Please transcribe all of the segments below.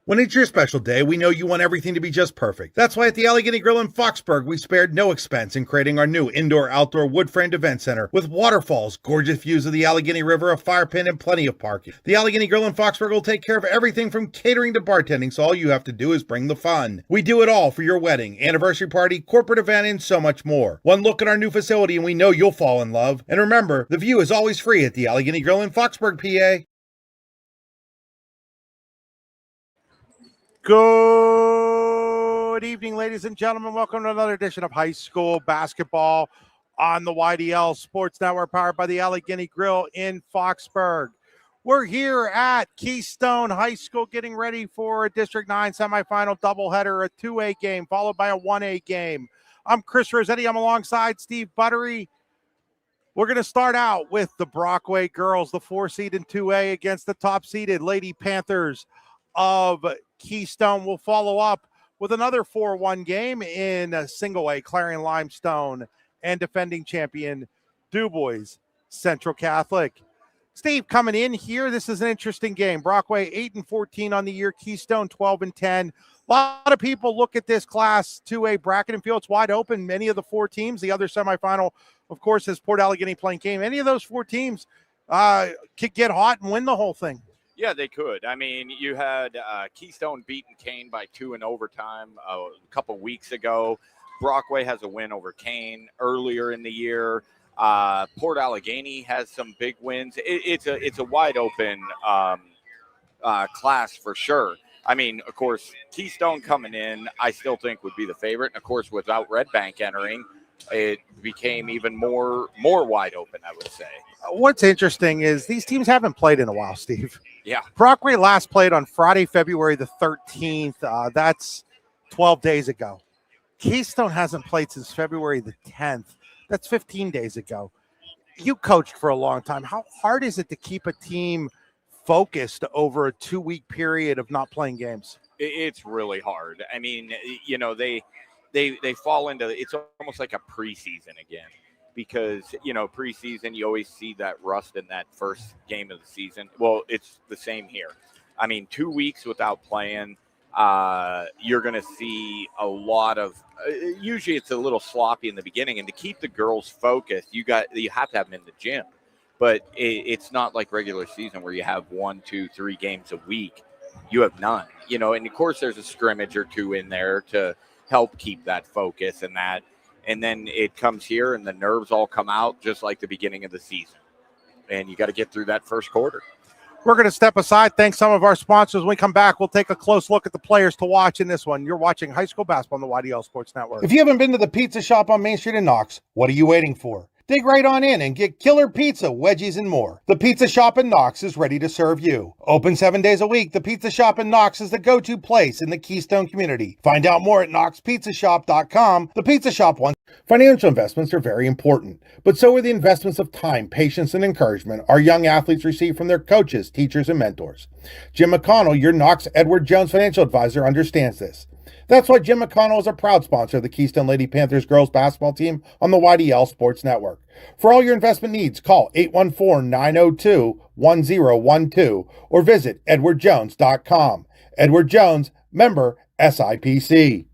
When it's your special day, we know you want everything to be just perfect. That's why at the Allegheny Grille in Foxburg, we spared no expense in creating our new indoor-outdoor wood-framed event center with waterfalls, gorgeous views of the Allegheny River, a fire pit, and plenty of parking. The Allegheny Grille in Foxburg will take care of everything from catering to bartending, so all you have to do is bring the fun. We do it all for your wedding, anniversary party, corporate event, and so much more. One look at our new facility and we know you'll fall in love. And remember, the view is always free at the Allegheny Grille in Foxburg, PA. Good evening, ladies and gentlemen. Welcome to another edition of High School Basketball on the YDL Sports Network, powered by the Allegheny Grille in Foxburg. We're here at Keystone High School getting ready for a District 9 semifinal doubleheader, a 2A game followed by a 1A game. I'm Chris Rossetti. I'm alongside Steve Buttery. We're going to start out with the Brockway girls, the 4 seed in 2A against the top-seeded Lady Panthers of Keystone. Will follow up with another 4-1 game in single A, Clarion Limestone, and defending champion DuBois Central Catholic. Steve, coming in here, this is an interesting game. Brockway 8-14 on the year, Keystone 12-10. A lot of people look at this Class 2A bracket and feel it's wide open. Many of the 4 teams, the other semifinal, of course, is Port Allegheny playing game. Any of those 4 teams could get hot and win the whole thing. Yeah, they could. I mean, you had Keystone beating Kane by 2 in overtime a couple weeks ago. Brockway has a win over Kane earlier in the year. Port Allegheny has some big wins. It's a wide open class for sure. I mean, of course, Keystone coming in, I still think would be the favorite. And, of course, without Red Bank entering, it became even more wide open, I would say. What's interesting is these teams haven't played in a while, Steve. Yeah. Brockway last played on Friday, February the 13th. That's 12 days ago. Keystone hasn't played since February the 10th. That's 15 days ago. You coached for a long time. How hard is it to keep a team focused over a 2-week period of not playing games? It's really hard. I mean, you know, they fall into, it's almost like a preseason again, because, you know, preseason, you always see that rust in that first game of the season. Well, it's the same here. I mean, 2 weeks without playing, you're going to see a lot of, usually it's a little sloppy in the beginning, and to keep the girls focused, you have to have them in the gym, but it's not like regular season where you have 1, 2, 3 games a week. You have none, you know, and of course there's a scrimmage or 2 in there to help keep that focus and that. And then it comes here and the nerves all come out just like the beginning of the season. And you got to get through that first quarter. We're going to step aside, thank some of our sponsors. When we come back, we'll take a close look at the players to watch in this one. You're watching High School Basketball on the YDL Sports Network. If you haven't been to the pizza shop on Main Street in Knox, what are you waiting for? Dig right on in and get killer pizza, wedgies, and more. The Pizza Shop in Knox is ready to serve you. Open 7 days a week, the Pizza Shop in Knox is the go-to place in the Keystone community. Find out more at knoxpizzashop.com. The Pizza Shop wants. Financial investments are very important, but so are the investments of time, patience, and encouragement our young athletes receive from their coaches, teachers, and mentors. Jim McConnell, your Knox Edward Jones financial advisor, understands this. That's why Jim McConnell is a proud sponsor of the Keystone Lady Panthers girls basketball team on the YDL Sports Network. For all your investment needs, call 814-902-1012 or visit edwardjones.com. Edward Jones, member SIPC.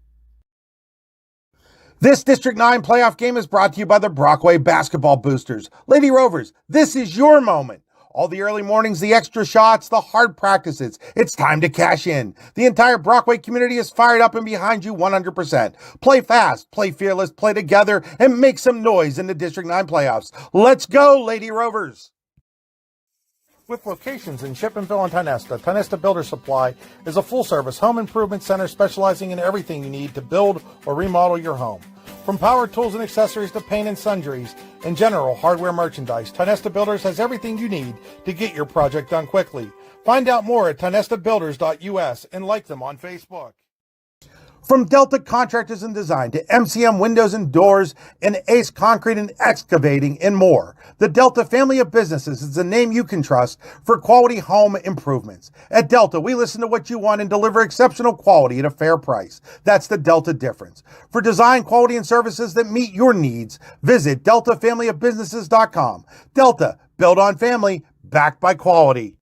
This District 9 playoff game is brought to you by the Brockway Basketball Boosters. Lady Rovers, this is your moment. All the early mornings, the extra shots, the hard practices. It's time to cash in. The entire Brockway community is fired up and behind you 100%. Play fast, play fearless, play together, and make some noise in the District 9 playoffs. Let's go, Lady Rovers! With locations in Shippenville and Tionesta, Tionesta Builder Supply is a full-service home improvement center specializing in everything you need to build or remodel your home. From power tools and accessories to paint and sundries and general hardware merchandise, Tionesta Builders has everything you need to get your project done quickly. Find out more at tionestabuilders.us and like them on Facebook. From Delta Contractors and Design to MCM Windows and Doors and Ace Concrete and Excavating and more, the Delta family of businesses is a name you can trust for quality home improvements. At Delta, we listen to what you want and deliver exceptional quality at a fair price. That's the Delta difference. For design, quality, and services that meet your needs, visit deltafamilyofbusinesses.com. Delta, built on family, backed by quality.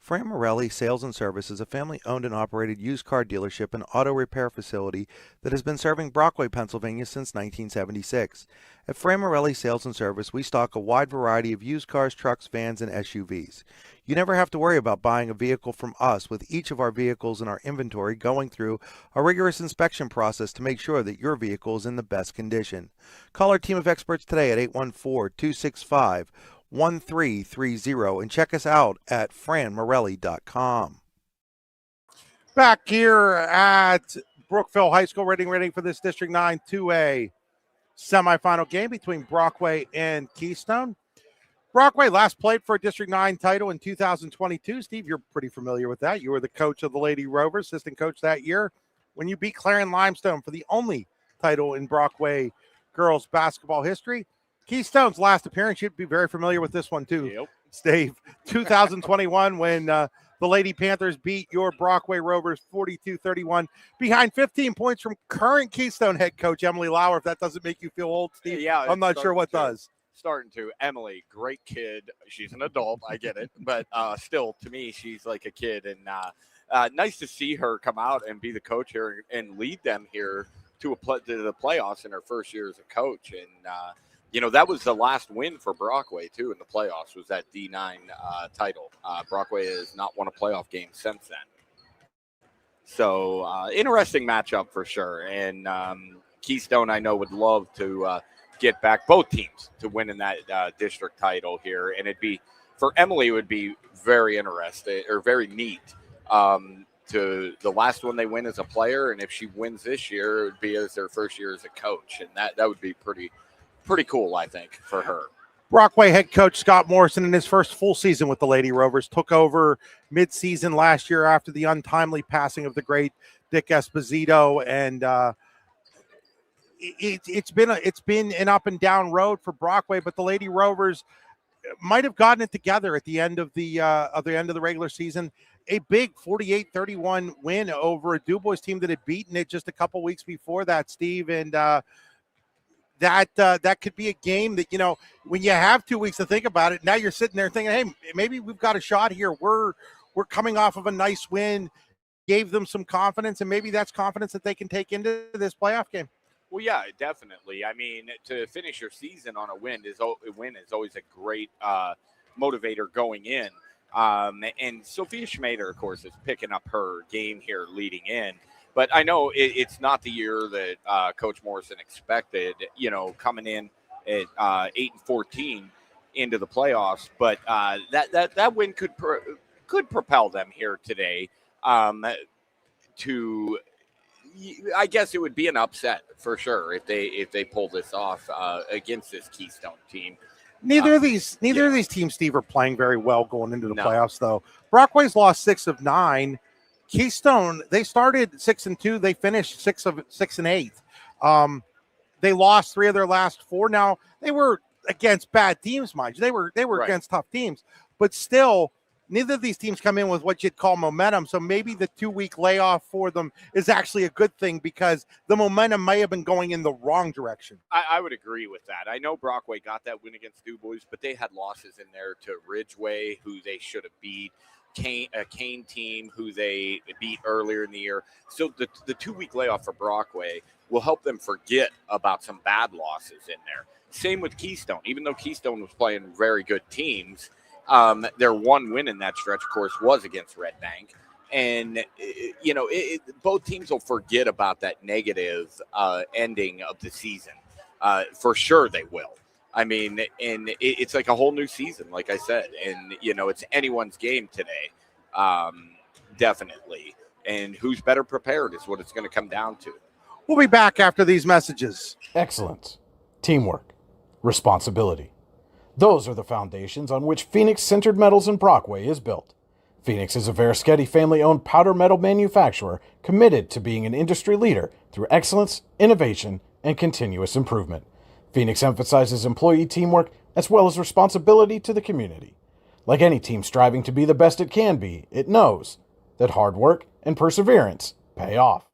Fran Morelli Sales and Service is a family-owned and operated used car dealership and auto repair facility that has been serving Brockway, Pennsylvania since 1976. At Fran Morelli Sales and Service, we stock a wide variety of used cars, trucks, vans, and SUVs. You never have to worry about buying a vehicle from us, with each of our vehicles in our inventory going through a rigorous inspection process to make sure that your vehicle is in the best condition. Call our team of experts today at 814-265-1330 and check us out at franmorelli.com. Back here at Brookville High School, ready for this District 9 2A semifinal game between Brockway and Keystone. Brockway last played for a District 9 title in 2022. Steve, you're pretty familiar with that. You were the coach of the Lady Rovers, assistant coach that year, when you beat Clarion Limestone for the only title in Brockway girls basketball history. Keystone's last appearance, you'd be very familiar with this one too, Yep. Steve. 2021 when the Lady Panthers beat your Brockway Rovers 42-31 behind 15 points from current Keystone head coach Emily Lauer. If that doesn't make you feel old, Steve, Yeah, I'm not sure what does. Starting to. Emily, great kid. She's an adult, I get it, but still, to me, she's like a kid. And nice to see her come out and be the coach here and lead them here to the playoffs in her first year as a coach. And that was the last win for Brockway too in the playoffs, was that D9 title. Brockway has not won a playoff game since then. So interesting matchup for sure. And Keystone, I know, would love to get back both teams to win in that district title here. And for Emily, it would be very interesting or very neat to the last one they win as a player. And if she wins this year, it would be as their first year as a coach. And that would be pretty cool, I think, for her. Brockway head coach Scott Morrison, in his first full season with the Lady Rovers, took over mid-season last year after the untimely passing of the great Dick Esposito, and it's been an up and down road for Brockway. But the Lady Rovers might have gotten it together at the end of the regular season. A big 48-31 win over a DuBois team that had beaten it just a couple weeks before that, Steve, and that could be a game that, when you have 2 weeks to think about it, now you're sitting there thinking, hey, maybe we've got a shot here. We're coming off of a nice win, gave them some confidence, and maybe that's confidence that they can take into this playoff game. Well, yeah, definitely. I mean, to finish your season on a win is always a great motivator going in. And Sophia Schmader, of course, is picking up her game here leading in. But I know it's not the year that Coach Morrison expected, coming in at 8-14 into the playoffs. But that win could propel them here today to, I guess it would be an upset for sure if they pull this off against this Keystone team. Neither of these teams, Steve, are playing very well going into the playoffs, though. Brockway's lost 6 of 9. Keystone, they started 6-2. They finished 6 of 6 and 8. They lost 3 of their last 4. Now, they were against bad teams, mind you. They were right against tough teams, but still, neither of these teams come in with what you'd call momentum. So maybe the 2-week layoff for them is actually a good thing, because the momentum may have been going in the wrong direction. I would agree with that. I know Brockway got that win against DuBois, but they had losses in there to Ridgeway, who they should have beat. A Kane team who they beat earlier in the year. So the 2-week layoff for Brockway will help them forget about some bad losses in there. Same with Keystone. Even though Keystone was playing very good teams, their one win in that stretch, of course, was against Red Bank. And, both teams will forget about that negative ending of the season. For sure they will. I mean, and it's like a whole new season, like I said. And, it's anyone's game today, definitely. And who's better prepared is what it's going to come down to. We'll be back after these messages. Excellence, teamwork, responsibility. Those are the foundations on which Phoenix Sintered Metals in Brockway is built. Phoenix is a Verischetti family-owned powder metal manufacturer committed to being an industry leader through excellence, innovation, and continuous improvement. Phoenix emphasizes employee teamwork as well as responsibility to the community. Like any team striving to be the best it can be, it knows that hard work and perseverance pay off.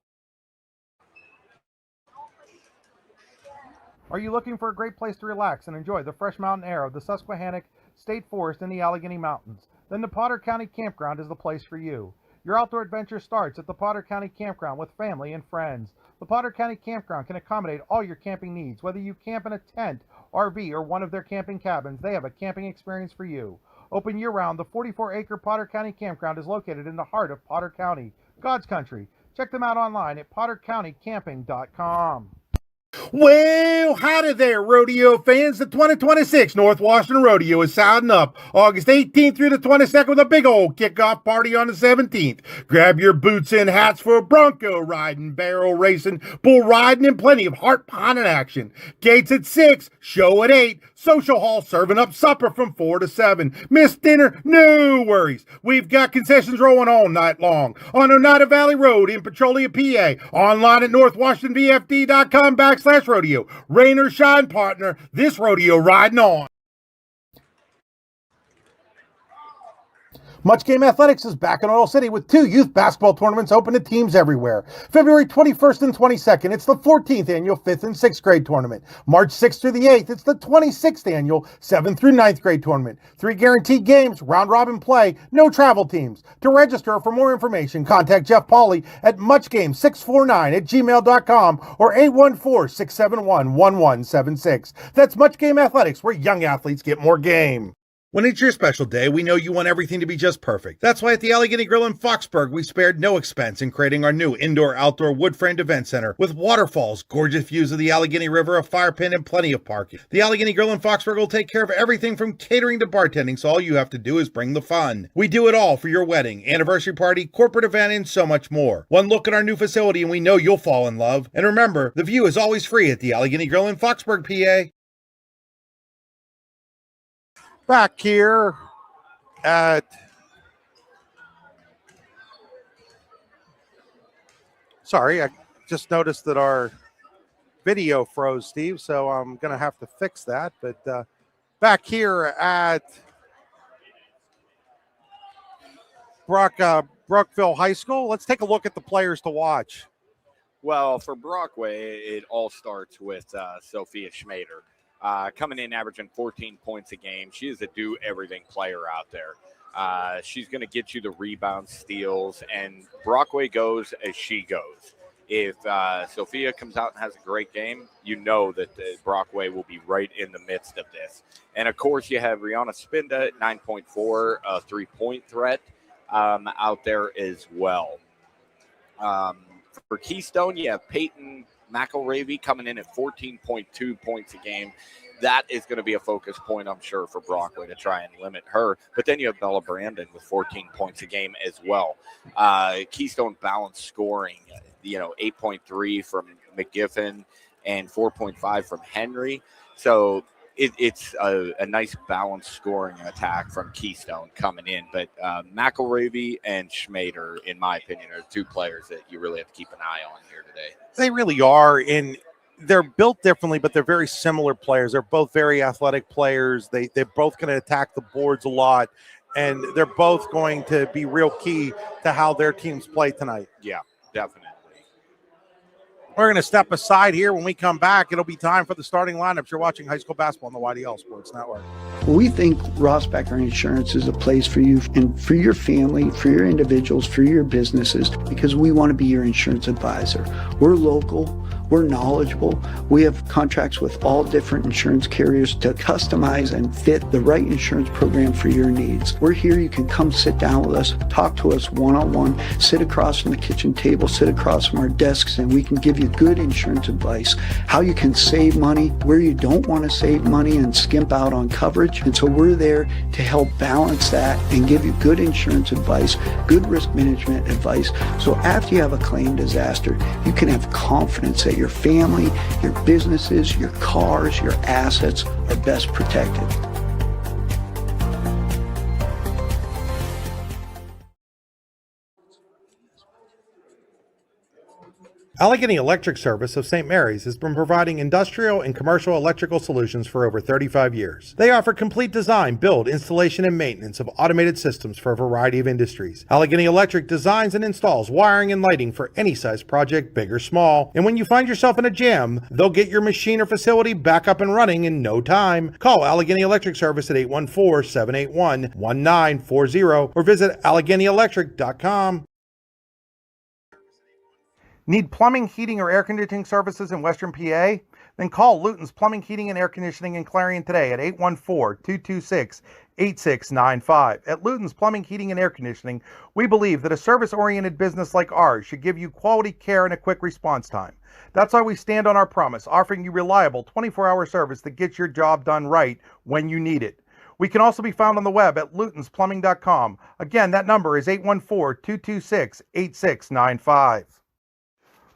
Are you looking for a great place to relax and enjoy the fresh mountain air of the Susquehannock State Forest in the Allegheny Mountains? then the Potter County Campground is the place for you. Your outdoor adventure starts at the Potter County Campground with family and friends. The Potter County Campground can accommodate all your camping needs. Whether you camp in a tent, RV, or one of their camping cabins, they have a camping experience for you. Open year-round, the 44-acre Potter County Campground is located in the heart of Potter County, God's country. Check them out online at pottercountycamping.com. Well, howdy there, rodeo fans. The 2026 North Washington Rodeo is sounding up August 18th through the 22nd with a big old kickoff party on the 17th. Grab your boots and hats for bronco riding, barrel racing, bull riding, and plenty of heart pounding action. Gates at 6, show at 8, social hall serving up supper from 4 to 7. Missed dinner? No worries. We've got concessions rolling all night long on Oneida Valley Road in Petrolia, PA. Online at northwashingtonvfd.com/rodeo. Rain or shine, partner, this rodeo riding on. Much Game Athletics is back in Oil City with 2 youth basketball tournaments open to teams everywhere. February 21st and 22nd, it's the 14th annual 5th and 6th grade tournament. March 6th through the 8th, it's the 26th annual 7th through 9th grade tournament. 3 guaranteed games, round-robin play, no travel teams. To register or for more information, contact Jeff Pauley at muchgame649@gmail.com or 814-671-1176. That's Much Game Athletics, where young athletes get more game. When it's your special day, we know you want everything to be just perfect. That's why at the Allegheny Grille in Foxburg, we spared no expense in creating our new indoor-outdoor wood-framed event center with waterfalls, gorgeous views of the Allegheny River, a fire pit, and plenty of parking. The Allegheny Grille in Foxburg will take care of everything from catering to bartending, so all you have to do is bring the fun. We do it all for your wedding, anniversary party, corporate event, and so much more. One look at our new facility and we know you'll fall in love. And remember, the view is always free at the Allegheny Grille in Foxburg, PA. Back here at sorry, I just noticed that our video froze, Steve, so I'm going to have to fix that. But back here at Brookville High School, let's take a look at the players to watch. Well, for Brockway, it all starts with Sophia Schmader. Coming in averaging 14 points a game. She is a do-everything player out there. She's going to get you the rebounds, steals, and Brockway goes as she goes. If Sophia comes out and has a great game, you know that Brockway will be right in the midst of this. And, of course, you have Rihanna Spinda at 9.4, a three-point threat out there as well. For Keystone, you have Peyton McElravy coming in at 14.2 points a game. That is going to be a focus point, I'm sure, for Brockway to try and limit her. But then you have Bella Brandon with 14 points a game as well. Keystone balanced scoring, 8.3 from McGiffin and 4.5 from Henry. So it's a nice balanced scoring attack from Keystone coming in. But McElravy and Schmader, in my opinion, are 2 players that you really have to keep an eye on here today. They really are, and they're built differently, but they're very similar players. They're both very athletic players. They're both going to attack the boards a lot, and they're both going to be real key to how their teams play tonight. Yeah, definitely. We're going to step aside here. When we come back, it'll be time for the starting lineups. You're watching high school basketball on the YDL Sports Network. We think Ross Becker Insurance is a place for you and for your family, for your individuals, for your businesses, because we want to be your insurance advisor. We're local. We're knowledgeable. We have contracts with all different insurance carriers to customize and fit the right insurance program for your needs. We're here. You can come sit down with us, talk to us one-on-one, sit across from the kitchen table, sit across from our desks, and we can give you good insurance advice, how you can save money, where you don't want to save money and skimp out on coverage. And so we're there to help balance that and give you good insurance advice, good risk management advice. So after you have a claim disaster, you can have confidence that your family, your businesses, your cars, your assets are best protected. Allegheny Electric Service of St. Mary's has been providing industrial and commercial electrical solutions for over 35 years. They offer complete design, build, installation, and maintenance of automated systems for a variety of industries. Allegheny Electric designs and installs wiring and lighting for any size project, big or small. And when you find yourself in a jam, they'll get your machine or facility back up and running in no time. Call Allegheny Electric Service at 814-781-1940 or visit AlleghenyElectric.com. Need plumbing, heating, or air conditioning services in Western PA? Then call Luton's Plumbing, Heating, and Air Conditioning in Clarion today at 814-226-8695. At Luton's Plumbing, Heating, and Air Conditioning, we believe that a service-oriented business like ours should give you quality care and a quick response time. That's why we stand on our promise, offering you reliable 24-hour service that gets your job done right when you need it. We can also be found on the web at lutonsplumbing.com. Again, that number is 814-226-8695.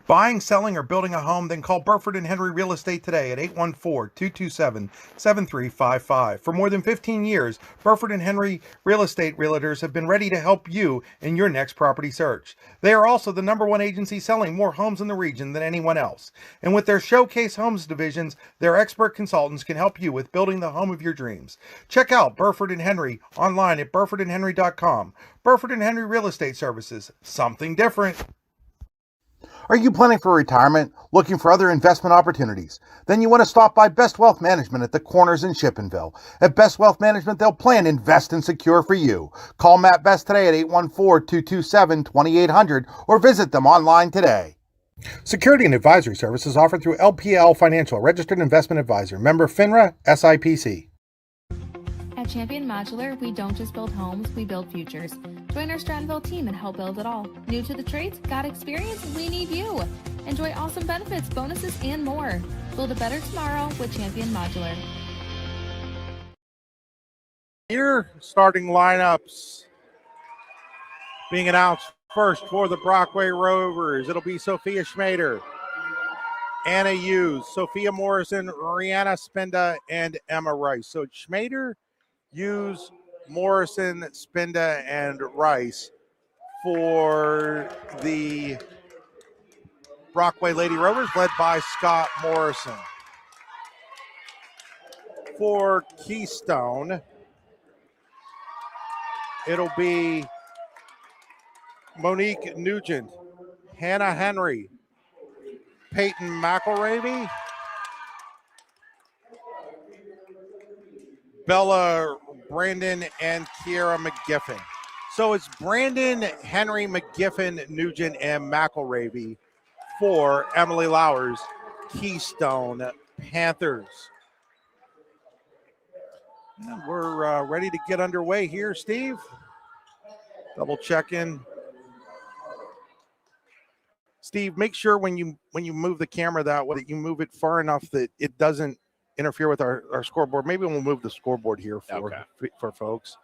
Buying, selling, or building a home? Then call Burford & Henry Real Estate today at 814-227-7355. For more than 15 years, Burford & Henry Real Estate Realtors have been ready to help you in your next property search. They are also the #1 agency selling more homes in the region than anyone else. And with their Showcase Homes divisions, their expert consultants can help you with building the home of your dreams. Check out Burford & Henry online at burfordandhenry.com. Burford & Henry Real Estate Services, something different. Are you planning for retirement, looking for other investment opportunities? Then you want to stop by Best Wealth Management at the Corners in Shippenville. At Best Wealth Management, they'll plan, invest, and secure for you. Call Matt Best today at 814-227-2800 or visit them online today. Security and advisory services offered through LPL Financial, registered investment advisor, member FINRA, SIPC. At Champion Modular, we don't just build homes, we build futures. Join our Strattonville team and help build it all. New to the trades? Got experience? We need you. Enjoy awesome benefits, bonuses, and more. Build a better tomorrow with Champion Modular. Here, starting lineups being announced first for the Brockway Rovers. It'll be Sophia Schmader, Anna Hughes, Sophia Morrison, Rihanna Spinda, and Emma Rice. So Schmader, Hughes, Morrison, Spinda, and Rice for the Brockway Lady Rovers, led by Scott Morrison. For Keystone, it'll be Monique Nugent, Hannah Henry, Peyton McElravy, Bella Brandon, and Kiera McGiffin. So it's Brandon, Henry, McGiffin, Nugent, and McElravy for Emily Lauer's Keystone Panthers. And we're ready to get underway here, Steve. Double checking. Steve, make sure when you move the camera that way, that you move it far enough that it doesn't interfere with our scoreboard. Maybe we'll move the scoreboard here for folks.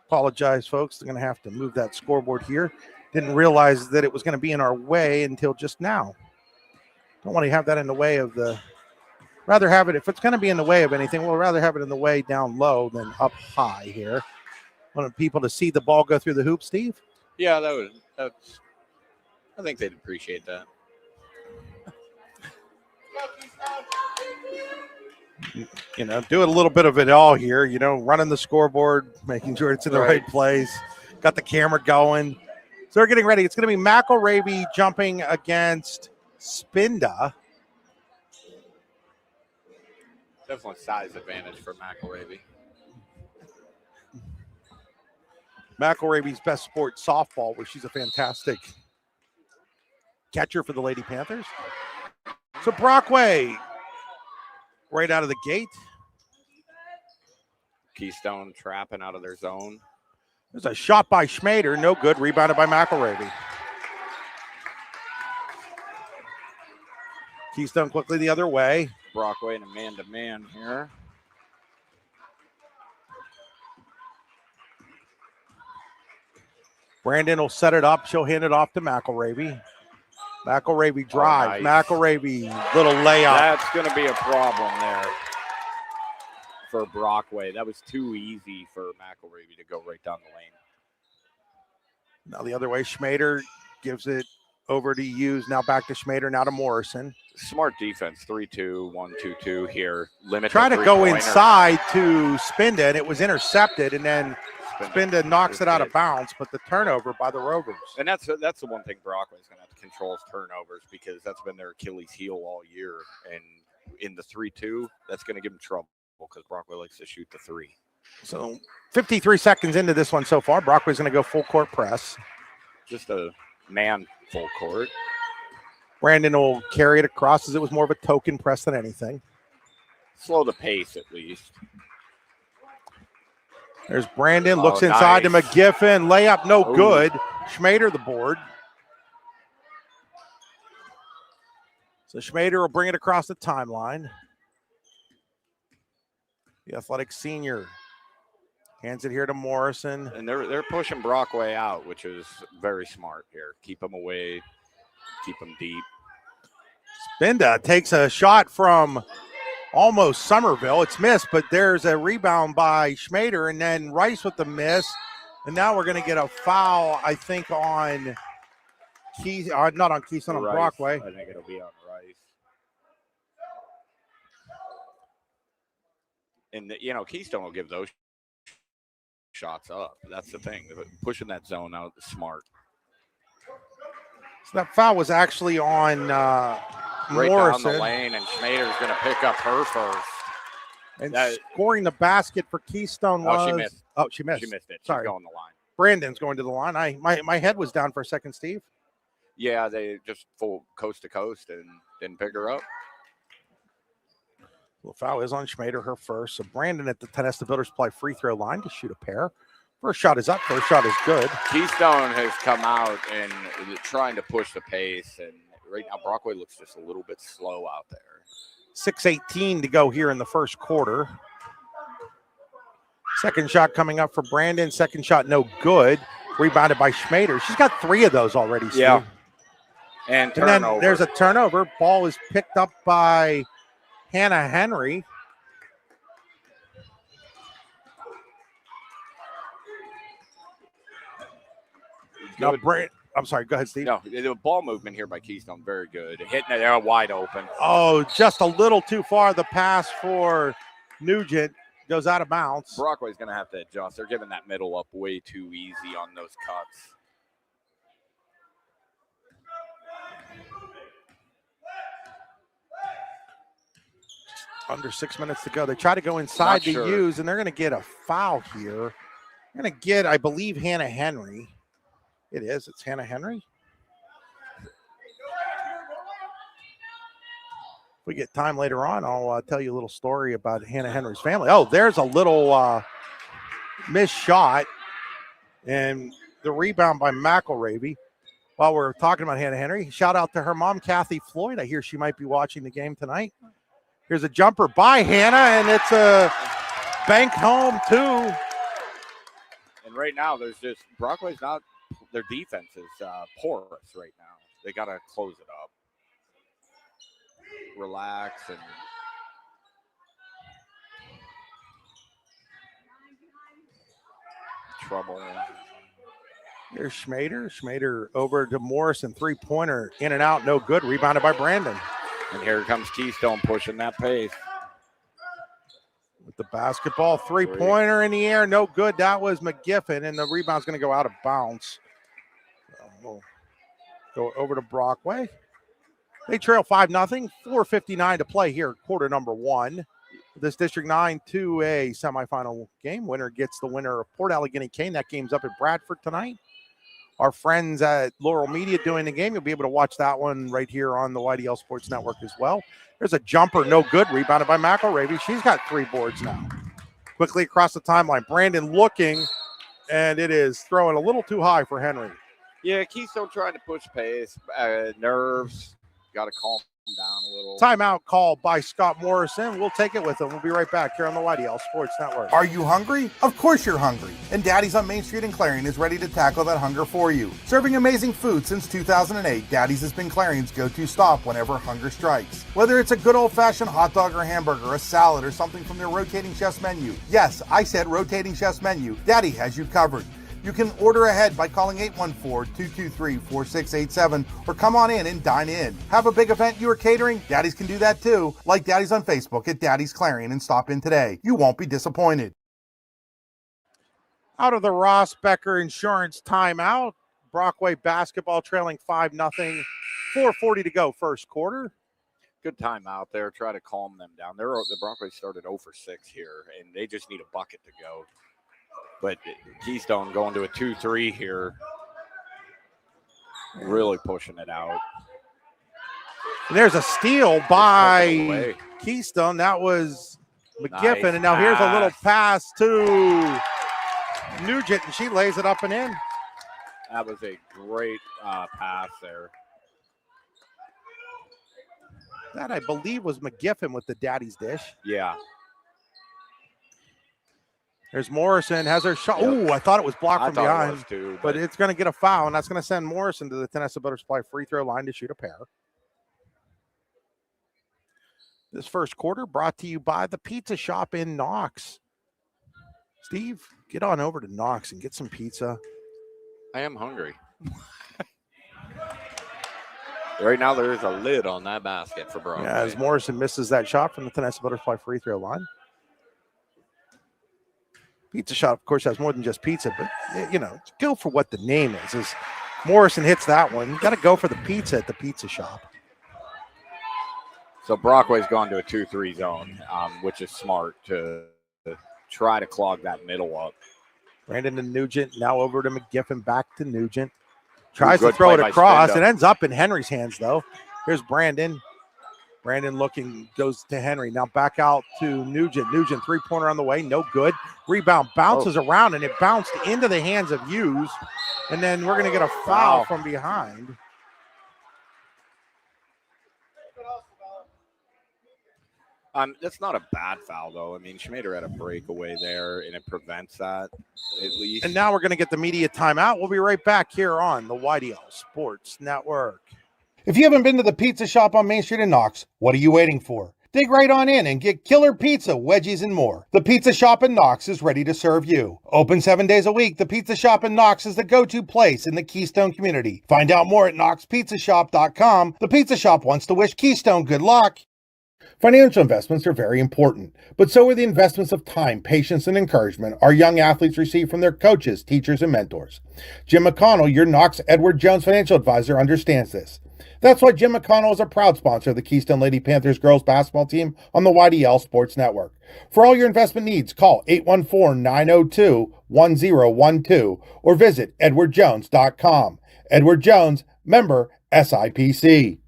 Apologize, folks. They're going to have to move that scoreboard here. Didn't realize that it was going to be in our way until just now. Don't want to have that in the way of the. Rather have it, if it's going to be in the way of anything, we'll rather have it in the way down low than up high here. Want people to see the ball go through the hoop, Steve? Yeah, that's. I think they'd appreciate that. You know, doing a little bit of it all here, you know, running the scoreboard, making sure it's in the right place, got the camera going. So they're getting ready. It's going to be McElravy jumping against Spinda. Definitely size advantage for McElravy. McElravy's best sport, softball, where she's a fantastic catcher for the Lady Panthers. So Brockway, right out of the gate. Keystone trapping out of their zone. There's a shot by Schmader, no good, rebounded by McElravy. Keystone quickly the other way. Brockway in a man-to-man here. Brandon will set it up. She'll hand it off to McElravy. McElravy drives. Oh, nice. McElravy, little layup. That's going to be a problem there for Brockway. That was too easy for McElravy to go right down the lane. Now the other way, Schmader gives it over to Hughes, now back to Schmader, now to Morrison. Smart defense, 3-2, 1-2-2 here. Limit Try the to go three-pointer. inside to Spinda, and it was intercepted, and then Spinda knocks it out of bounds, but the turnover by the Rovers. And that's the one thing Brockway's going to have to control is turnovers, because that's been their Achilles heel all year. And in the 3-2, that's going to give them trouble because Brockway likes to shoot the three. So 53 seconds into this one so far. Brockway's going to go full court press. Just a man full court. Brandon will carry it across as it was more of a token press than anything. Slow the pace at least. There's Brandon, looks inside nice. to McGiffin. Layup, no good. Schmader the board. So Schmader will bring it across the timeline. The athletic senior hands it here to Morrison. And they're pushing Brockway out, which is very smart here. Keep them away, keep them deep. Spinda takes a shot from almost Somerville. It's missed, but there's a rebound by Schmader, and then Rice with the miss. And now we're going to get a foul, I think, on not on Keystone, on Rice. Brockway. I think it'll be on Rice. And, Keystone will give those shots up. That's the thing. Pushing that zone out is smart. So that foul was actually on Right Morrison. down the lane, and Schmader's going to pick up her first. And scoring the basket for Keystone was... she missed. Oh, she missed. She missed it. Sorry. She's going the line. Brandon's going to the line. My head was down for a second, Steve. Yeah, they just full coast to coast and didn't pick her up. The foul is on Schmader, her first. So Brandon at the Tenesta Builders Supply free throw line to shoot a pair. First shot is up. First shot is good. Keystone has come out and trying to push the pace, and right now Brockway looks just a little bit slow out there. 6:18 to go here in the first quarter. Second shot coming up for Brandon. Second shot no good. Rebounded by Schmader. She's got 3 of those already, Steve. Yeah. And then there's a turnover. Ball is picked up by Hannah Henry. Now, I'm sorry. Go ahead, Steve. No, the ball movement here by Keystone, very good. Hitting it there wide open. Oh, just a little too far. The pass for Nugent goes out of bounds. Brockway's going to have to adjust. They're giving that middle up way too easy on those cuts. Under 6 minutes to go. They try to go inside to use, and they're going to get a foul here. They're going to get, I believe, Hannah Henry. It is. It's Hannah Henry. If we get time later on, I'll tell you a little story about Hannah Henry's family. Oh, there's a little missed shot, and the rebound by McElravy. While we're talking about Hannah Henry, shout out to her mom, Kathy Floyd. I hear she might be watching the game tonight. Here's a jumper by Hannah, and it's a bank home, too. And right now, there's just Brockway's not, their defense is porous right now. They got to close it up. Relax and trouble. Here's Schmader. Schmader over to Morrison. Three-pointer in and out, no good. Rebounded by Brandon. And here comes Keystone pushing that pace. With the basketball, three-pointer in the air, no good. That was McGiffin, and the rebound's going to go out of bounds. We'll go over to Brockway. They trail 5-0, 4:59 to play here, quarter number 1. This District 9 2A semifinal game. Winner gets the winner of Port Allegheny Kane. That game's up in Bradford tonight. Our friends at Laurel Media doing the game. You'll be able to watch that one right here on the YDL Sports Network as well. There's a jumper, no good. Rebounded by McElravy. She's got 3 boards now. Quickly across the timeline. Brandon looking, and it is throwing a little too high for Henry. Yeah, Keystone trying to push pace, nerves. Got to calm down a little. Timeout call by Scott Morrison. We'll take it with him. We'll be right back here on the YDL Sports Network. Are you hungry? Of course you're hungry. And Daddy's on Main Street in Clarion is ready to tackle that hunger for you. Serving amazing food since 2008, Daddy's has been Clarion's go-to stop whenever hunger strikes. Whether it's a good old-fashioned hot dog or hamburger, a salad, or something from their rotating chef's menu. Yes, I said rotating chef's menu. Daddy has you covered. You can order ahead by calling 814-223-4687 or come on in and dine in. Have a big event you are catering? Daddies can do that too. Like Daddies on Facebook at Daddy's Clarion and stop in today. You won't be disappointed. Out of the Ross Becker Insurance timeout, Brockway basketball trailing 5-0. 4:40 to go first quarter. Good time out there. Try to calm them down. The Broncos started 0 for 6 here, and they just need a bucket to go. But Keystone going to a 2-3 here. Really pushing it out. And there's a steal by Keystone. That was McGiffin. Nice and now here's a little pass. pass to Nugent, and she lays it up and in. That was a great pass there. That, I believe, was McGiffin with the daddy's dish. Yeah. There's Morrison, has her shot. Yep. Ooh, I thought it was blocked from It behind. was too, But it's going to get a foul, and that's going to send Morrison to the Tennessee Butterfly free throw line to shoot a pair. This first quarter brought to you by the Pizza Shop in Knox. Steve, get on over to Knox and get some pizza. I am hungry. Right now, there is a lid on that basket for Brockway. Yeah, as Morrison misses that shot from the Tennessee Butterfly free throw line. Pizza Shop, of course, has more than just pizza, but, you know, go for what the name is. As Morrison hits that one, you got to go for the pizza at the Pizza Shop. So Brockway's gone to a 2-3 zone, which is smart to try to clog that middle up. Brandon to Nugent, now over to McGiffin, back to Nugent. Tries to Good throw play it by across. Spinda. It ends up in Henry's hands, though. Here's Brandon. Brandon looking, goes to Henry. Now back out to Nugent. Nugent, three-pointer on the way, no good. Rebound bounces around, and it bounced into the hands of Hughes. And then we're going to get a foul from behind. That's not a bad foul, though. I mean, Schmader had a breakaway there, and it prevents that at least. And now we're going to get the media timeout. We'll be right back here on the YDL Sports Network. If you haven't been to the Pizza Shop on Main Street in Knox, what are you waiting for? Dig right on in and get killer pizza, wedgies, and more. The Pizza Shop in Knox is ready to serve you. Open 7 days a week, the Pizza Shop in Knox is the go-to place in the Keystone community. Find out more at knoxpizzashop.com. The Pizza Shop wants to wish Keystone good luck. Financial investments are very important, but so are the investments of time, patience, and encouragement our young athletes receive from their coaches, teachers, and mentors. Jim McConnell, your Knox Edward Jones financial advisor, understands this. That's why Jim McConnell is a proud sponsor of the Keystone Lady Panthers girls basketball team on the YDL Sports Network. For all your investment needs, call 814-902-1012 or visit edwardjones.com. Edward Jones, member SIPC.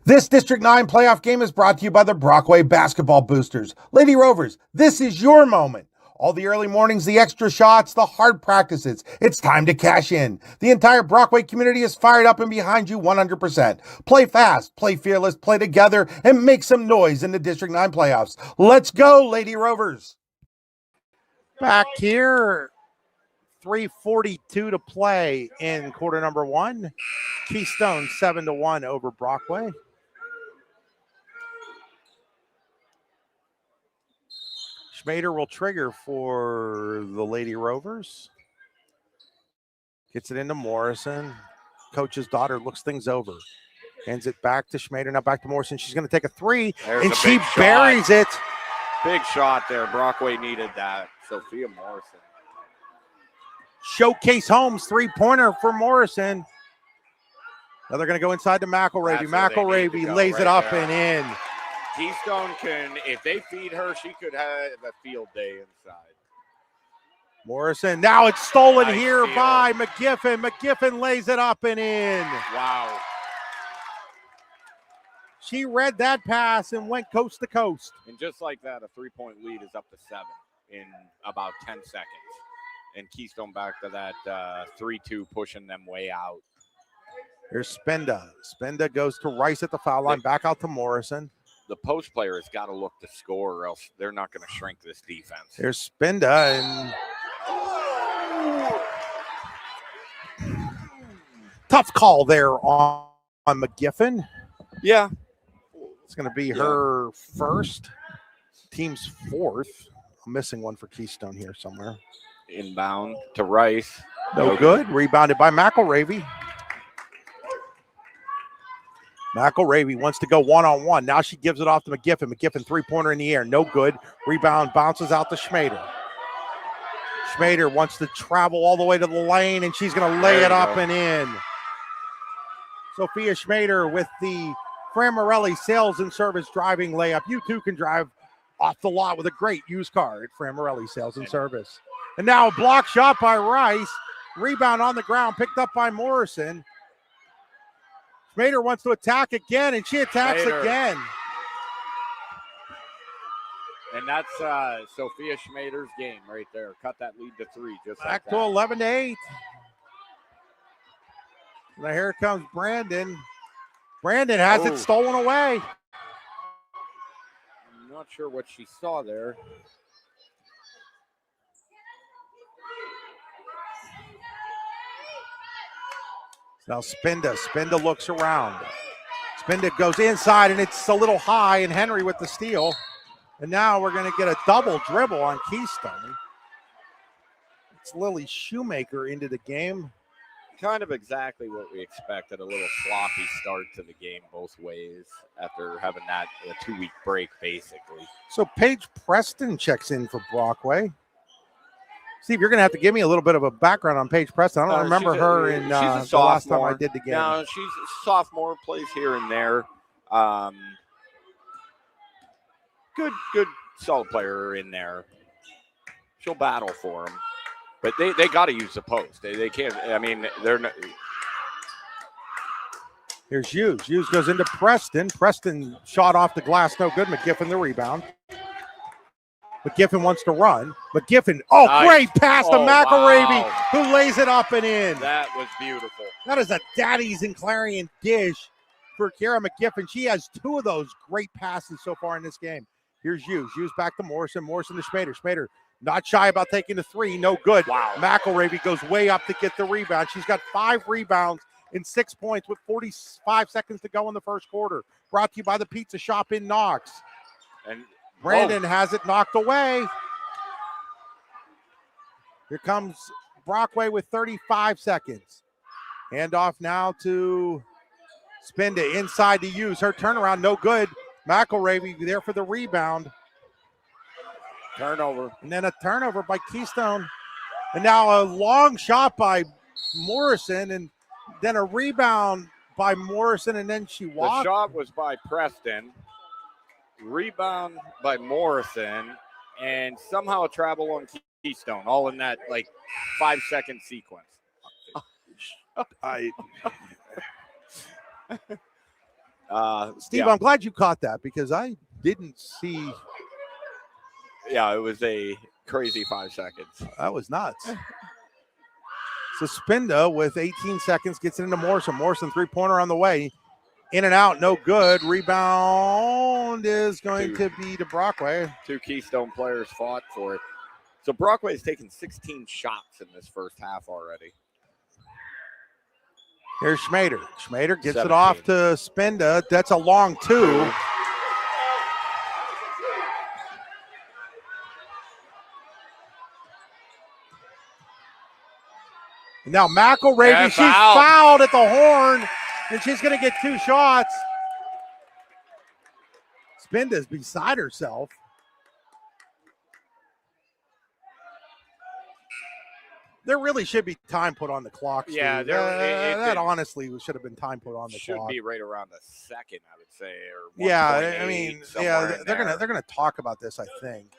This District 9 playoff game is brought to you by the Brockway basketball boosters. Lady Rovers, this is your moment. All the early mornings, the extra shots, the hard practices. It's time to cash in. The entire Brockway community is fired up and behind you 100%. Play fast, play fearless, play together, and make some noise in the District 9 playoffs. Let's go, Lady Rovers. Back here, 3:42 to play in quarter number one. Keystone 7-1 over Brockway. Schmader will trigger for the Lady Rovers. Gets it into Morrison. Coach's daughter looks things over. Hands it back to Schmader. Now back to Morrison. She's going to take a three, and she buries it. Big shot there. Brockway needed that. Sophia Morrison. Showcase Holmes three-pointer for Morrison. Now they're going to go inside to McElravy. McElravy lays it up and in. Keystone can, if they feed her, she could have a field day inside. Morrison, now it's stolen Nice here steal. by McGiffin. McGiffin lays it up and in. Wow. She read that pass and went coast to coast. And just like that, a three-point lead is up to 7 in about 10 seconds. And Keystone back to that 3-2, pushing them way out. Here's Spinda. Spinda goes to Rice at the foul line, back out to Morrison. The post player has got to look to score, or else they're not going to shrink this defense. Here's Spinda, and tough call there on McGiffin. Yeah. It's going to be her first, team's fourth. I'm missing one for Keystone here somewhere. Inbound to Rice. No good. Rebounded by McElravy. McElravy wants to go one-on-one. Now she gives it off to McGiffin. McGiffin three-pointer in the air. No good. Rebound bounces out to Schmader. Schmader wants to travel all the way to the lane, and she's going to lay it up and in. Sophia Schmader with the Framorelli Sales and Service driving layup. You too can drive off the lot with a great used car at Framorelli Sales and Service. And now a block shot by Rice. Rebound on the ground, picked up by Morrison. Schmader wants to attack again, and she attacks again. And that's Sophia Schmader's game right there. Cut that lead to 3. Just back like to 11-8. Now here comes Brandon. Brandon has it stolen away. I'm not sure what she saw there. Now Spinda. Spinda looks around. Spinda goes inside, and it's a little high, and Henry with the steal. And now we're going to get a double dribble on Keystone. It's Lily Shoemaker into the game. Kind of exactly what we expected. A little sloppy start to the game both ways after having that a 2-week break, basically. So Paige Preston checks in for Brockway. Steve, you're going to have to give me a little bit of a background on Paige Preston. I don't remember her in the last time I did the game. No, she's a sophomore, plays here and there. Good, solid player in there. She'll battle for him. But they got to use the post. They can't, I mean, they're not. Here's Hughes. Hughes goes into Preston. Preston shot off the glass, no good. McGiffin the rebound. McGiffin wants to run. McGiffin, nice. Great pass to McElravy, who lays it up and in. That was beautiful. That is a Daddy's and Clarion dish for Kara McGiffin. She has 2 of those great passes so far in this game. Here's Hughes. Hughes back to Morrison. Morrison to Schmader. Schmader not shy about taking the 3. No good. Wow. McElravy goes way up to get the rebound. She's got 5 rebounds and 6 points with 45 seconds to go in the first quarter. Brought to you by the Pizza Shop in Knox. And Brandon has it knocked away. Here comes Brockway with 35 seconds. Handoff now to Spinda inside to Hughes. Her turnaround, no good. McElravy there for the rebound. Turnover. And then a turnover by Keystone. And now a long shot by Morrison, and then a rebound by Morrison, and then she walked. The shot was by Preston. Rebound by Morrison, and somehow a travel on Keystone, all in that 5-second sequence. Steve, I'm glad you caught that because I didn't see. Yeah, it was a crazy 5 seconds. That was nuts. So Spinda with 18 seconds gets it into Morrison. Morrison three-pointer on the way. In and out, no good. Rebound is going to be to Brockway. 2 Keystone players fought for it. So Brockway has taken 16 shots in this first half already. Here's Schmader. Schmader gets 17. it off to Spinda. That's a long 2. Now McElravy, she's fouled at the horn, and she's going to get 2 shots. Spinda's beside herself. There really should be time put on the clock. Yeah, that honestly should have been time put on the should clock. Be right around the second, I would say. Or yeah, I mean, yeah, they're gonna talk about this, I think.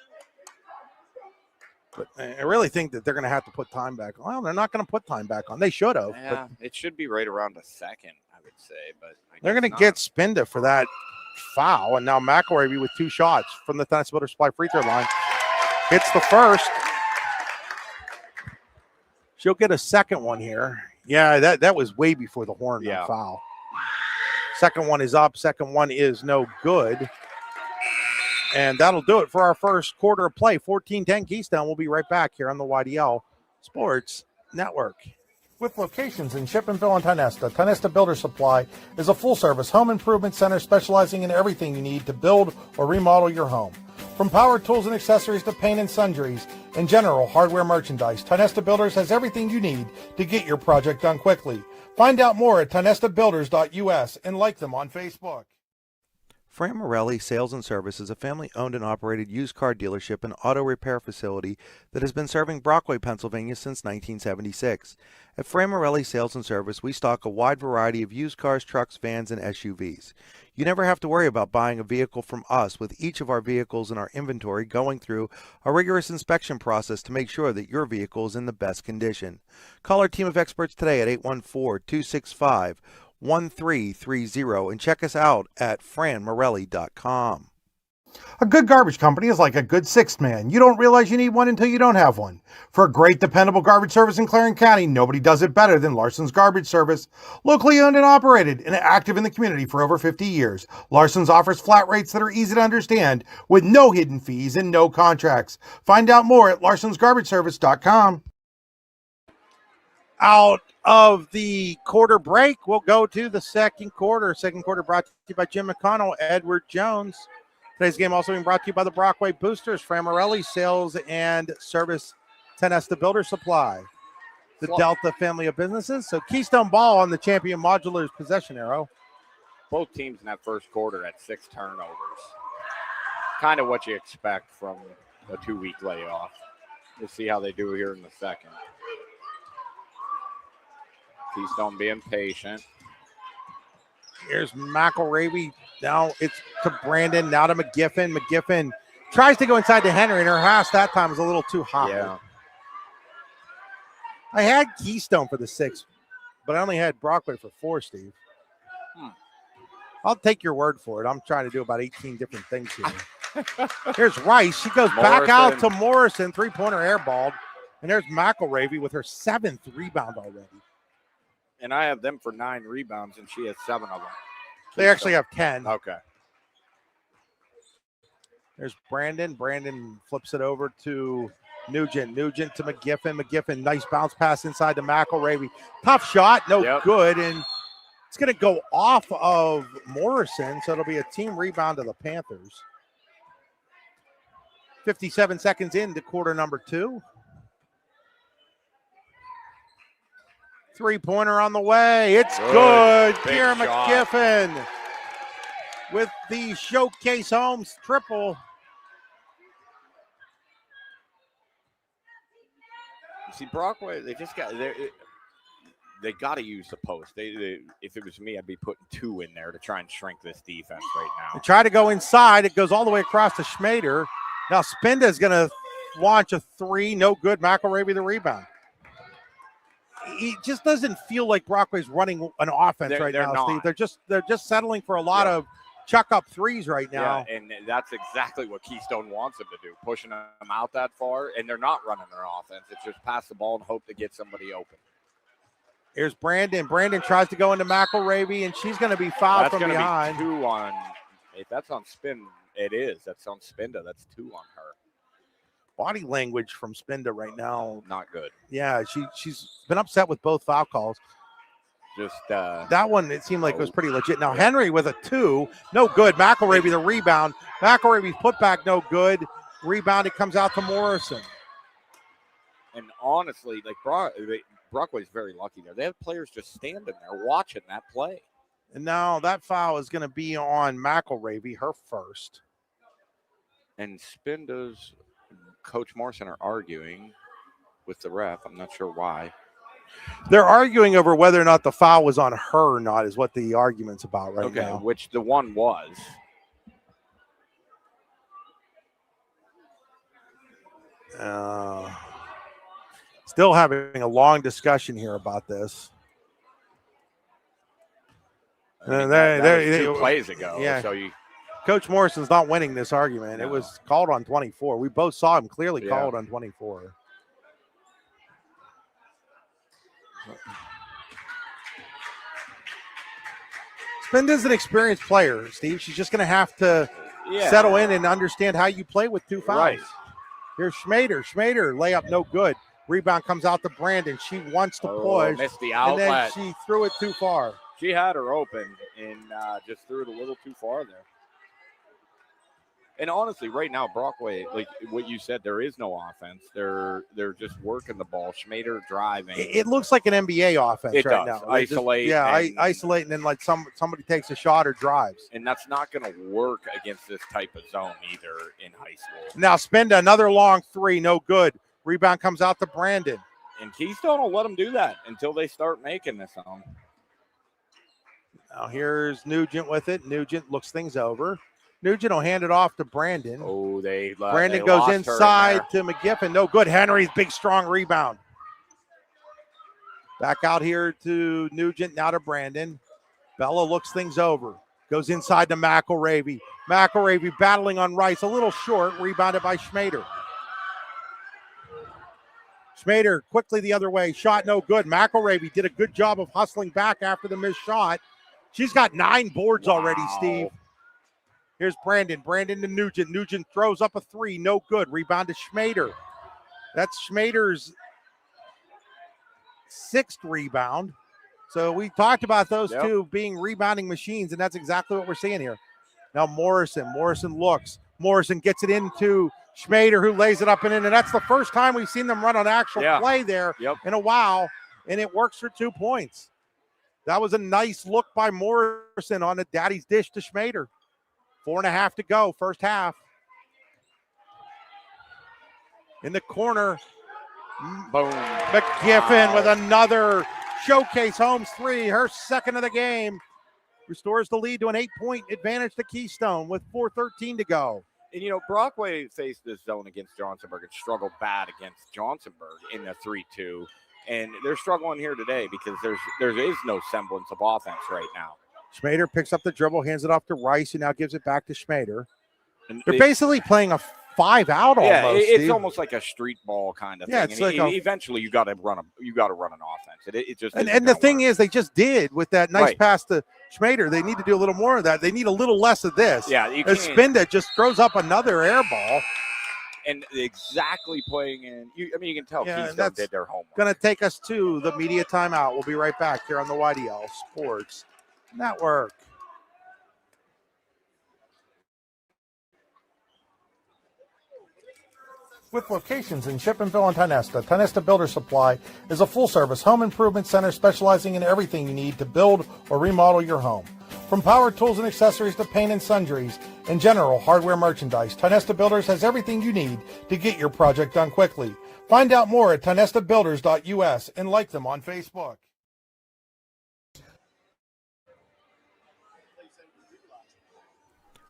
But I really think that they're going to have to put time back on. Well, they're not going to put time back on. They should have. Yeah, but it should be right around the second, I would say. But they're going to get Spinda for that foul. And now McElravy with 2 shots from the Tennis Builder Supply free throw line. Hits the first. She'll get a second one here. Yeah, that was way before the horn foul. Second one is up. Second one is no good. And that'll do it for our first quarter of play. 14-10 Keystone. We'll be right back here on the YDL Sports Network. With locations in Shippenville and Tionesta, Tionesta Builder Supply is a full-service home improvement center specializing in everything you need to build or remodel your home. From power tools and accessories to paint and sundries and general hardware merchandise, Tonesta Builders has everything you need to get your project done quickly. Find out more at tonestabuilders.us and like them on Facebook. Fran Morelli Sales and Service is a family-owned and operated used car dealership and auto repair facility that has been serving Brockway, Pennsylvania since 1976. At Fran Morelli Sales and Service, we stock a wide variety of used cars, trucks, vans, and SUVs. You never have to worry about buying a vehicle from us, with each of our vehicles in our inventory going through a rigorous inspection process to make sure that your vehicle is in the best condition. Call our team of experts today at 814-265-1330 and check us out at franmorelli.com. A good garbage company is like a good sixth man. You don't realize you need one until you don't have one. For a great, dependable garbage service in Clarion County, nobody does it better than Larson's Garbage Service. Locally owned and operated and active in the community for over 50 years, Larson's offers flat rates that are easy to understand with no hidden fees and no contracts. Find out more at larsonsgarbageservice.com. Out of the quarter break, we'll go to the second quarter. Second quarter brought to you by Jim McConnell, Edward Jones. Today's game also being brought to you by the Brockway Boosters, Fran Morelli Sales and Service, Tonesta Builder Supply, the Delta family of businesses. So Keystone ball on the Champion Modulars possession arrow. Both teams in that first quarter had 6 turnovers. Kind of what you expect from a 2-week layoff. We'll see how they do here in the second. Keystone being patient. Here's McElravy. Now it's to Brandon. Now to McGiffin. McGiffin tries to go inside to Henry, and her house that time was a little too high. Yeah. I had Keystone for the 6, but I only had Brockway for 4, Steve. I'll take your word for it. I'm trying to do about 18 different things here. Here's Rice. She goes back out to Morrison. 3-pointer airballed. And there's McElravy with her 7th rebound already. And I have them for 9 rebounds, and she has 7 of them. They actually have 10. Okay. There's Brandon. Brandon flips it over to Nugent. Nugent to McGiffin. McGiffin, nice bounce pass inside to McElravy. Tough shot, no good. And it's going to go off of Morrison, so it'll be a team rebound to the Panthers. 57 seconds into quarter number 2. 3-pointer on the way. It's good. Kiera McGiffin with the Showcase Homes triple. You see, Brockway, they just got they got to use the post. If it was me, I'd be putting 2 in there to try and shrink this defense right now. They try to go inside. It goes all the way across to Schmader. Now Spinda is going to launch a 3. No good. McElravy the rebound. It just doesn't feel like Brockway's running an offense right now, not. Steve. They're just settling for a lot of chuck up 3s right now. Yeah, and that's exactly what Keystone wants them to do, pushing them out that far, and they're not running their offense. It's just pass the ball and hope to get somebody open. Here's Brandon. Brandon tries to go into McElravy, and she's going to be fouled from behind. Be 2 on. If that's on Spin, it is. That's on Spinda. That's 2 on her. Body language from Spinda right now. Not good. Yeah, she's been upset with both foul calls. Just that one, it seemed like it was pretty legit. Now Henry with a 2, no good. McElravy the rebound. McElravy put back, no good. Rebound, it comes out to Morrison. And honestly, like Brockway's very lucky there. They have players just standing there watching that play. And now that foul is going to be on McElravy, her first. And Spinda's Coach Morrison are arguing with the ref. I'm not sure why. They're arguing over whether or not the foul was on her or not is what the argument's about right now. Okay, which the one was. Still having a long discussion here about this. I mean, that was 2 plays ago. Yeah. So Coach Morrison's not winning this argument. No. It was called on 24. We both saw him clearly called on 24. Spinda's an experienced player, Steve. She's just going to have to settle in and understand how you play with 2 fouls. Right. Here's Schmader. Schmader, layup no good. Rebound comes out to Brandon. She wants to push. Missed the outlet. And then she threw it too far. She had her open and just threw it a little too far there. And honestly, right now, Brockway, like what you said, there is no offense. They're just working the ball. Schmader driving. It looks like an NBA offense It right does. now. Isolate. Isolate, and then like somebody takes a shot or drives. And that's not going to work against this type of zone either in high school. Now Spenda, another long three, no good. Rebound comes out to Brandon. And Keystone will let them do that until they start making this zone. Now here's Nugent with it. Nugent looks things over. Nugent will hand it off to Brandon. Oh, Brandon goes inside to McGiffin. No good. Henry's big, strong rebound. Back out here to Nugent, now to Brandon. Bella looks things over. Goes inside to McElravy. McElravy battling on Rice. A little short. Rebounded by Schmader. Schmader quickly the other way. Shot no good. McElravy did a good job of hustling back after the missed shot. She's got 9 boards already, Steve. Here's Brandon. Brandon to Nugent. Nugent throws up a 3. No good. Rebound to Schmader. That's Schmader's 6th rebound. So we talked about those two being rebounding machines, and that's exactly what we're seeing here. Now Morrison. Morrison looks. Morrison gets it into Schmader, who lays it up and in. And that's the first time we've seen them run an actual play there in a while, and it works for 2 points. That was a nice look by Morrison on a daddy's dish to Schmader. 4.5 to go, first half. In the corner, boom. McGiffin with another showcase Holmes 3, her 2nd of the game. Restores the lead to an 8-point advantage to Keystone with 4:13 to go. And, Brockway faced this zone against Johnsonburg and struggled bad against Johnsonburg in the 3-2. And they're struggling here today because there is no semblance of offense right now. Schmader picks up the dribble, hands it off to Rice, who now gives it back to Schmader. And they're basically playing a 5 out almost. Yeah, it's Steve. almost like a street ball kind of thing. It's like eventually you got to run an offense. It just and the thing is, they just did with that nice pass to Schmader. They need to do a little more of that. They need a little less of this. Yeah, you can't. Spinda just throws up another air ball. And exactly playing in. You can tell Keystone did their homework. Going to take us to the media timeout. We'll be right back here on the YDL Sports Network. With locations in Shippenville and Tionesta, Tionesta Builder Supply is a full-service home improvement center specializing in everything you need to build or remodel your home. From power tools and accessories to paint and sundries and general hardware merchandise, Tionesta Builders has everything you need to get your project done quickly. Find out more at tionestabuilders.us and like them on Facebook.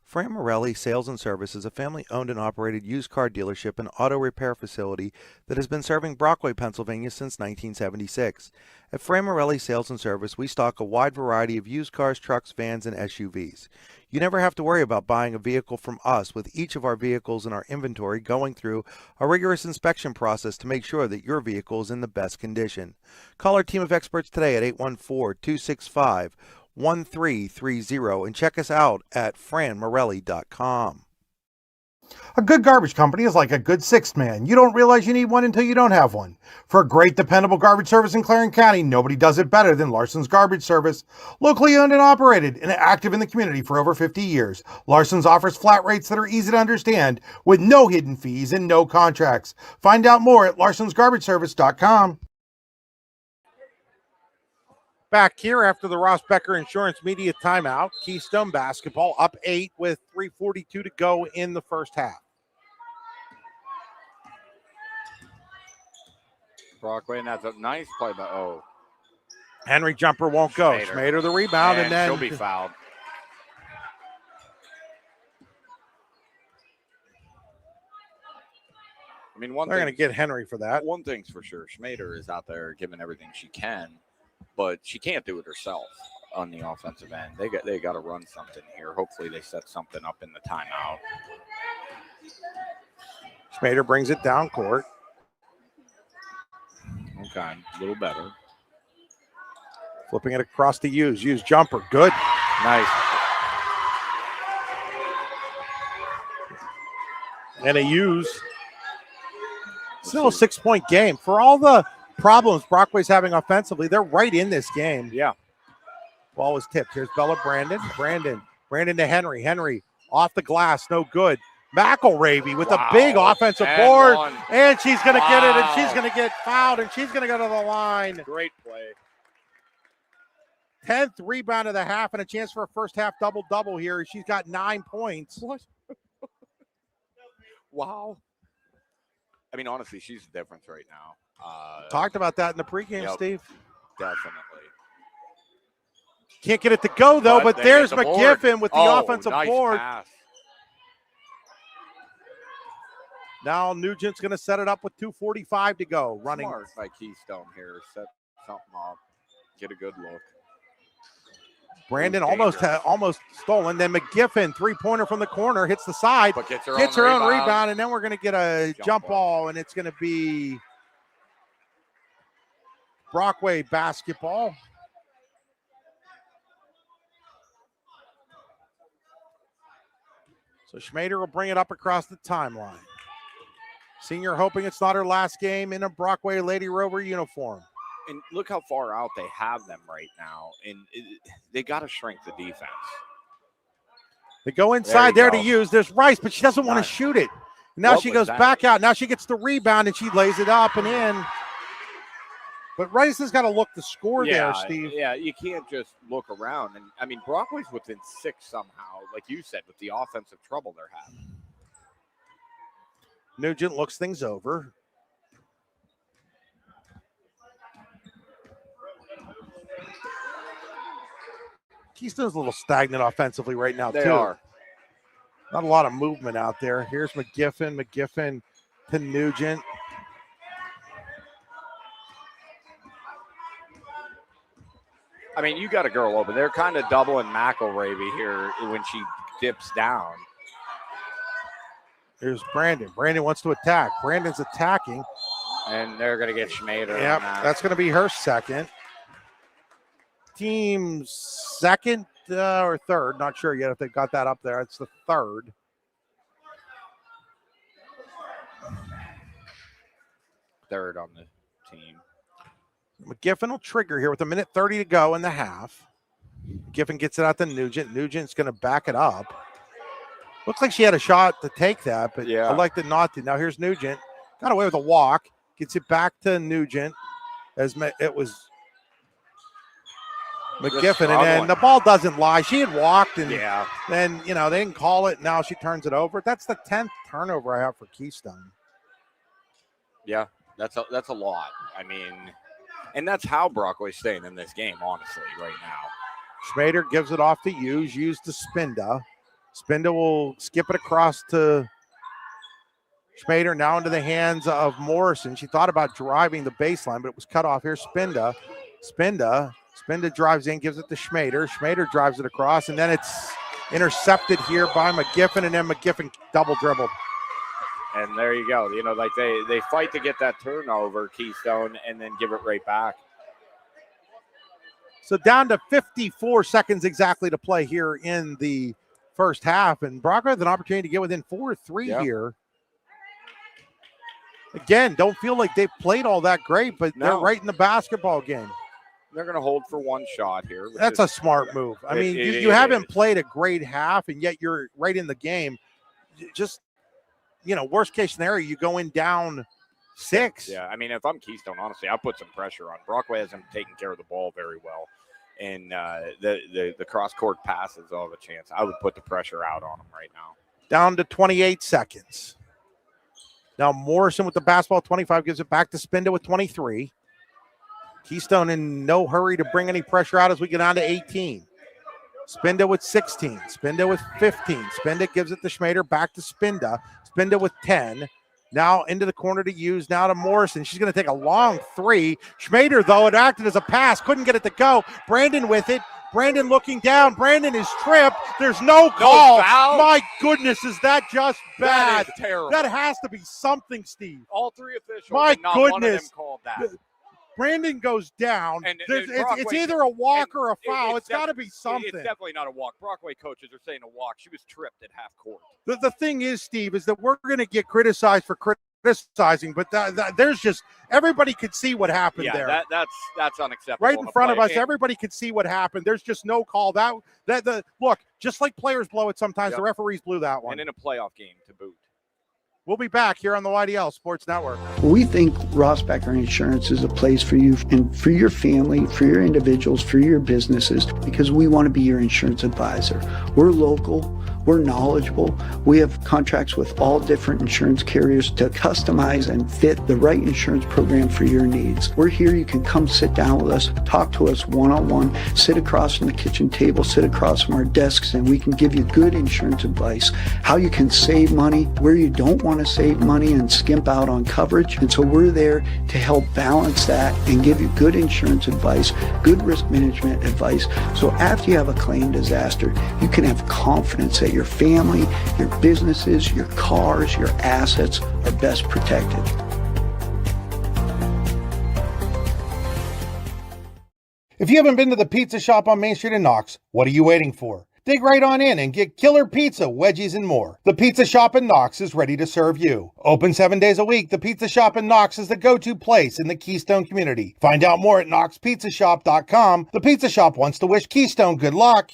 Fran Morelli Sales and Service is a family-owned and operated used car dealership and auto repair facility that has been serving Brockway, Pennsylvania since 1976. At Fran Morelli Sales and Service, we stock a wide variety of used cars, trucks, vans, and SUVs. You never have to worry about buying a vehicle from us, with each of our vehicles in our inventory going through a rigorous inspection process to make sure that your vehicle is in the best condition. Call our team of experts today at 814-265-1330 and check us out at franmorelli.com. A good garbage company is like a good sixth man. You don't realize you need one until you don't have one. For a great, dependable garbage service in Clarion County, nobody does it better than Larson's Garbage Service. Locally owned and operated and active in the community for over 50 years, Larson's offers flat rates that are easy to understand with no hidden fees and no contracts. Find out more at larsonsgarbageservice.com. Back here after the Ross Becker Insurance Media timeout, Keystone basketball up 8 with 3:42 to go in the first half. Brockway, and that's a nice play by Henry jumper won't go. Schmader the rebound, and then she'll be fouled. I mean, they're going to get Henry for that. One thing's for sure, Schmader is out there giving everything she can, but she can't do it herself on the offensive end. They got to run something here. Hopefully they set something up in the timeout. Schmader brings it down court. Okay, a little better. Flipping it across to Hughes. Hughes jumper, good. Nice. And a Hughes. Still a 6-point game. For all the problems Brockway's having offensively, they're right in this game. Yeah. Ball was tipped. Here's Bella Brandon. Brandon to Henry. Henry off the glass, no good. McElravy with a Wow. big offensive And board, one. and she's going to get it, and Wow. she's going to get fouled, and she's going to go to the line. Great play. 10th rebound of the half, and a chance for a first half double-double here. She's got 9 points. What? Wow. I mean, honestly, she's the difference right now. Talked about that in the pregame, Yep. Steve. Definitely. Can't get it to go, though, but they there's get the board. McGiffin with the offensive nice board. Pass. Now Nugent's going to set it up with 2:45 to go. Running. Smart by Keystone here. Set something up. Get a good look. Brandon Dangerous. almost stolen. Then McGiffin, three-pointer from the corner, hits the side, But gets her own rebound, and then we're going to get a jump ball. ball, and it's going to be Brockway basketball. So Schmader will bring it up across the timeline. Senior hoping it's not her last game in a Brockway Lady Rover uniform. And look how far out they have them right now. And they got to shrink the defense. They go inside There there you to go. use. There's Rice, but she doesn't want to Nice. shoot it. Now What she was goes that? back out. Now she gets the rebound, and she lays it up and in. But Rice has got to look to score there, Steve. Yeah, you can't just look around. And I mean, Brockway's within 6 somehow, like you said, with the offensive trouble they're having. Nugent looks things over. Keystone's a little stagnant offensively right now, They too. are. Not a lot of movement out there. Here's McGiffin. McGiffin to Nugent. I mean, you got a girl open. They're kind of doubling McElravy here when she dips down. Here's Brandon. Brandon wants to attack. Brandon's attacking. And they're going to get Schmader. Yep, on that. that's going to be her second. Team's second or third. Not sure yet if they've got that up there. It's the third. Third on the team. McGiffin will trigger here with 1:30 to go in the half. McGiffin gets it out to Nugent. Nugent's going to back it up. Looks like she had a shot to take that, but Yeah. elected not to. Now here's Nugent. Got away with a walk. Gets it back to Nugent as it was McGiffin. And then struggling. the ball doesn't lie. She had walked, and Yeah. then, they didn't call it. Now she turns it over. That's the 10th turnover I have for Keystone. Yeah, that's a lot. I mean, and that's how Brockway's staying in this game, honestly, right now. Schmader gives it off to Hughes. Hughes to Spinda. Spinda will skip it across to Schmader, now into the hands of Morrison. She thought about driving the baseline, but it was cut off. Here's Spinda. Spinda drives in, gives it to Schmader. Schmader drives it across, and then it's intercepted here by McGiffin, and then McGiffin double dribbled. And there you go. Like they fight to get that turnover, Keystone, and then give it right back. So down to 54 seconds exactly to play here in the first half, and Brockway with an opportunity to get within 4-3 here. Again, don't feel like they've played all that great, but they're No. right in the basketball game. They're going to hold for one shot here. which That's is- a smart move. I mean, it you haven't is. played a great half, and yet you're right in the game. Just, worst case scenario, you go in down 6. Yeah, I mean, if I'm Keystone, honestly, I put some pressure on. Brockway hasn't taken care of the ball very well. And the cross-court passes all have a chance. I would put the pressure out on them right now. Down to 28 seconds. Now Morrison with the basketball, 25, gives it back to Spinda with 23. Keystone in no hurry to bring any pressure out as we get down to 18. Spinda with 16. Spinda with 15. Spinda gives it to Schmader, back to Spinda. Spinda with 10. Now into the corner to Hughes, now to Morrison. She's going to take a long three. Schmader, though, it acted as a pass. Couldn't get it to go. Brandon with it. Brandon looking down. Brandon is tripped. There's no call. foul? My goodness, is that just bad? That is terrible. That has to be something, Steve. All three officials. My and not one of them goodness. called that. Brandon goes down. And It's Brockway- either a walk or a and foul. it's It's got to be It's something. definitely not a walk. Brockway coaches are saying a walk. She was tripped at half court. The thing is, Steve, is that we're going to get criticized for criticizing, but there's just everybody could see what happened Yeah, there. that's unacceptable. Right in front of play. us, everybody could see what happened. There's just no call. Look, just like players blow it sometimes, the referees blew that one. And in a playoff game to boot. We'll be back here on the YDL Sports Network. We think Ross Becker Insurance is a place for you and for your family, for your individuals, for your businesses, because we want to be your insurance advisor. We're local. We're knowledgeable. We have contracts with all different insurance carriers to customize and fit the right insurance program for your needs. We're here. You can come sit down with us, talk to us one-on-one, sit across from the kitchen table, sit across from our desks, and we can give you good insurance advice, how you can save money, where you don't want to save money and skimp out on coverage. And so we're there to help balance that and give you good insurance advice, good risk management advice. So after you have a claim disaster, you can have confidence that your family, your businesses, your cars, your assets are best protected. If you haven't been to the pizza shop on Main Street in Knox, what are you waiting for? Dig right on in and get killer pizza, wedgies, and more. The Pizza Shop in Knox is ready to serve you. Open 7 days a week, the Pizza Shop in Knox is the go-to place in the Keystone community. Find out more at knoxpizzashop.com. The Pizza Shop wants to wish Keystone good luck.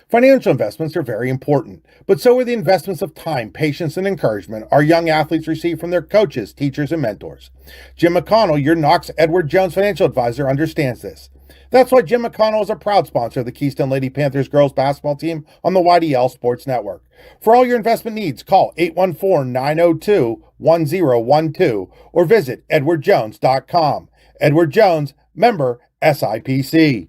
Financial investments are very important, but so are the investments of time, patience, and encouragement our young athletes receive from their coaches, teachers, and mentors. Jim McConnell, your Knox Edward Jones financial advisor, understands this. That's why Jim McConnell is a proud sponsor of the Keystone Lady Panthers girls basketball team on the YDL Sports Network. For all your investment needs, call 814-902-1012 or visit edwardjones.com. Edward Jones, member SIPC.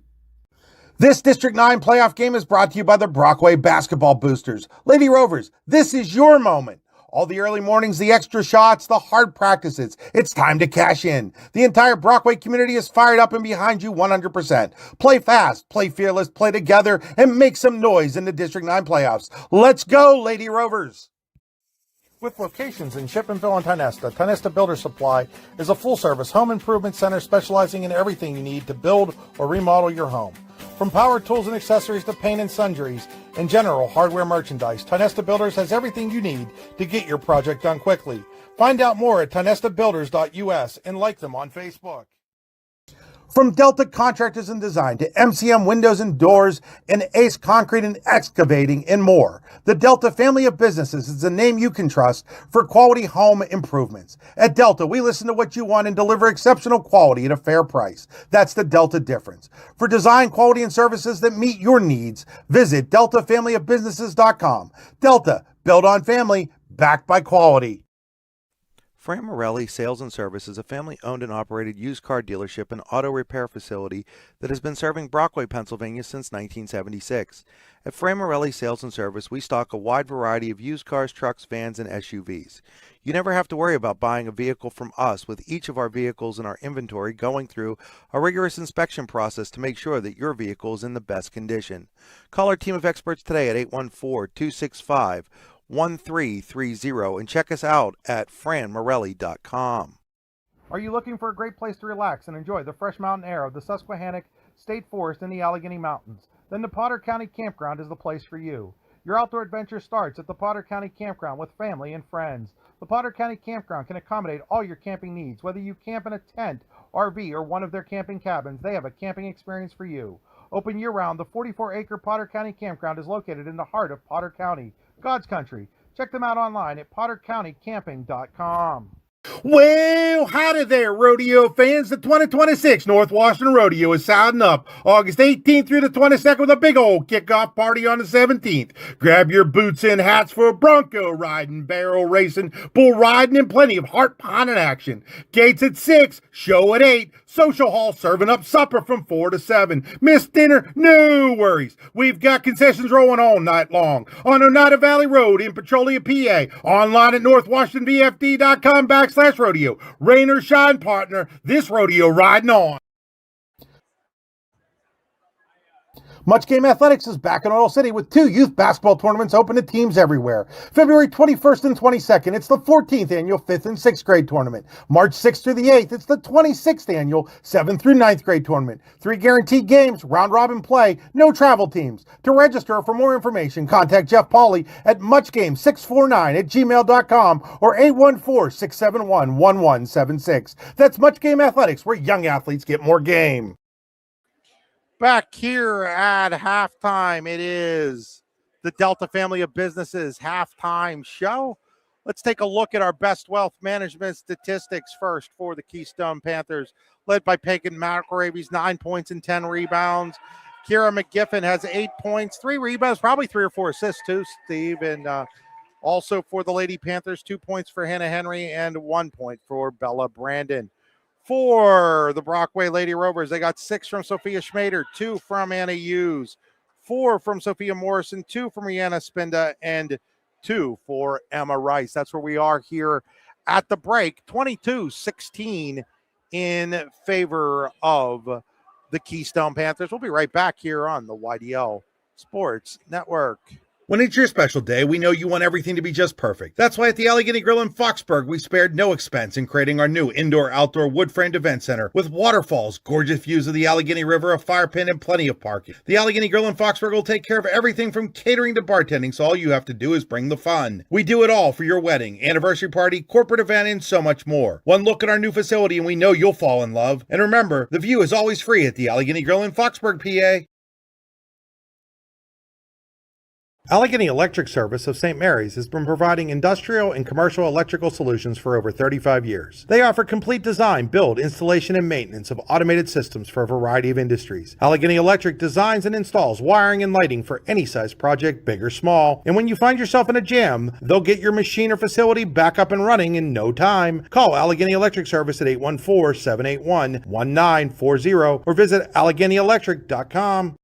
This District 9 playoff game is brought to you by the Brockway basketball boosters. Lady Rovers, this is your moment. All the early mornings, the extra shots, the hard practices. It's time to cash in. The entire Brockway community is fired up and behind you 100%. Play fast, play fearless, play together, and make some noise in the District 9 playoffs. Let's go, Lady Rovers. With locations in Chippenville and Tionesta, Tionesta Builder Supply is a full-service home improvement center specializing in everything you need to build or remodel your home. From power tools and accessories to paint and sundries and general hardware merchandise, Tionesta Builders has everything you need to get your project done quickly. Find out more at tionestabuilders.us and like them on Facebook. From Delta Contractors and Design to MCM Windows and Doors and Ace Concrete and Excavating and more, the Delta family of businesses is a name you can trust for quality home improvements. At Delta, we listen to what you want and deliver exceptional quality at a fair price. That's the Delta difference. For design, quality, and services that meet your needs, visit deltafamilyofbusinesses.com. Delta, built on family, backed by quality. Fran Morelli Sales and Service is a family-owned and operated used car dealership and auto repair facility that has been serving Brockway, Pennsylvania since 1976. At Fran Morelli Sales and Service, we stock a wide variety of used cars, trucks, vans, and SUVs. You never have to worry about buying a vehicle from us, with each of our vehicles in our inventory going through a rigorous inspection process to make sure that your vehicle is in the best condition. Call our team of experts today at 814-265-1330 and check us out at franmorelli.com. Are you looking for a great place to relax and enjoy the fresh mountain air of the Susquehannock State Forest in the Allegheny Mountains? Then the Potter County Campground is the place for you. Your outdoor adventure starts at the Potter County Campground with family and friends. The Potter County Campground can accommodate all your camping needs. Whether you camp in a tent, RV, or one of their camping cabins, they have a camping experience for you. Open year-round, the 44-acre Potter County Campground is located in the heart of Potter County, God's country. Check them out online at pottercountycamping.com. Well, howdy there, rodeo fans. The 2026 North Washington Rodeo is sounding up August 18th through the 22nd with a big old kickoff party on the 17th. Grab your boots and hats for bronco riding, barrel racing, bull riding, and plenty of heart pounding action. Gates at 6, show at 8, social hall serving up supper from 4 to 7. Missed dinner? No worries. We've got concessions rolling all night long on Oneida Valley Road in Petrolia, PA. Online at northwashingtonvfd.com/rodeo. Rain or shine, partner, this rodeo riding on. Much Game Athletics is back in Oil City with 2 youth basketball tournaments open to teams everywhere. February 21st and 22nd, it's the 14th annual 5th and 6th grade tournament. March 6th through the 8th, it's the 26th annual 7th through 9th grade tournament. 3 guaranteed games, round-robin play, no travel teams. To register or for more information, contact Jeff Pauley at muchgame649@gmail.com or 814-671-1176. That's Much Game Athletics, where young athletes get more game. Back here at halftime, it is the Delta Family of Businesses halftime show. Let's take a look at our best wealth management statistics first for the Keystone Panthers, led by Peyton McElravy's 9 points and 10 rebounds. Kira McGiffin has 8 points, 3 rebounds, probably 3 or 4 assists too, Steve. And also for the Lady Panthers, 2 points for Hannah Henry and 1 point for Bella Brandon. For the Brockway Lady Rovers, they got 6 from Sophia Schmader, 2 from Anna Hughes, 4 from Sophia Morrison, 2 from Rihanna Spinda, and 2 for Emma Rice. That's where we are here at the break. 22-16 in favor of the Keystone Panthers. We'll be right back here on the YDL Sports Network. When it's your special day, we know you want everything to be just perfect. That's why at the Allegheny Grille in Foxburg, we spared no expense in creating our new indoor-outdoor wood-framed event center with waterfalls, gorgeous views of the Allegheny River, a fire pit, and plenty of parking. The Allegheny Grille in Foxburg will take care of everything from catering to bartending, so all you have to do is bring the fun. We do it all for your wedding, anniversary party, corporate event, and so much more. One look at our new facility and we know you'll fall in love. And remember, the view is always free at the Allegheny Grille in Foxburg, PA. Allegheny Electric Service of St. Mary's has been providing industrial and commercial electrical solutions for over 35 years. They offer complete design, build, installation, and maintenance of automated systems for a variety of industries. Allegheny Electric designs and installs wiring and lighting for any size project, big or small. And when you find yourself in a jam, they'll get your machine or facility back up and running in no time. Call Allegheny Electric Service at 814-781-1940 or visit AlleghenyElectric.com.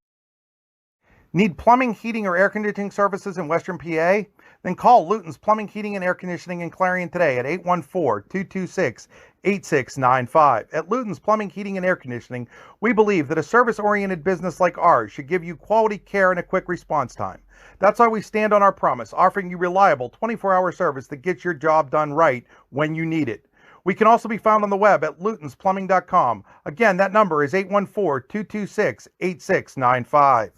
Need plumbing, heating, or air conditioning services in Western PA? Then call Luton's Plumbing, Heating, and Air Conditioning in Clarion today at 814-226-8695. At Luton's Plumbing, Heating, and Air Conditioning, we believe that a service-oriented business like ours should give you quality care and a quick response time. That's why we stand on our promise, offering you reliable 24-hour service that gets your job done right when you need it. We can also be found on the web at lutonsplumbing.com. Again, that number is 814-226-8695.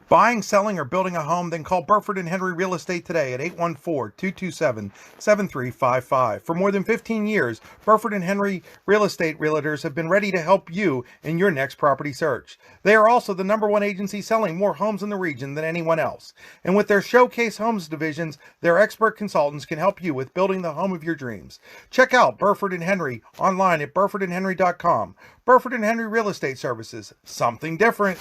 Buying, selling, or building a home? Then call Burford & Henry Real Estate today at 814-227-7355. For more than 15 years, Burford & Henry Real Estate Realtors have been ready to help you in your next property search. They are also the #1 agency selling more homes in the region than anyone else. And with their Showcase Homes divisions, their expert consultants can help you with building the home of your dreams. Check out Burford & Henry online at burfordandhenry.com. Burford & Henry Real Estate Services, something different.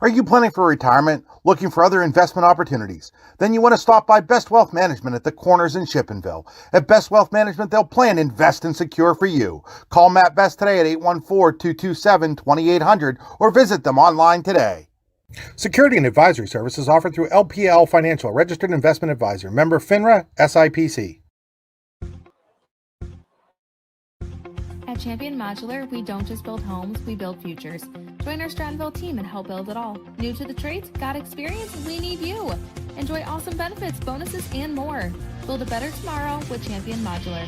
Are you planning for retirement? Looking for other investment opportunities? Then you want to stop by Best Wealth Management at the Corners in Shippenville. At Best Wealth Management, they'll plan, invest, and secure for you. Call Matt Best today at 814-227-2800 or visit them online today. Security and advisory services offered through LPL Financial, registered investment advisor, member FINRA, SIPC. At Champion Modular, we don't just build homes, we build futures. Join our Strattonville team and help build it all. New to the trades? Got experience? We need you. Enjoy awesome benefits, bonuses, and more. Build a better tomorrow with Champion Modular.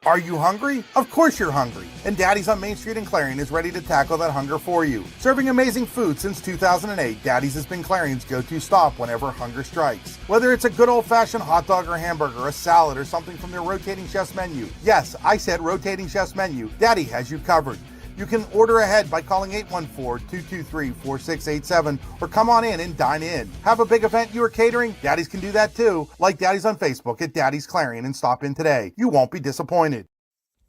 Are you hungry? Of course you're hungry. And Daddy's on Main Street in Clarion is ready to tackle that hunger for you. Serving amazing food since 2008, Daddy's has been Clarion's go-to stop whenever hunger strikes. Whether it's a good old-fashioned hot dog or hamburger, a salad, or something from their rotating chef's menu. Yes, I said rotating chef's menu. Daddy has you covered. You can order ahead by calling 814-223-4687 or come on in and dine in. Have a big event you are catering? Daddy's can do that too. Like Daddy's on Facebook at Daddy's Clarion and stop in today. You won't be disappointed.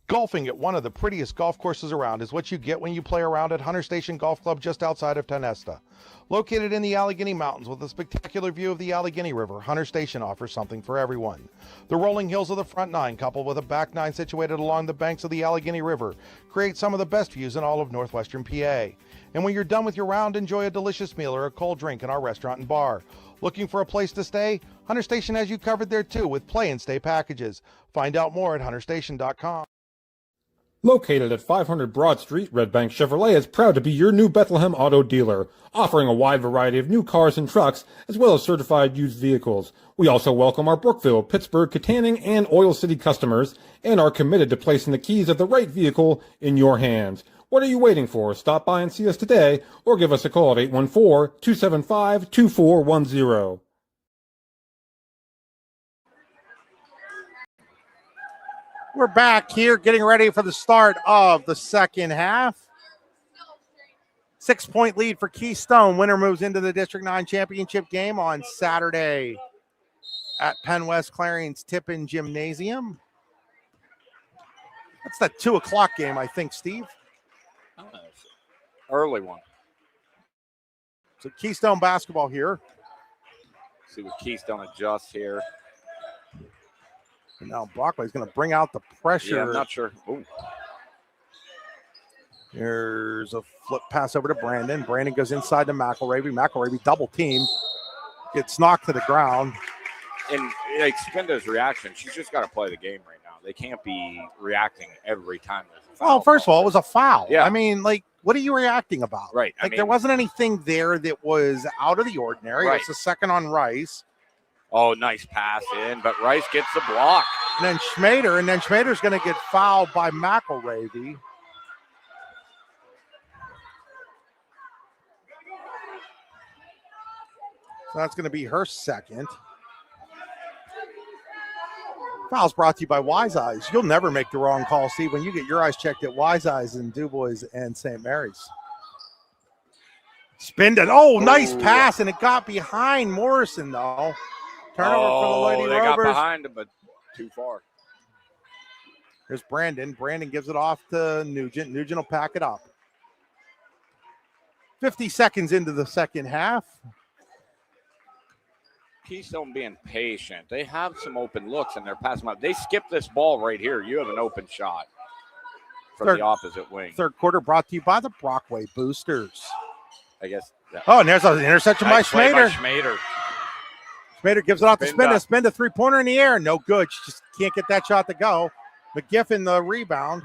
Golfing at one of the prettiest golf courses around is what you get when you play around at Hunter Station Golf Club just outside of Tonesta. Located in the Allegheny Mountains with a spectacular view of the Allegheny River, Hunter Station offers something for everyone. The rolling hills of the front nine, coupled with a back nine situated along the banks of the Allegheny River, create some of the best views in all of northwestern PA. And when you're done with your round, enjoy a delicious meal or a cold drink in our restaurant and bar. Looking for a place to stay? Hunter Station has you covered there too with play and stay packages. Find out more at hunterstation.com. Located at 500 Broad Street, Red Bank Chevrolet is proud to be your new Bethlehem auto dealer, offering a wide variety of new cars and trucks, as well as certified used vehicles. We also welcome our Brookville, Pittsburgh, Katanning, and Oil City customers, and are committed to placing the keys of the right vehicle in your hands. What are you waiting for? Stop by and see us today, or give us a call at 814-275-2410. We're back here getting ready for the start of the second half. 6-point lead for Keystone. Winner moves into the District 9 championship game on Saturday at Penn West Clarion's Tippin Gymnasium. That's the 2 o'clock game, I think, Steve. Early one. So Keystone basketball here. See what Keystone adjusts here. And now Brockway's going to bring out the pressure. Yeah, I'm not sure. Ooh. There's a flip pass over to Brandon. Brandon goes inside to McElravy. McElravy double team. Gets knocked to the ground. And like Spinda's reaction, she's just got to play the game right now. They can't be reacting every time there's a foul. Well, first of all, it was a foul. Yeah. I mean, like, what are you reacting about? Right. Like, there wasn't anything there that was out of the ordinary. Right. It's a second on Rice. Oh, nice pass in, but Rice gets the block. And then Schmader's going to get fouled by McElravy. So that's going to be her second. Foul's brought to you by Wise Eyes. You'll never make the wrong call, Steve, when you get your eyes checked at Wise Eyes in DuBois and St. Mary's. Spinded. Oh, nice pass, and it got behind Morrison, though. Turnover for the Lady they Rovers. got behind him, but too far. Here's Brandon. Brandon gives it off to Nugent. Nugent will pack it up. 50 seconds into the second half. Keystone being patient. They have some open looks and they're passing up. They skip this ball right here. You have an open shot from the opposite wing. Third quarter brought to you by the Brockway Boosters. I guess. Yeah. Oh, and there's an interception by Schmader. Schmader. Schmader gives it off to Spinda. Spinda three-pointer in the air. No good. She just can't get that shot to go. McGiffin the rebound.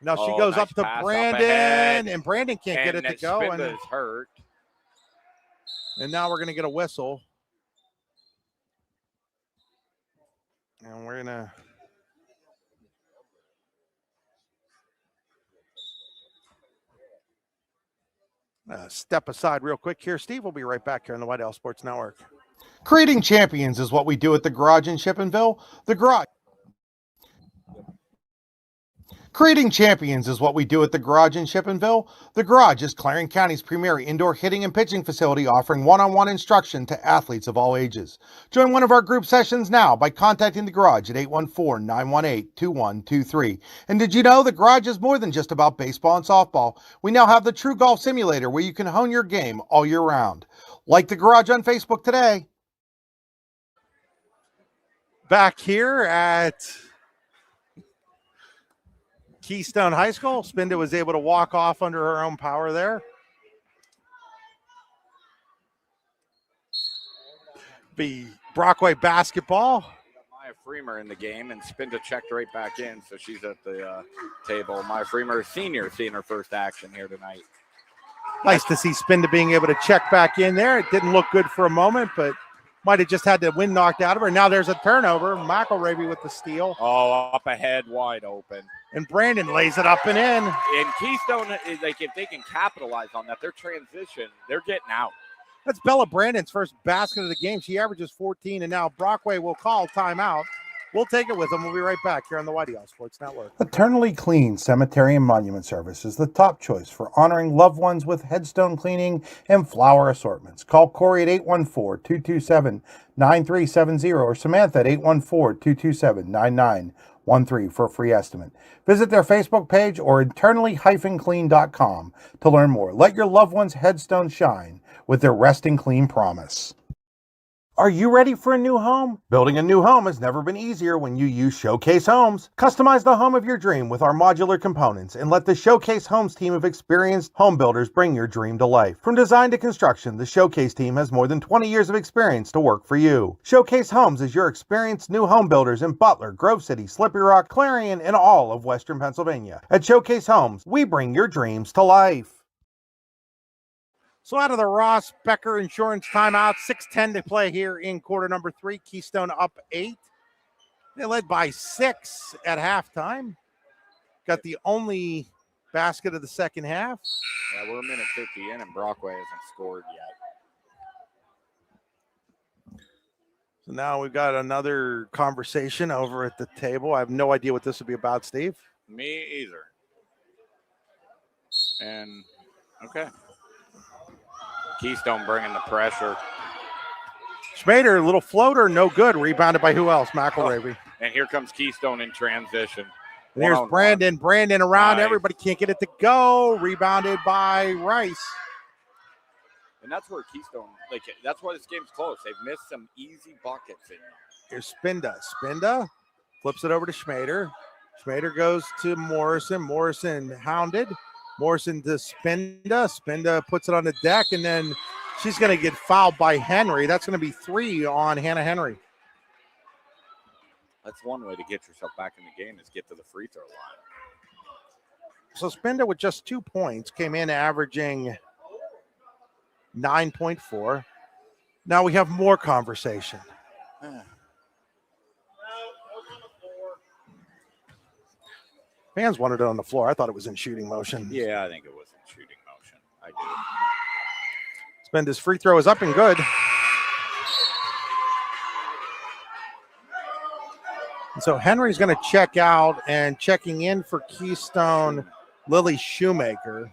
Now she goes nice up to pass Brandon, and Brandon can't get it to go. And And is hurt. And now we're going to get a whistle. And we're going to step aside real quick here. Steve will be right back here on the White House Sports Network. Creating champions is what we do at the Garage in Shippensville. The Garage. Creating champions is what we do at the Garage in Shippensville. The Garage is Clarion County's premier indoor hitting and pitching facility, offering one-on-one instruction to athletes of all ages. Join one of our group sessions now by contacting the Garage at 814-918-2123. And did you know the Garage is more than just about baseball and softball? We now have the True Golf Simulator where you can hone your game all year round. Like the Garage on Facebook today. Back here at Keystone High School. Spinda was able to walk off under her own power there. Be Brockway basketball. Maya Freemer in the game, and Spinda checked right back in, so she's at the table. Maya Freemer, senior, seeing her first action here tonight. Nice to see Spinda being able to check back in there. It didn't look good for a moment, but might have just had the wind knocked out of her. Now there's a turnover. McElravy with the steal. Oh, up ahead, wide open. And Brandon lays it up and in. And Keystone, is like, if they can capitalize on that, their transition, they're getting out. That's Bella Brandon's first basket of the game. She averages 14, and now Brockway will call timeout. We'll take it with them. We'll be right back here on the Whitey House Sports Network. Eternally Clean Cemetery and Monument Service is the top choice for honoring loved ones with headstone cleaning and flower assortments. Call Corey at 814-227-9370 or Samantha at 814-227-9913 for a free estimate. Visit their Facebook page or eternally-clean.com to learn more. Let your loved one's headstone shine with their Resting Clean promise. Are you ready for a new home? Building a new home has never been easier when you use Showcase Homes. Customize the home of your dream with our modular components and let the Showcase Homes team of experienced home builders bring your dream to life. From design to construction, the Showcase team has more than 20 years of experience to work for you. Showcase Homes is your experienced new home builders in Butler, Grove City, Slippery Rock, Clarion, and all of Western Pennsylvania. At Showcase Homes, we bring your dreams to life. So out of the Ross Becker Insurance timeout, 6:10 to play here in quarter number 3. Keystone up 8. They led by 6 at halftime. Got the only basket of the second half. Yeah, we're a minute 50 in, and Brockway hasn't scored yet. So now we've got another conversation over at the table. I have no idea what this will be about, Steve. Me either. And, okay. Keystone bringing the pressure. Schmader, little floater, no good. Rebounded by who else? McElravy. And here comes Keystone in transition. And here's Brandon. Brandon around. Nice. Everybody can't get it to go. Rebounded by Rice. And that's where Keystone, that's why this game's close. They've missed some easy buckets in there. Here's Spinda. Spinda flips it over to Schmader. Schmader goes to Morrison. Morrison hounded. Morrison to Spinda. Spinda puts it on the deck, and then she's going to get fouled by Henry. That's going to be 3 on Hannah Henry. That's one way to get yourself back in the game is get to the free throw line. So Spinda with just 2 points came in averaging 9.4. Now we have more conversation. Fans wanted it on the floor. I thought it was in shooting motion. Yeah, I think it was in shooting motion. I do. Spinda's free throw is up and good. So Henry's going to check out, and checking in for Keystone, Lily Shoemaker.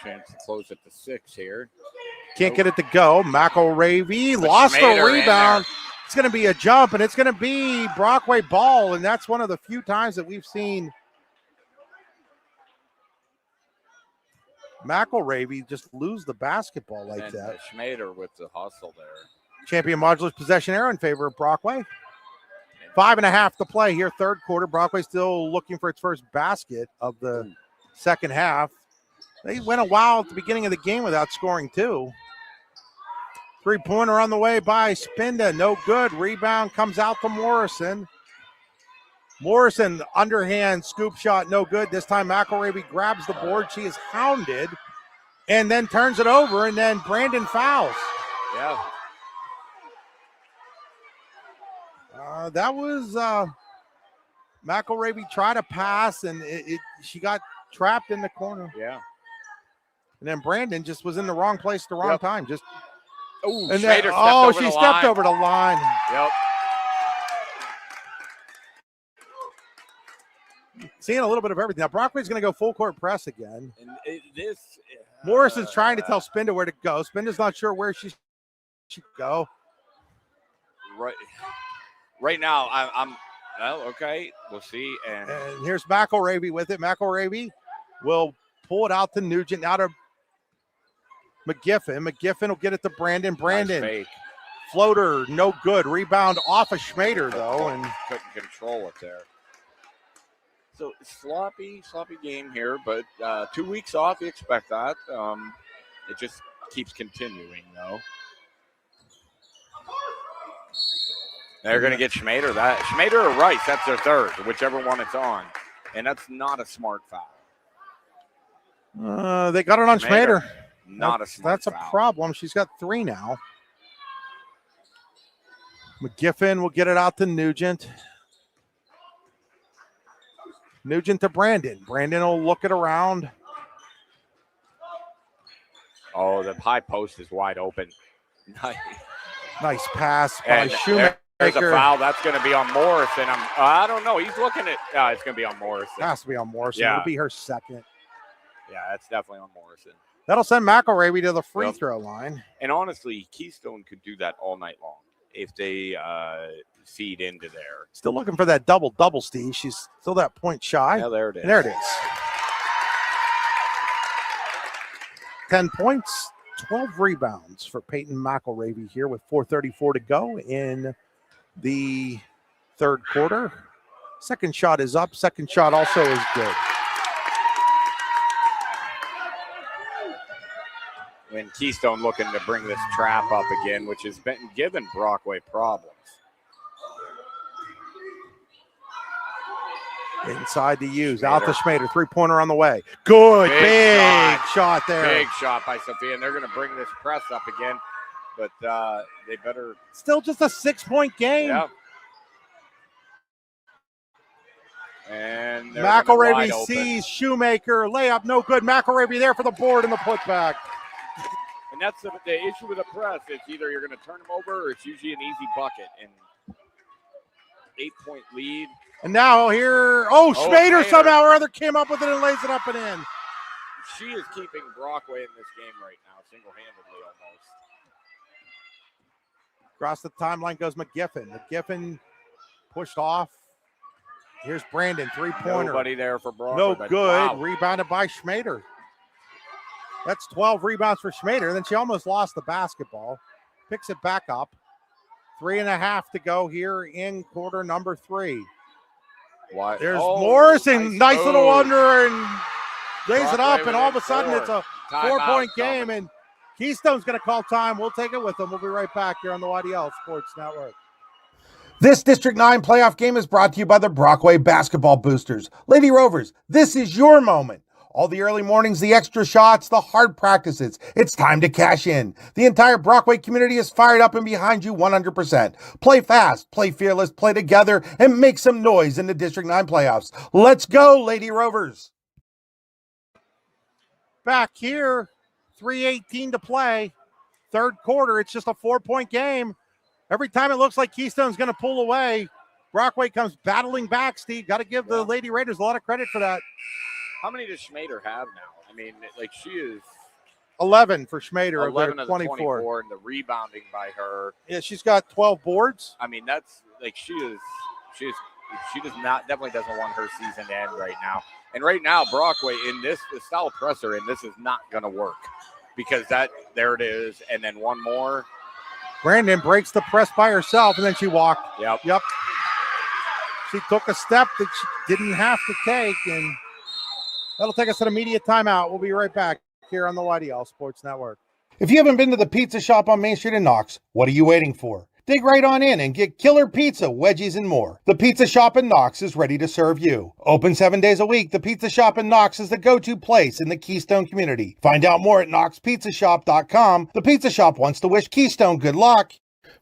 Chance to close at the 6 here. Can't get it to go. McElravy lost the rebound. It's going to be a jump, and it's going to be Brockway ball, and that's one of the few times that we've seen McElravy just lose the basketball like and that. Schmader with the hustle there. Champion Modulus possession arrow in favor of Brockway. 5.5 to play here, third quarter. Brockway still looking for its first basket of the second half. They went a while at the beginning of the game without scoring 2. Three-pointer on the way by Spinda. No good. Rebound comes out to Morrison. Morrison, underhand scoop shot, no good. This time McElravy grabs the board. She is hounded and then turns it over, and then Brandon fouls. Yeah. That was McElravy tried to pass, and she got trapped in the corner. Yeah. And then Brandon just was in the wrong place at the wrong time. Just and then, she stepped over the line. Yep. Seeing a little bit of everything. Now Brockway's going to go full court press again. And Morrison's trying to tell Spinda where to go. Spinda's not sure where she should go. Right now, I'm well, okay. We'll see. And here's McElravy with it. McElravy will pull it out to Nugent. Now to McGiffin. McGiffin will get it to Brandon. Brandon. Nice fake. Floater, no good. Rebound off of Schmader, though. And couldn't control it there. So sloppy game here, but 2 weeks off, you expect that. It just keeps continuing, though. They're going to get Schmader. Schmader or Rice, that's their third, whichever one it's on. And that's not a smart foul. They got it on Schmader. Not a smart foul. That's a problem. She's got 3 now. McGiffin will get it out to Nugent. Nugent to Brandon. Brandon will look it around. Oh, the high post is wide open. Nice pass by Shoemaker. There's a foul. That's going to be on Morrison. I don't know. He's looking at it's going to be on Morrison. It has to be on Morrison. Yeah. It'll be her second. Yeah, that's definitely on Morrison. That'll send McElravy to the free throw line. And honestly, Keystone could do that all night long if they feed into there. Still looking for that double-double, Steve. She's still that point shy. Yeah, there it is. And there it is. 10 points, 12 rebounds for Peyton McElravy here with 4:34 to go in the third quarter. Second shot is up. Second shot also is good. When Keystone looking to bring this trap up again, which has been giving Brockway problems. Inside to use. Out to Schmader. Three-pointer on the way. Good. Big shot there. Big shot by Sophia. And they're going to bring this press up again. But they better. Still just a 6-point game. Yeah. And McElravy sees Shoemaker. Layup, no good. McElravy there for the board and the putback. And that's the issue with the press. It's either you're going to turn them over or it's usually an easy bucket. And 8-point lead. And now here, Schmader somehow or other came up with it and lays it up and in. She is keeping Brockway in this game right now, single-handedly almost. Across the timeline goes McGiffin. McGiffin pushed off. Here's Brandon, three-pointer. Nobody there for Brockway. No good. Wow. Rebounded by Schmader. That's 12 rebounds for Schmader. Then she almost lost the basketball. Picks it back up. 3.5 to go here in quarter number 3. What? There's Morrison, nice little under, and lays it up, and all of a sudden it's a 4-point game, and Keystone's going to call time. We'll take it with them. We'll be right back here on the YDL Sports Network. This District 9 playoff game is brought to you by the Brockway Basketball Boosters. Lady Rovers, this is your moment. All the early mornings, the extra shots, the hard practices. It's time to cash in. The entire Brockway community is fired up and behind you 100%. Play fast, play fearless, play together, and make some noise in the District 9 playoffs. Let's go, Lady Rovers. Back here, 3:18 to play. Third quarter, it's just a 4-point game. Every time it looks like Keystone's going to pull away, Brockway comes battling back, Steve. Got to give the Lady Raiders a lot of credit for that. How many does Schmader have now? I mean, like she is 11 for Schmader. 11 of the 24, and the rebounding by her. Yeah, she's got 12 boards. I mean, that's like she does not, definitely doesn't want her season to end right now. And right now, Brockway in the style presser, and this is not going to work because there it is, and then one more. Brandon breaks the press by herself, and then she walked. Yep. She took a step that she didn't have to take, and that'll take us to the media timeout. We'll be right back here on the YDL Sports Network. If you haven't been to the pizza shop on Main Street in Knox, what are you waiting for? Dig right on in and get killer pizza, wedgies, and more. The Pizza Shop in Knox is ready to serve you. Open 7 days a week, the Pizza Shop in Knox is the go-to place in the Keystone community. Find out more at knoxpizzashop.com. The Pizza Shop wants to wish Keystone good luck.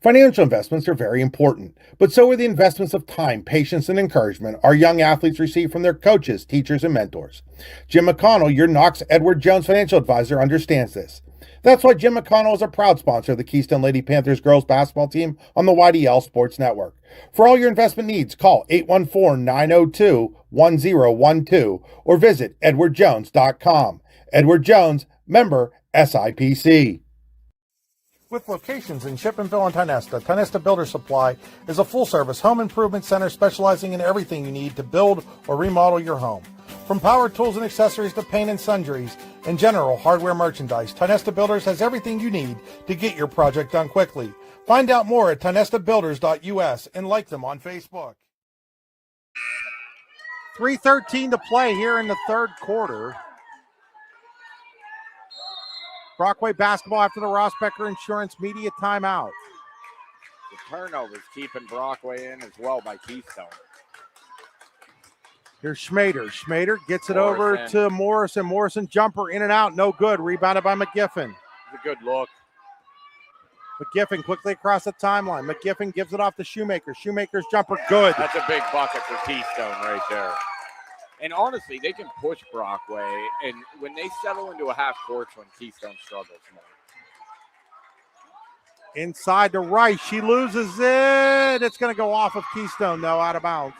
Financial investments are very important, but so are the investments of time, patience, and encouragement our young athletes receive from their coaches, teachers, and mentors. Jim McConnell, your Knox Edward Jones financial advisor, understands this. That's why Jim McConnell is a proud sponsor of the Keystone Lady Panthers girls basketball team on the YDL Sports Network. For all your investment needs, call 814-902-1012 or visit edwardjones.com. Edward Jones, member SIPC. With locations in Shippenville and Tionesta, Tionesta Builder Supply is a full-service home improvement center specializing in everything you need to build or remodel your home. From power tools and accessories to paint and sundries and general hardware merchandise, Tionesta Builders has everything you need to get your project done quickly. Find out more at tionestabuilders.us and like them on Facebook. 3:13 to play here in the third quarter. Brockway basketball after the Ross Becker Insurance media timeout. The turnovers keeping Brockway in as well by Keystone. Here's Schmader. Schmader gets it over to Morrison. Morrison jumper in and out. No good. Rebounded by McGiffin. It's a good look. McGiffin quickly across the timeline. McGiffin gives it off to Shoemaker. Shoemaker's jumper good. That's a big bucket for Keystone right there. And honestly, they can push Brockway. And when they settle into a half court, when Keystone struggles more. Inside to Rice. She loses it. It's going to go off of Keystone, though, out of bounds.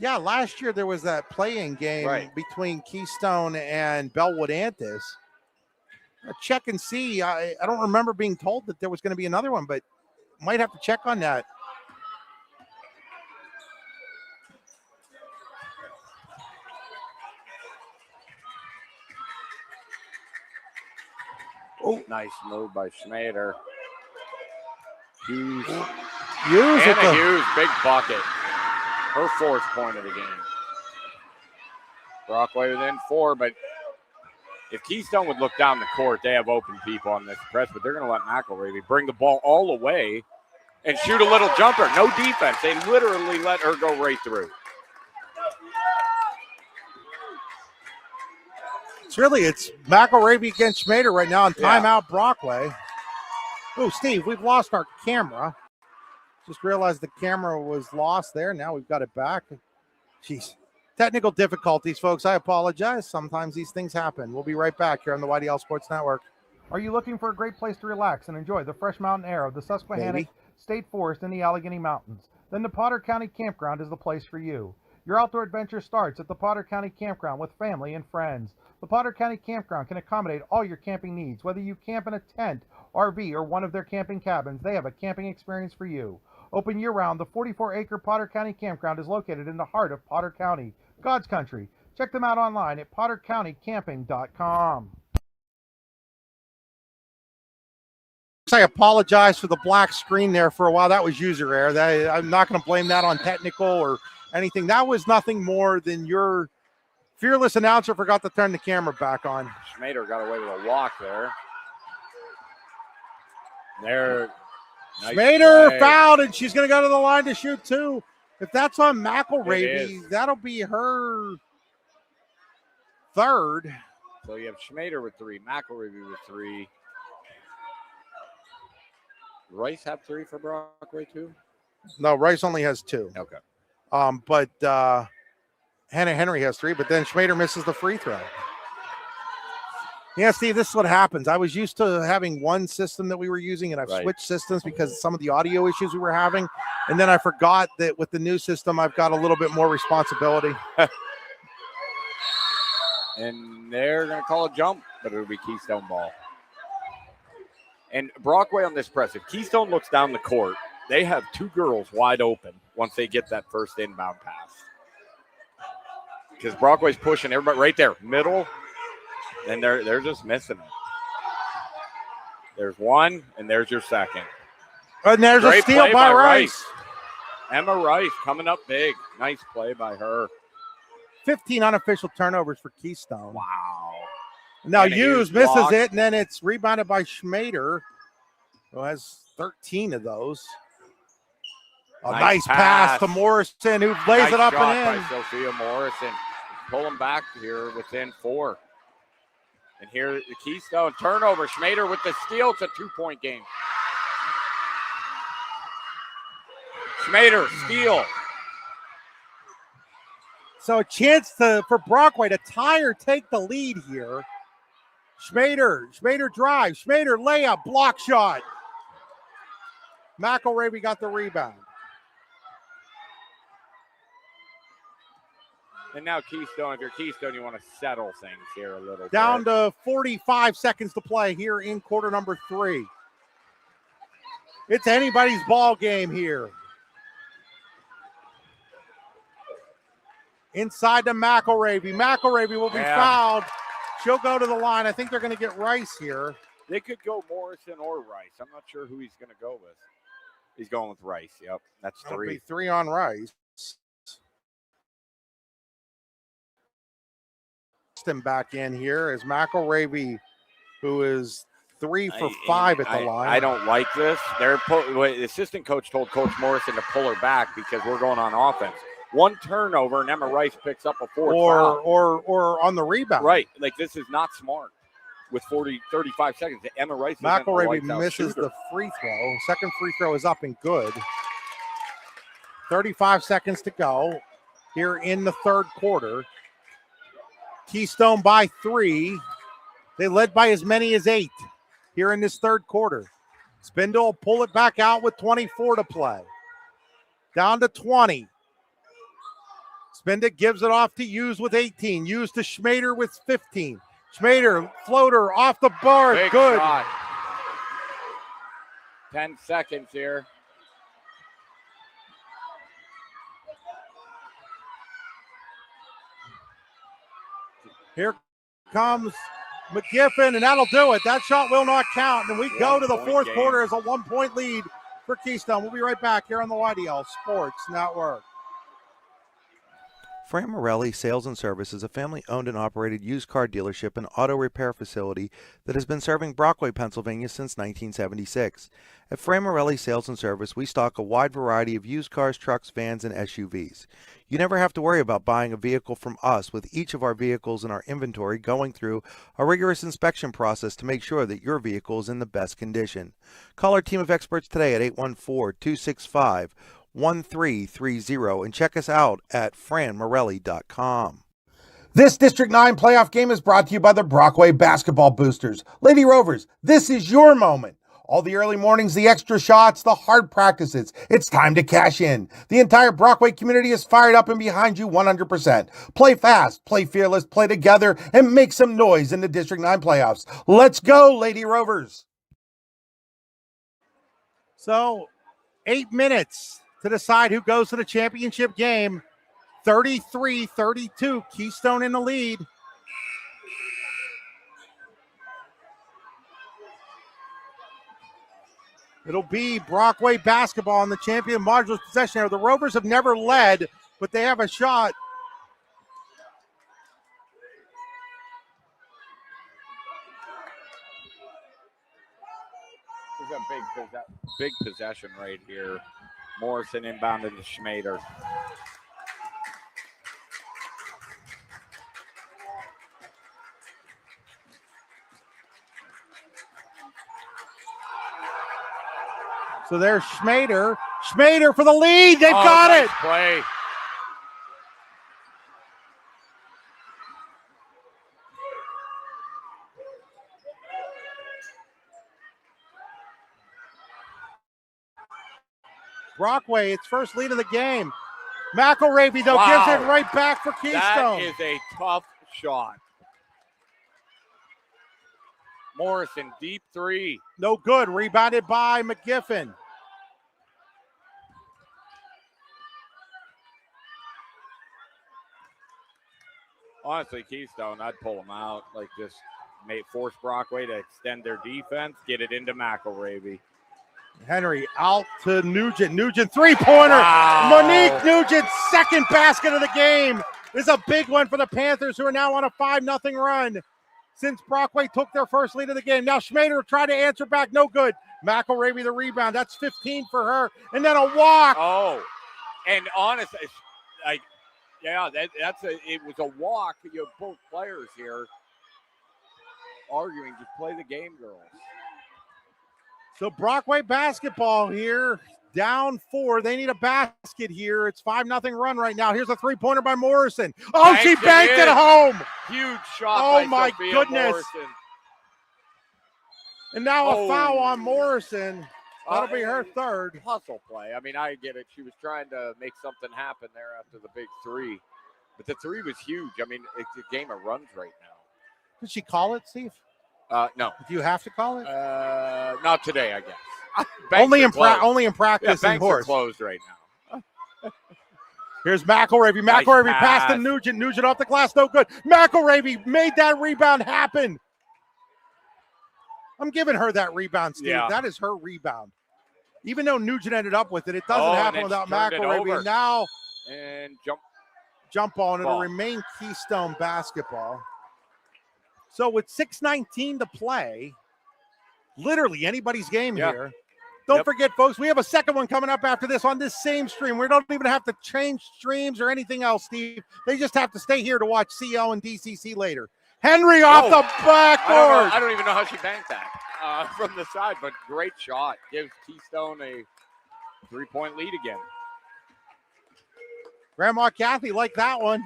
Yeah, last year there was that play-in game between Keystone and Bellwood Antis. Check and see. I don't remember being told that there was going to be another one, but might have to check on that. Nice move by Schmader. Hughes. Hughes, Hughes, big bucket. Her 4th point of the game. Brockway within 4, but if Keystone would look down the court, they have open people on this press, but they're going to let McElravy bring the ball all the way and shoot a little jumper. No defense. They literally let her go right through. It's McElravy against Schmader right now, and Yeah. timeout Brockway. Oh, Steve, we've lost our camera. Just realized the camera was lost there. Now we've got it back. Jeez. Technical difficulties, folks. I apologize. Sometimes these things happen. We'll be right back here on the YDL Sports Network. Are you looking for a great place to relax and enjoy the fresh mountain air of the Susquehannock State Forest in the Allegheny Mountains? Then the Potter County Campground is the place for you. Your outdoor adventure starts at the Potter County Campground with family and friends. The Potter County Campground can accommodate all your camping needs. Whether you camp in a tent, RV, or one of their camping cabins, they have a camping experience for you. Open year-round, the 44-acre Potter County Campground is located in the heart of Potter County, God's country. Check them out online at pottercountycamping.com. I apologize for the black screen there for a while. That was user error. I'm not going to blame that on technical or anything. That was nothing more than your fearless announcer forgot to turn the camera back on. Schmader got away with a walk there. Nice Schmader play. fouled, and she's going to go to the line to shoot 2. If that's on McElravy, that'll be her 3rd. So you have Schmader with 3, McElravy with 3. Rice have 3 for Brockway too? No, Rice only has 2. Okay. But Hannah Henry has 3, but then Schmader misses the free throw. Yeah, Steve, this is what happens. I was used to having one system that we were using, and I've switched systems because of some of the audio issues we were having. And then I forgot that with the new system, I've got a little bit more responsibility. And they're going to call a jump, but it'll be Keystone ball. And Brockway on this press, if Keystone looks down the court, they have 2 girls wide open once they get that first inbound pass. Because Brockway's pushing everybody right there, middle, and they're just missing it. There's one, and there's your second. And there's Great a steal play by Rice. Emma Rice coming up big. Nice play by her. 15 unofficial turnovers for Keystone. Wow. Now And Hughes Hughes misses blocked. it, and then it's rebounded by Schmader, who has 13 of those. A nice pass to Morrison, who lays Nice it up shot and in. by Sophia Morrison. Pulling back here within 4. And here the Keystone turnover. Schmader with the steal. It's a 2-point game. Schmader, steal. So a chance for Brockway to tie or take the lead here. Schmader drive. Schmader layup, block shot. McElravy got the rebound. And now Keystone, if you're Keystone, you want to settle things here a little Down bit. to 45 seconds to play here in quarter number 3. It's anybody's ball game here. Inside to McElravy. McElravy will be fouled. She'll go to the line. I think they're going to get Rice here. They could go Morrison or Rice. I'm not sure who he's going to go with. He's going with Rice. Yep, that's 3. That'll be 3 on Rice. Him back in here as McElravy, who is 3 for 5 at the line. I don't like this. The assistant coach told Coach Morrison to pull her back because we're going on offense. 1 turnover, and Emma Rice picks up a 4th foul. Or on the rebound. Right. Like, this is not smart. With 35 seconds, Emma Rice McElravy misses the free throw. Second free throw is up and good. 35 seconds to go here in the third quarter. Keystone by 3. They led by as many as 8 here in this third quarter. Spindle pull it back out with 24 to play. Down to 20. Spindle gives it off to Hughes with 18. Hughes to Schmader with 15. Schmader, floater off the bar. Big Good. shot. 10 seconds here. Here comes McGiffin, and that'll do it. That shot will not count, and we go to the 1 point fourth game. quarter as a 1-point lead for Keystone. We'll be right back here on the YDL Sports Network. Fran Morelli Sales and Service is a family-owned and operated used car dealership and auto repair facility that has been serving Brockway, Pennsylvania since 1976. At Fran Morelli Sales and Service, we stock a wide variety of used cars, trucks, vans, and SUVs. You never have to worry about buying a vehicle from us, with each of our vehicles in our inventory going through a rigorous inspection process to make sure that your vehicle is in the best condition. Call our team of experts today at 814-265-1330 and check us out at franmorelli.com. This District 9 playoff game is brought to you by the Brockway Basketball Boosters. Lady Rovers, this is your moment. All the early mornings, the extra shots, the hard practices. It's time to cash in. The entire Brockway community is fired up and behind you 100%. Play fast, play fearless, play together, and make some noise in the District 9 playoffs. Let's go, Lady Rovers. So, 8 minutes to decide who goes to the championship game. 33-32, Keystone in the lead. It'll be Brockway basketball in the champion modulus possession area. The Rovers have never led, but they have a shot. There's a big possession right here. Morrison inbounded to Schmader. So there's Schmader. Schmader for the lead. They've got nice it. Play. Brockway, its first lead of the game. McElravy, though, Wow. gives it right back for Keystone. That is a tough shot. Morrison, deep three. No good. Rebounded by McGiffin. Honestly, Keystone, I'd pull them out. Like, just force Brockway to extend their defense, get it into McElravy. Henry out to Nugent. Nugent three-pointer. Wow. Monique Nugent's second basket of the game is a big one for the Panthers, who are now on a 5-0 run since Brockway took their first lead of the game. Now Schmader tried to answer back. No good. McElravy the rebound. That's 15 for her. And then a walk. Oh, and honestly, like, yeah, it was a walk. You have both players here arguing, just play the game, girls. So Brockway basketball here, down 4. They need a basket here. It's 5-0 run right now. Here's a three-pointer by Morrison. Oh, she banked it home. Huge shot. Oh, by my Sophia goodness. Morrison. And now a foul on Morrison. That'll be her third. Hustle play. I mean, I get it. She was trying to make something happen there after the big three. But the three was huge. I mean, it's a game of runs right now. Did she call it, Steve? No. Do you have to call it? Not today, I guess. Only in Yeah, practice and banks are horse. closed right now. Here's McElravy. Nice McElravy passed to pass. Nugent. Nugent off the glass. No good. McElravy made that rebound happen. I'm giving her that rebound, Steve. Yeah. That is her rebound. Even though Nugent ended up with it, it doesn't and happen then without she turned it McElravy. over. And now And jump on. It'll Ball. remain Keystone basketball. So with 6:19 to play, literally anybody's game Yeah. here. Don't Yep. forget, folks, we have a second one coming up after this on this same stream. We don't even have to change streams or anything else, Steve. They just have to stay here to watch CL and DCC later. Henry off the backboard. I don't even know how she banked that from the side, but great shot. Gives Keystone a 3-point lead again. Grandma Kathy liked that one.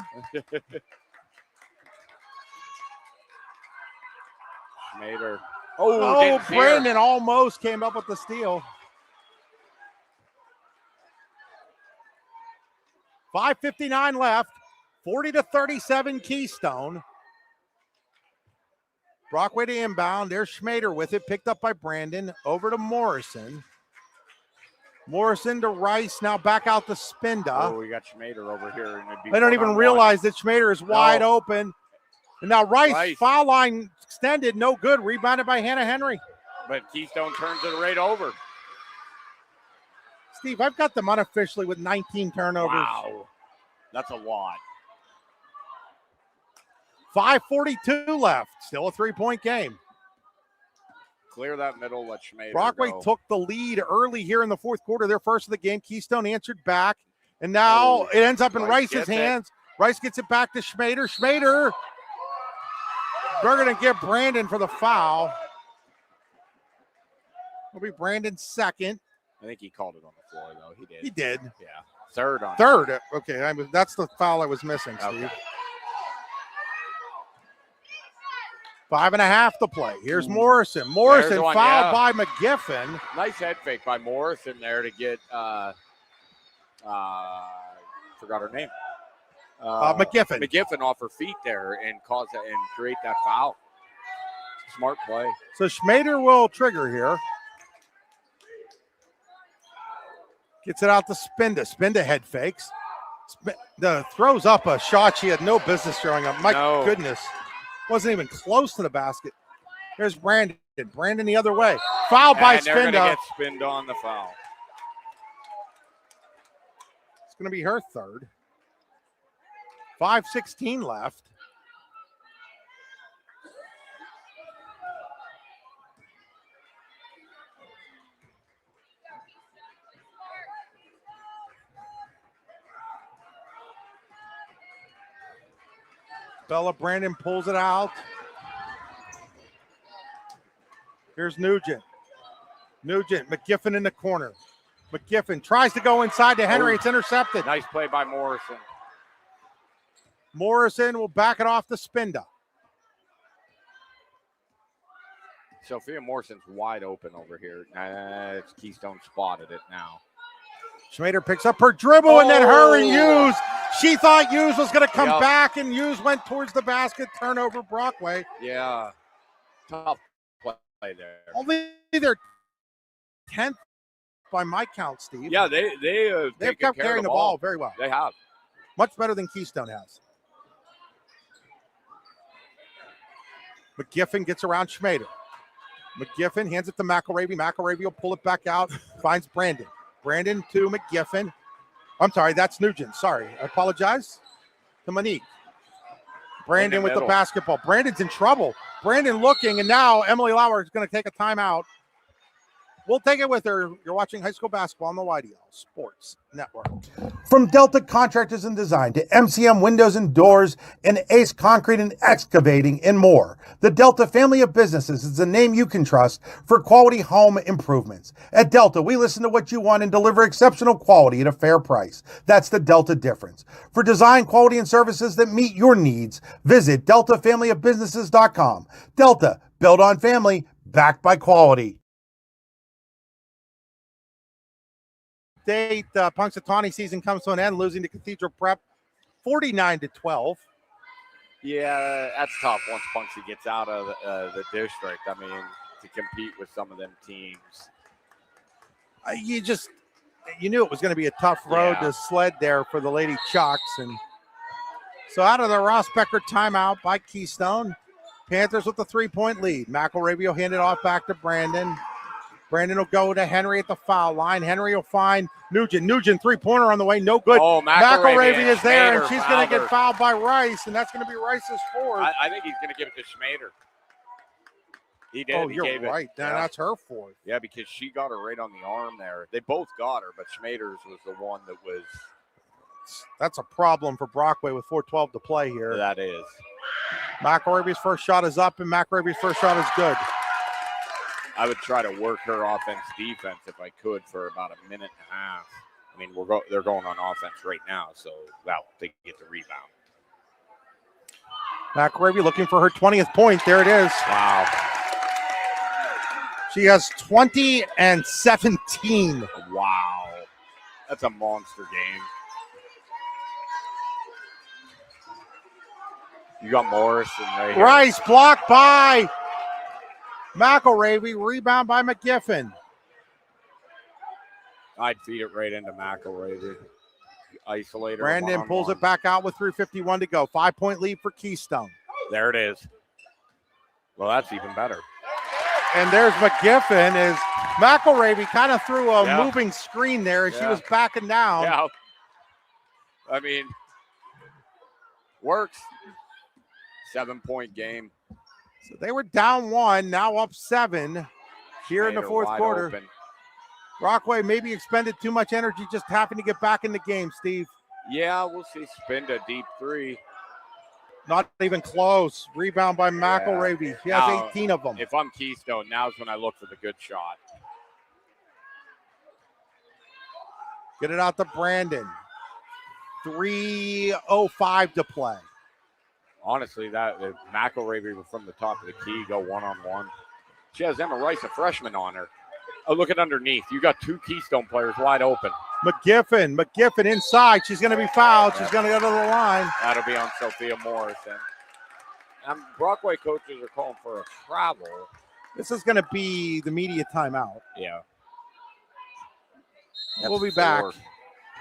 Schmader. Oh, didn't see her. Brandon almost came up with the steal. 5:59 left. 40-37 Keystone. Brockway to inbound. There's Schmader with it. Picked up by Brandon. Over to Morrison. Morrison to Rice. Now back out to Spinda. Oh, we got Schmader over here. And it'd be They don't even one-on-one. realize that Schmader is wide open. And now Rice, foul line extended, no good. Rebounded by Hannah Henry. But Keystone turns it right over. Steve, I've got them unofficially with 19 turnovers. Wow. That's a lot. 5:42 left. Still a 3-point game. Clear that middle, let Schmader Brockway go. took the lead early here in the fourth quarter. Their first of the game. Keystone answered back. And now it ends up in Rice's hands. Rice gets it back to Schmader. Schmader. They're going to give Brandon for the foul. It'll be Brandon's second. I think he called it on the floor, though. He did. He did. Yeah. Third on. Third. Okay, that's the foul I was missing, Steve. Okay. 5.5 to play. Here's Morrison. Morrison one, fouled by McGiffin. Nice head fake by Morrison there to get forgot her name. McGiffin. McGiffin off her feet there and cause that and create that foul. Smart play. So Schmader will trigger here. Gets it out to Spinda. Spinda head fakes. Throws up a shot she had no business throwing up. My goodness. Wasn't even close to the basket. There's Brandon. Brandon the other way. Foul by Spinda. They're going to get Spinda on the foul. It's going to be her third. 5:16 left. Bella Brandon pulls it out. Here's Nugent. McGiffin in the corner. McGiffin tries to go inside to Henry. It's intercepted. Nice play by Morrison. Morrison will back it off to Spinda. Sophia Morrison's wide open over here. It's Keystone spotted it now. Schmader picks up her dribble and then her and Hughes. She thought Hughes was going to come back and Hughes went towards the basket. Turnover Brockway. Yeah. Tough play there. Only their 10th by my count, Steve. Yeah, they've kept carrying the ball very well. They have. Much better than Keystone has. McGiffin gets around Schmader. McGiffin hands it to McElravy. McElravy will pull it back out. Finds Brandon. Brandon to McGiffin. I'm sorry, that's Nugent. Sorry, I apologize. To Monique. Brandon with the basketball. Brandon's in trouble. Brandon looking, and now Emily Lauer is going to take a timeout. We'll take it with her. You're watching high school basketball on the YDL Sports Network. From Delta Contractors and Design to MCM Windows and Doors and Ace Concrete and Excavating and more, the Delta family of businesses is the name you can trust for quality home improvements. At Delta, we listen to what you want and deliver exceptional quality at a fair price. That's the Delta difference. For design, quality, and services that meet your needs, visit DeltaFamilyOfBusinesses.com. Delta, built on family, backed by quality. Punxsutawney season comes to an end, losing to Cathedral Prep 49-12. Yeah, that's tough once Punxsutawney gets out of the district. I mean, to compete with some of them teams. You knew it was going to be a tough road to sled there for the Lady Chucks. And so out of the Ross Becker timeout by Keystone, Panthers with the 3-point lead. McElravy will hand it off back to Brandon. Brandon will go to Henry at the foul line. Henry will find Nugent. Nugent, three-pointer on the way. No good. Oh, McElravy is there, and she's going to get fouled by Rice, and that's going to be Rice's fourth. I think he's going to give it to Schmader. He did. Oh, he you're gave right. It. Now that's her fourth. Yeah, because she got her right on the arm there. They both got her, but Schmader's was the one that was. That's a problem for Brockway with 4:12 to play here. That is. McElravy's first shot is up, and McElravy's first shot is good. I would try to work her offense defense if I could for about a minute and a half. I mean, they're going on offense right now, so they get the rebound. McElravy looking for her 20th point. There it is. Wow. She has 20 and 17. Wow. That's a monster game. You got Morrison right here. Rice blocked by McElravy, rebound by McGiffin. I'd feed it right into McElravy. Isolator. Brandon pulls it back out with 3:51 to go. 5-point lead for Keystone. There it is. Well, that's even better. And there's McGiffin as McElravy kind of threw a moving screen there as she was backing down. Yeah. I mean, works. 7-point game. So they were down 1, now up 7 here in the fourth quarter. Open. Brockway maybe expended too much energy just having to get back in the game, Steve. Yeah, we'll see. Spinda deep 3. Not even close. Rebound by McElravy. He has Now, 18 of them. If I'm Keystone, now's when I look for the good shot. Get it out to Brandon. 3:05 to play. Honestly, that if McElravy from the top of the key, go one-on-one. She has Emma Rice, a freshman, on her. Oh, look at underneath. You got 2 Keystone players wide open. McGiffin inside. She's going to be fouled. She's going to go to the line. That'll be on Sophia Morrison. Brockway coaches are calling for a travel. This is going to be the media timeout. Yeah. We'll be back.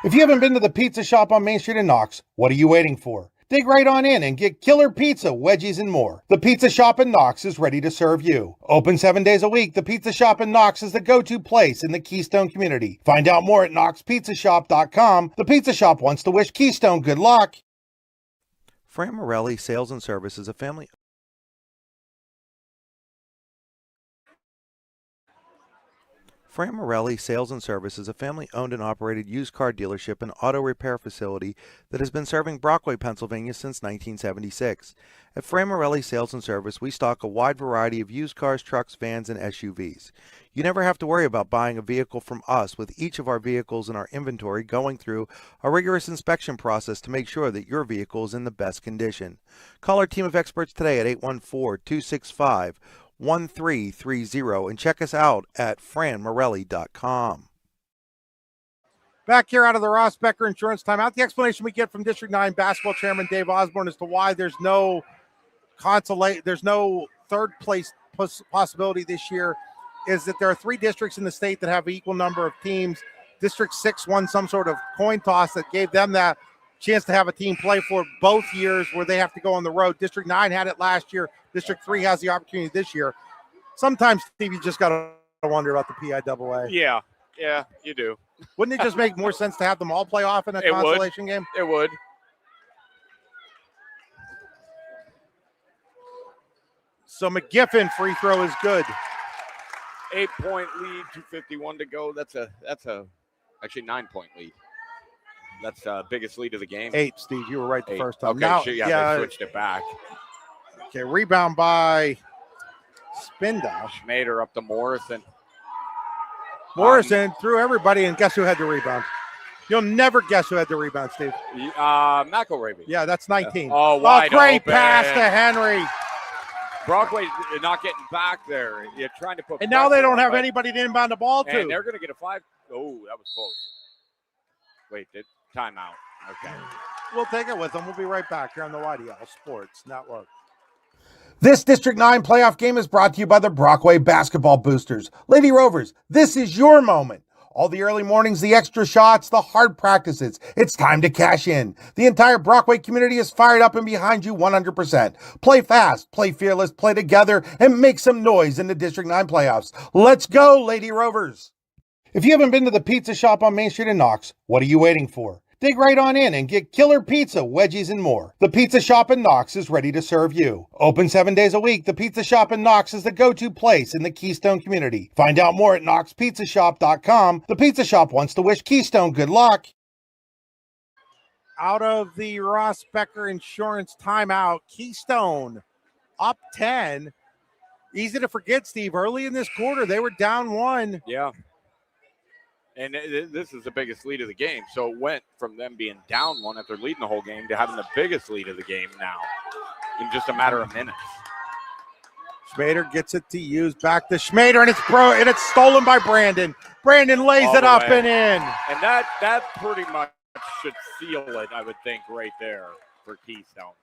If you haven't been to the pizza shop on Main Street in Knox, what are you waiting for? Dig right on in and get killer pizza, wedgies, and more. The Pizza Shop in Knox is ready to serve you. Open 7 days a week, the Pizza Shop in Knox is the go-to place in the Keystone community. Find out more at knoxpizzashop.com. The Pizza Shop wants to wish Keystone good luck. Fran Morelli Sales and Service is a family. Fran Morelli Sales and Service is a family-owned and operated used car dealership and auto repair facility that has been serving Brockway, Pennsylvania since 1976. At Fran Morelli Sales and Service, we stock a wide variety of used cars, trucks, vans, and SUVs. You never have to worry about buying a vehicle from us, with each of our vehicles in our inventory going through a rigorous inspection process to make sure that your vehicle is in the best condition. Call our team of experts today at 814-265-1330 and check us out at franmorelli.com. Back here out of the Ross Becker Insurance Timeout, the explanation we get from District 9 basketball chairman Dave Osborne as to why there's no third place possibility this year is that there are 3 districts in the state that have an equal number of teams. District 6 won some sort of coin toss that gave them that chance to have a team play for both years where they have to go on the road. District 9 had it last year. District 3 has the opportunity this year. Sometimes, Steve, you just got to wonder about the PIAA. Yeah, you do. Wouldn't it just make more sense to have them all play off in a consolation game? It would. So McGiffin free throw is good. 8-point lead, 2:51 to go. That's actually 9-point lead. That's biggest lead of the game. 8, Steve. You were right the 8. first time. Okay, now, they switched it back. Okay, rebound by Spinda. Schmader up to Morrison. Morrison threw everybody, and guess who had the rebound? You'll never guess who had the rebound, Steve. McElravy. Yeah, that's 19. Wide great open. pass to Henry. Brockway not getting back there. You're trying to put. And now they don't have but- anybody to inbound the ball to. And they're going to get a 5. Oh, that was close. Wait, timeout. Okay. We'll take it with them. We'll be right back here on the YDL Sports Network. This District 9 playoff game is brought to you by the Brockway Basketball Boosters. Lady Rovers, this is your moment. All the early mornings, the extra shots, the hard practices. It's time to cash in. The entire Brockway community is fired up and behind you 100%. Play fast, play fearless, play together, and make some noise in the District 9 playoffs. Let's go, Lady Rovers. If you haven't been to the pizza shop on Main Street in Knox, what are you waiting for? Dig right on in and get killer pizza, wedgies, and more. The Pizza Shop in Knox is ready to serve you. Open 7 days a week, the Pizza Shop in Knox is the go-to place in the Keystone community. Find out more at knoxpizzashop.com. The Pizza Shop wants to wish Keystone good luck. Out of the Ross Becker Insurance timeout, Keystone up 10. Easy to forget, Steve. Early in this quarter, they were down 1. Yeah. And this is the biggest lead of the game. So it went from them being down 1 after leading the whole game to having the biggest lead of the game now in just a matter of minutes. Schmader gets it to use back to Schmader, and it's stolen by Brandon. Brandon lays it up and in. And that pretty much should seal it, I would think, right there for Keystone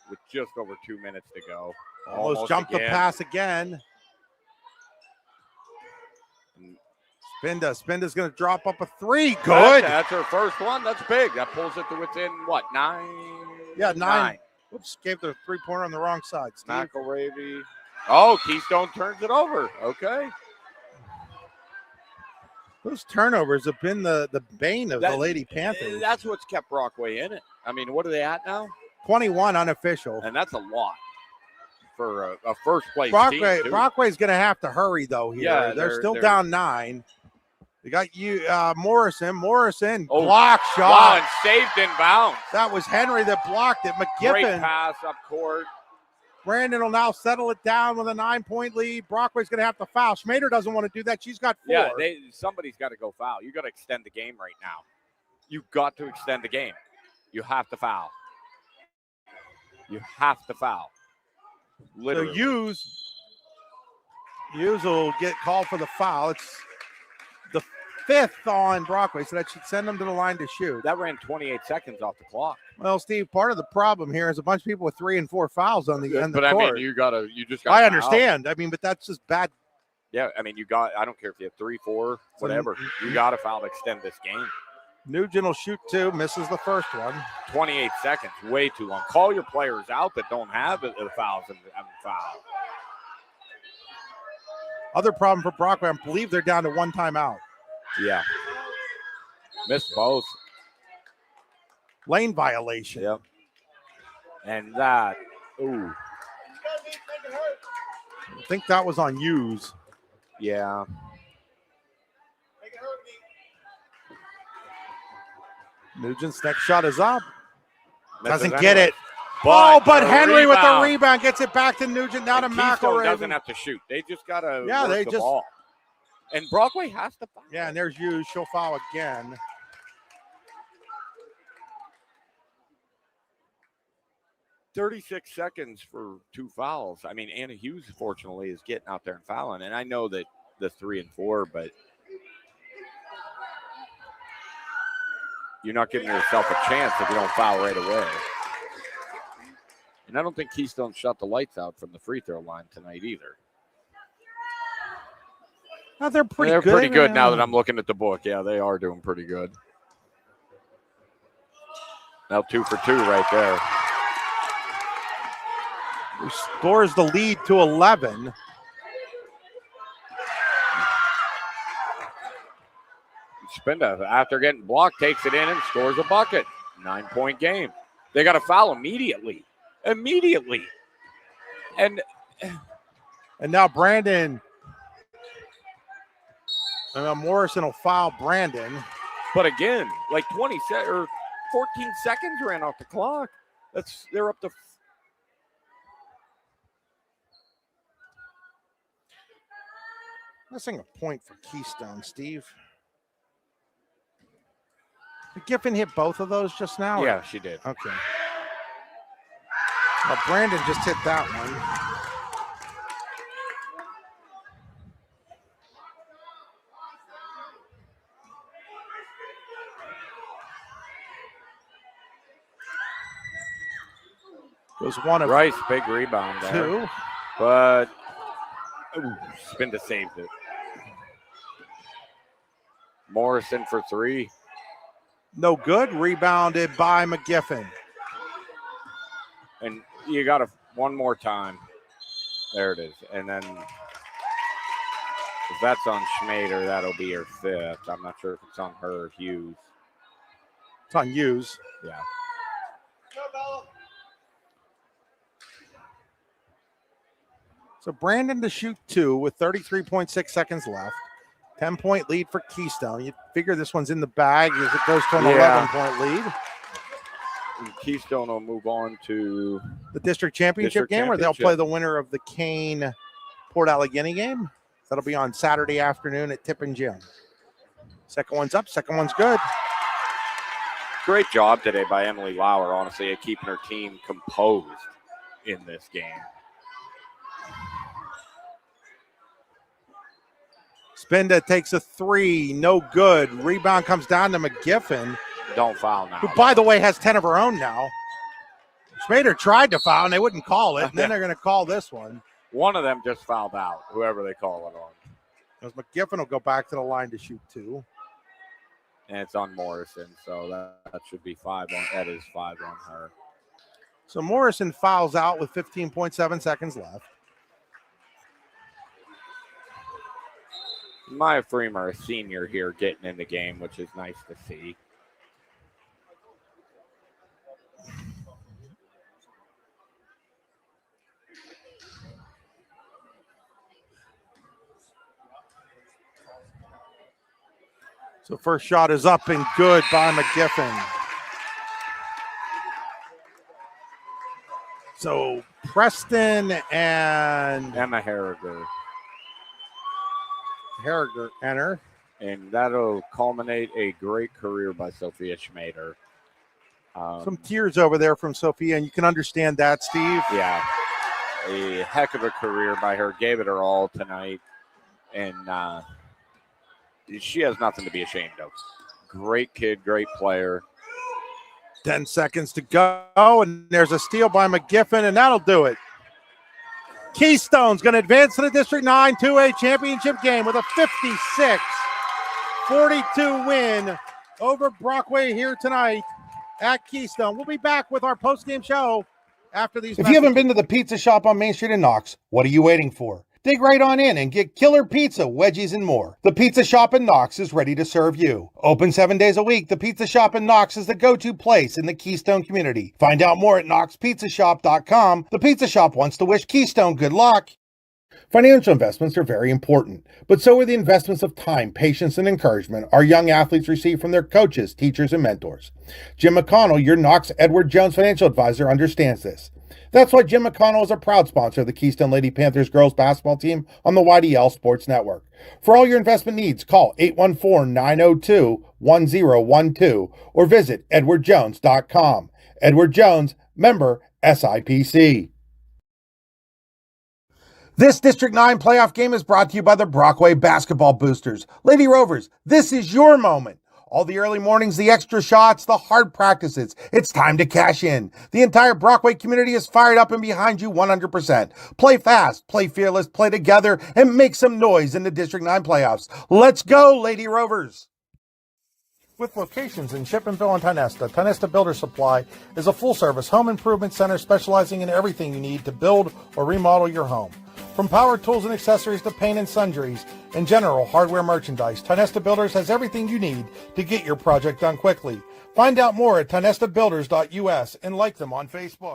with just over 2 minutes to go. Almost jumped the pass again. Spinda's going to drop up a 3. Good. That's her first one. That's big. That pulls it to within, 9? Yeah, 9. Oops, gave the three-pointer on the wrong side. Steve. McElravy. Oh, Keystone turns it over. Okay. Those turnovers have been the bane of the Lady Panthers. That's what's kept Brockway in it. I mean, what are they at now? 21 unofficial. And that's a lot for a first place Brockway, team. Brockway's going to have to hurry, though, here. Yeah, they're still down 9. They got Morrison. Oh, block wow, shot. and saved in bounds. That was Henry that blocked it. Great McGiffin. pass up court. Brandon will now settle it down with a 9-point lead. Brockway's going to have to foul. Schmader doesn't want to do that. She's got 4. Yeah, somebody's got to go foul. You got to extend the game right now. You've got to extend the game. You have to foul. You have to foul. Literally. So Hughes will get called for the foul. It's the 5th on Brockway, so that should send them to the line to shoot. That ran 28 seconds off the clock. Well, Steve, part of the problem here is a bunch of people with 3 and 4 fouls on the court. But I mean, you just got. I understand. I mean, but that's just bad. Yeah, I mean, I don't care if you have 3, 4, whatever. You got to foul to extend this game. Nugent will shoot 2, misses the first one. 28 seconds, way too long. Call your players out that don't have the fouls and foul. Other problem for Brockway, I believe they're down to 1 timeout. Yeah. Missed both. Lane violation. Yep. And that, ooh. I think that was on Hughes. Yeah. Nugent's next shot is up. Misses Doesn't get anyway. it. But the Henry with the rebound. rebound gets it back to Nugent. Now to Keystone doesn't McElravy. have to shoot. They just got to Yeah, work they the just- ball. And Brockway has to foul. Yeah, and there's Hughes. She'll foul again. "36 seconds for 2 fouls." I mean, Anna Hughes, fortunately, is getting out there and fouling. And I know that the 3 and 4, but you're not giving yourself a chance if you don't foul right away. And I don't think Keystone shot the lights out from the free throw line tonight either. Oh, they're pretty They're good. pretty good now that I'm looking at the book. Yeah, they are doing pretty good. Now 2 for 2 right there. Restores the lead to 11. Spinda, after getting blocked, takes it in and scores a bucket. 9-point game. They got a foul immediately. And now Brandon. Morrison will foul Brandon. But again, like 20 or 14 seconds ran off the clock. They're up to. Missing a point for Keystone, Steve. Did Giffen hit both of those just now? Yeah, she did. Okay. Well, Brandon just hit that one. Was one of Rice, big rebound there. 2. But Spinda saved it. Morrison for 3. No good. Rebounded by McGiffin. And you got to one more time. There it is. And then if that's on Schmader, that'll be her 5th. I'm not sure if it's on her or Hughes. It's on Hughes. Yeah. So Brandon to shoot 2 with 33.6 seconds left. 10-point lead for Keystone. You figure this one's in the bag as it goes to an 11-point lead. And Keystone will move on to The district championship game, where they'll play the winner of the Kane Port Allegheny game. That'll be on Saturday afternoon at Tippin Gym. Second one's up. Second one's good. Great job today by Emily Lauer, honestly, at keeping her team composed in this game. Spinda takes a 3. No good. Rebound comes down to McGiffin, Don't foul now. who, by the way, has 10 of her own now. Schmader tried to foul, and they wouldn't call it. And then they're going to call this one. One of them just fouled out, whoever they call it on. Because McGiffin will go back to the line to shoot 2. And it's on Morrison, so that should be 5 on. That is 5 on her. So Morrison fouls out with 15.7 seconds left. Maya Freemer, a senior here, getting in the game, which is nice to see. So first shot is up and good by McGiffin. So Preston and Emma Harriger enter. And that'll culminate a great career by Sophia Schmader. Some tears over there from Sophia, and you can understand that, Steve. Yeah, a heck of a career by her. Gave it her all tonight, and she has nothing to be ashamed of. Great kid, great player. 10 seconds to go, and there's a steal by McGiffin, and that'll do it. Keystone's going to advance to the District 9 2A championship game with a 56-42 win over Brockway here tonight at Keystone. We'll be back with our post-game show after these. If you haven't been to the pizza shop on Main Street in Knox, what are you waiting for? Dig right on in and get killer pizza, wedgies, and more. The Pizza Shop in Knox is ready to serve you. Open 7 days a week, the Pizza Shop in Knox is the go-to place in the Keystone community. Find out more at knoxpizzashop.com. The Pizza Shop wants to wish Keystone good luck. Financial investments are very important, but so are the investments of time, patience, and encouragement our young athletes receive from their coaches, teachers, and mentors. Jim McConnell, your Knox Edward Jones financial advisor, understands this. That's why Jim McConnell is a proud sponsor of the Keystone Lady Panthers girls basketball team on the YDL Sports Network. For all your investment needs, call 814-902-1012 or visit edwardjones.com. Edward Jones, member SIPC. This District 9 playoff game is brought to you by the Brockway basketball boosters. Lady Rovers, this is your moment. All the early mornings, the extra shots, the hard practices. It's time to cash in. The entire Brockway community is fired up and behind you 100%. Play fast, play fearless, play together, and make some noise in the District 9 playoffs. Let's go, Lady Rovers. With locations in Shippenville and Tionesta, Tionesta Builder Supply is a full-service home improvement center specializing in everything you need to build or remodel your home. From power tools and accessories to paint and sundries and general hardware merchandise, Tionesta Builders has everything you need to get your project done quickly. Find out more at tionestabuilders.us and like them on Facebook.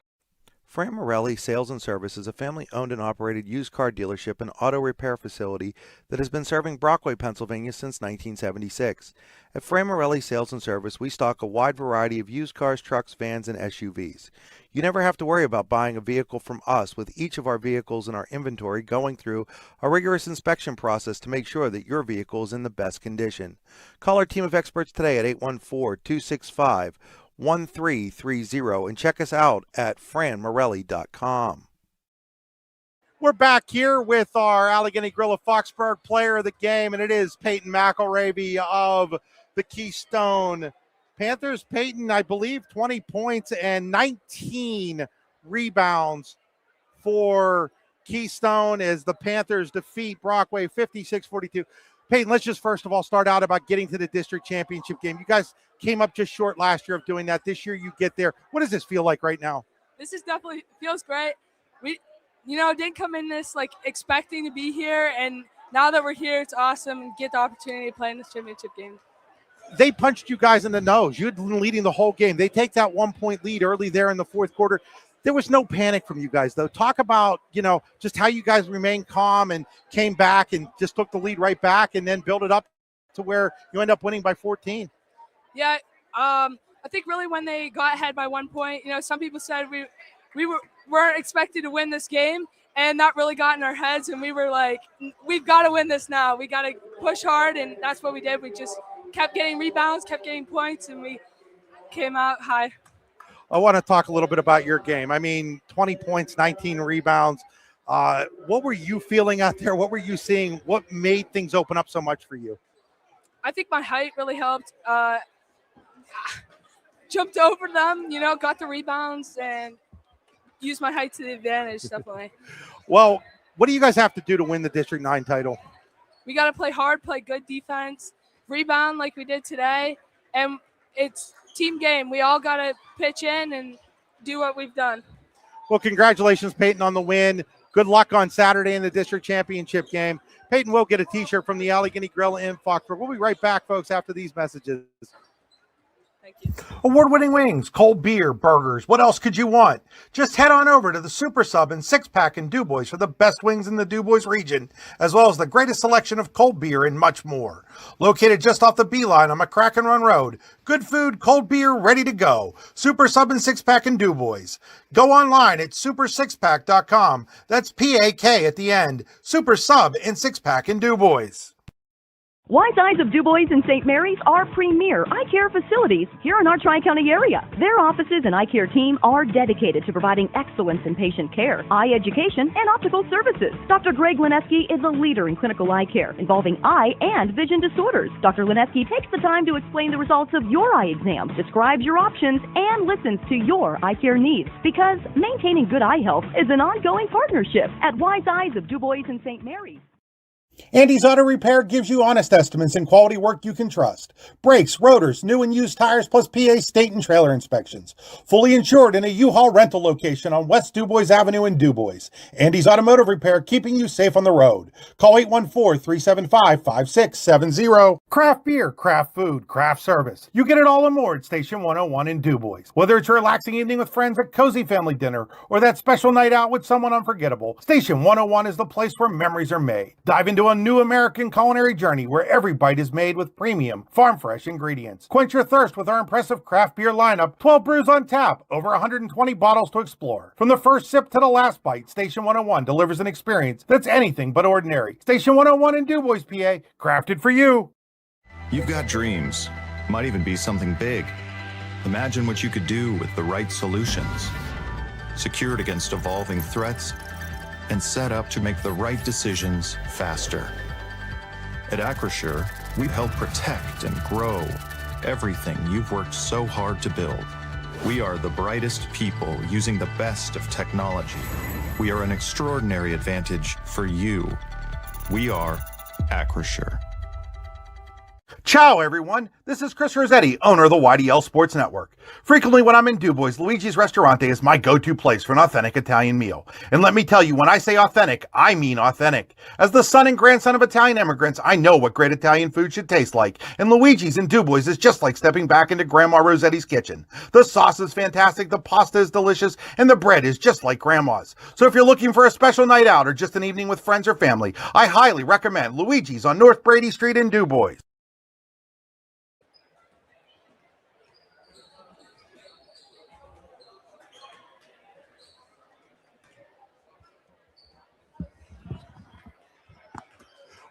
Fran Morelli Sales and Service is a family-owned and operated used car dealership and auto repair facility that has been serving Brockway, Pennsylvania since 1976. At Fran Morelli Sales and Service, we stock a wide variety of used cars, trucks, vans, and SUVs. You never have to worry about buying a vehicle from us, with each of our vehicles in our inventory going through a rigorous inspection process to make sure that your vehicle is in the best condition. Call our team of experts today at 814-265-1330 and check us out at franmorelli.com. We're back here with our Allegheny Grille of Foxburg player of the game, and it is Peyton McElravy of the Keystone Panthers. Peyton, I believe 20 points and 19 rebounds for Keystone as the Panthers defeat Brockway 56-42. Peyton, let's just first of all start out about getting to the district championship game. You guys came up just short last year of doing that. This year you get there. What does this feel like right now? This is definitely feels great. We, didn't come in this like expecting to be here, and now that we're here, it's awesome and get the opportunity to play in this championship game. They punched you guys in the nose. You'd been leading the whole game. They take that 1-point lead early there in the fourth quarter. There was no panic from you guys, though. Talk about, just how you guys remained calm and came back and just took the lead right back and then built it up to where you end up winning by 14. Yeah, I think really when they got ahead by 1 point, some people said we weren't expected to win this game, and that really got in our heads, and we were like, we've got to win this now. We got to push hard, and that's what we did. We just kept getting rebounds, kept getting points, and we came out high. I want to talk a little bit about your game. I mean, 20 points, 19 rebounds. What were you feeling out there? What were you seeing? What made things open up so much for you? I think my height really helped. Jumped over them, got the rebounds, and used my height to the advantage, definitely. Well, what do you guys have to do to win the District 9 title? We got to play hard, play good defense, rebound like we did today, and it's team game. We all got to pitch in and do what we've done. Well, congratulations, Peyton, on the win. Good luck on Saturday in the district championship game. Peyton will get a t-shirt from the Allegheny Grille in Foxborough. We'll be right back, folks, after these messages. Thank you. Award-winning wings, cold beer, burgers. What else could you want? Just head on over to the Super Sub and Six Pack in DuBois for the best wings in the DuBois region, as well as the greatest selection of cold beer and much more. Located just off the Beeline on McCracken Run Road. Good food, cold beer, ready to go. Super Sub and Six Pack in DuBois. Go online at supersixpack.com. That's P-A-K at the end. Super Sub and Six Pack in DuBois. Wise Eyes of DuBois and St. Mary's are premier eye care facilities here in our Tri-County area. Their offices and eye care team are dedicated to providing excellence in patient care, eye education, and optical services. Dr. Greg Lineski is a leader in clinical eye care involving eye and vision disorders. Dr. Lineski takes the time to explain the results of your eye exam, describes your options, and listens to your eye care needs, because maintaining good eye health is an ongoing partnership at Wise Eyes of DuBois and St. Mary's. Andy's Auto Repair gives you honest estimates and quality work you can trust. Brakes, rotors, new and used tires, plus PA state and trailer inspections. Fully insured in a U-Haul rental location on West DuBois Avenue in DuBois. Andy's Automotive Repair, keeping you safe on the road. Call 814-375-5670. Craft beer, craft food, craft service. You get it all and more at Station 101 in DuBois. Whether it's a relaxing evening with friends at cozy family dinner or that special night out with someone unforgettable, Station 101 is the place where memories are made. Dive into a new American culinary journey where every bite is made with premium, farm-fresh ingredients. Quench your thirst with our impressive craft beer lineup, 12 brews on tap, over 120 bottles to explore. From the first sip to the last bite, Station 101 delivers an experience that's anything but ordinary. Station 101 in DuBois, PA, crafted for you. You've got dreams, might even be something big. Imagine what you could do with the right solutions. Secured against evolving threats and set up to make the right decisions faster. At Acrisure, we help protect and grow everything you've worked so hard to build. We are the brightest people using the best of technology. We are an extraordinary advantage for you. We are Acrisure. Ciao, everyone. This is Chris Rossetti, owner of the YDL Sports Network. Frequently when I'm in DuBois, Luigi's Ristorante is my go-to place for an authentic Italian meal. And let me tell you, when I say authentic, I mean authentic. As the son and grandson of Italian immigrants, I know what great Italian food should taste like. And Luigi's in DuBois is just like stepping back into Grandma Rossetti's kitchen. The sauce is fantastic, the pasta is delicious, and the bread is just like Grandma's. So if you're looking for a special night out or just an evening with friends or family, I highly recommend Luigi's on North Brady Street in DuBois.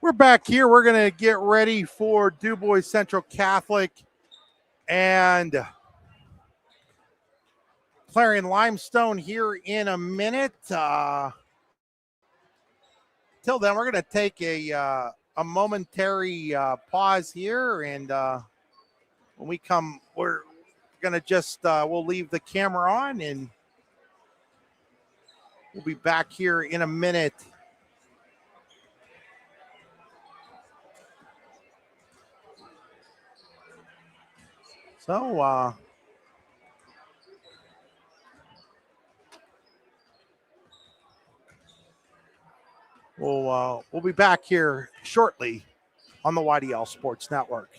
We're back here. We're going to get ready for DuBois Central Catholic and Clarion Limestone here in a minute. Till then, we're going to take a momentary pause here, and when we come, we're going to just we'll leave the camera on, and we'll be back here in a minute. So, we'll be back here shortly on the YDL Sports Network.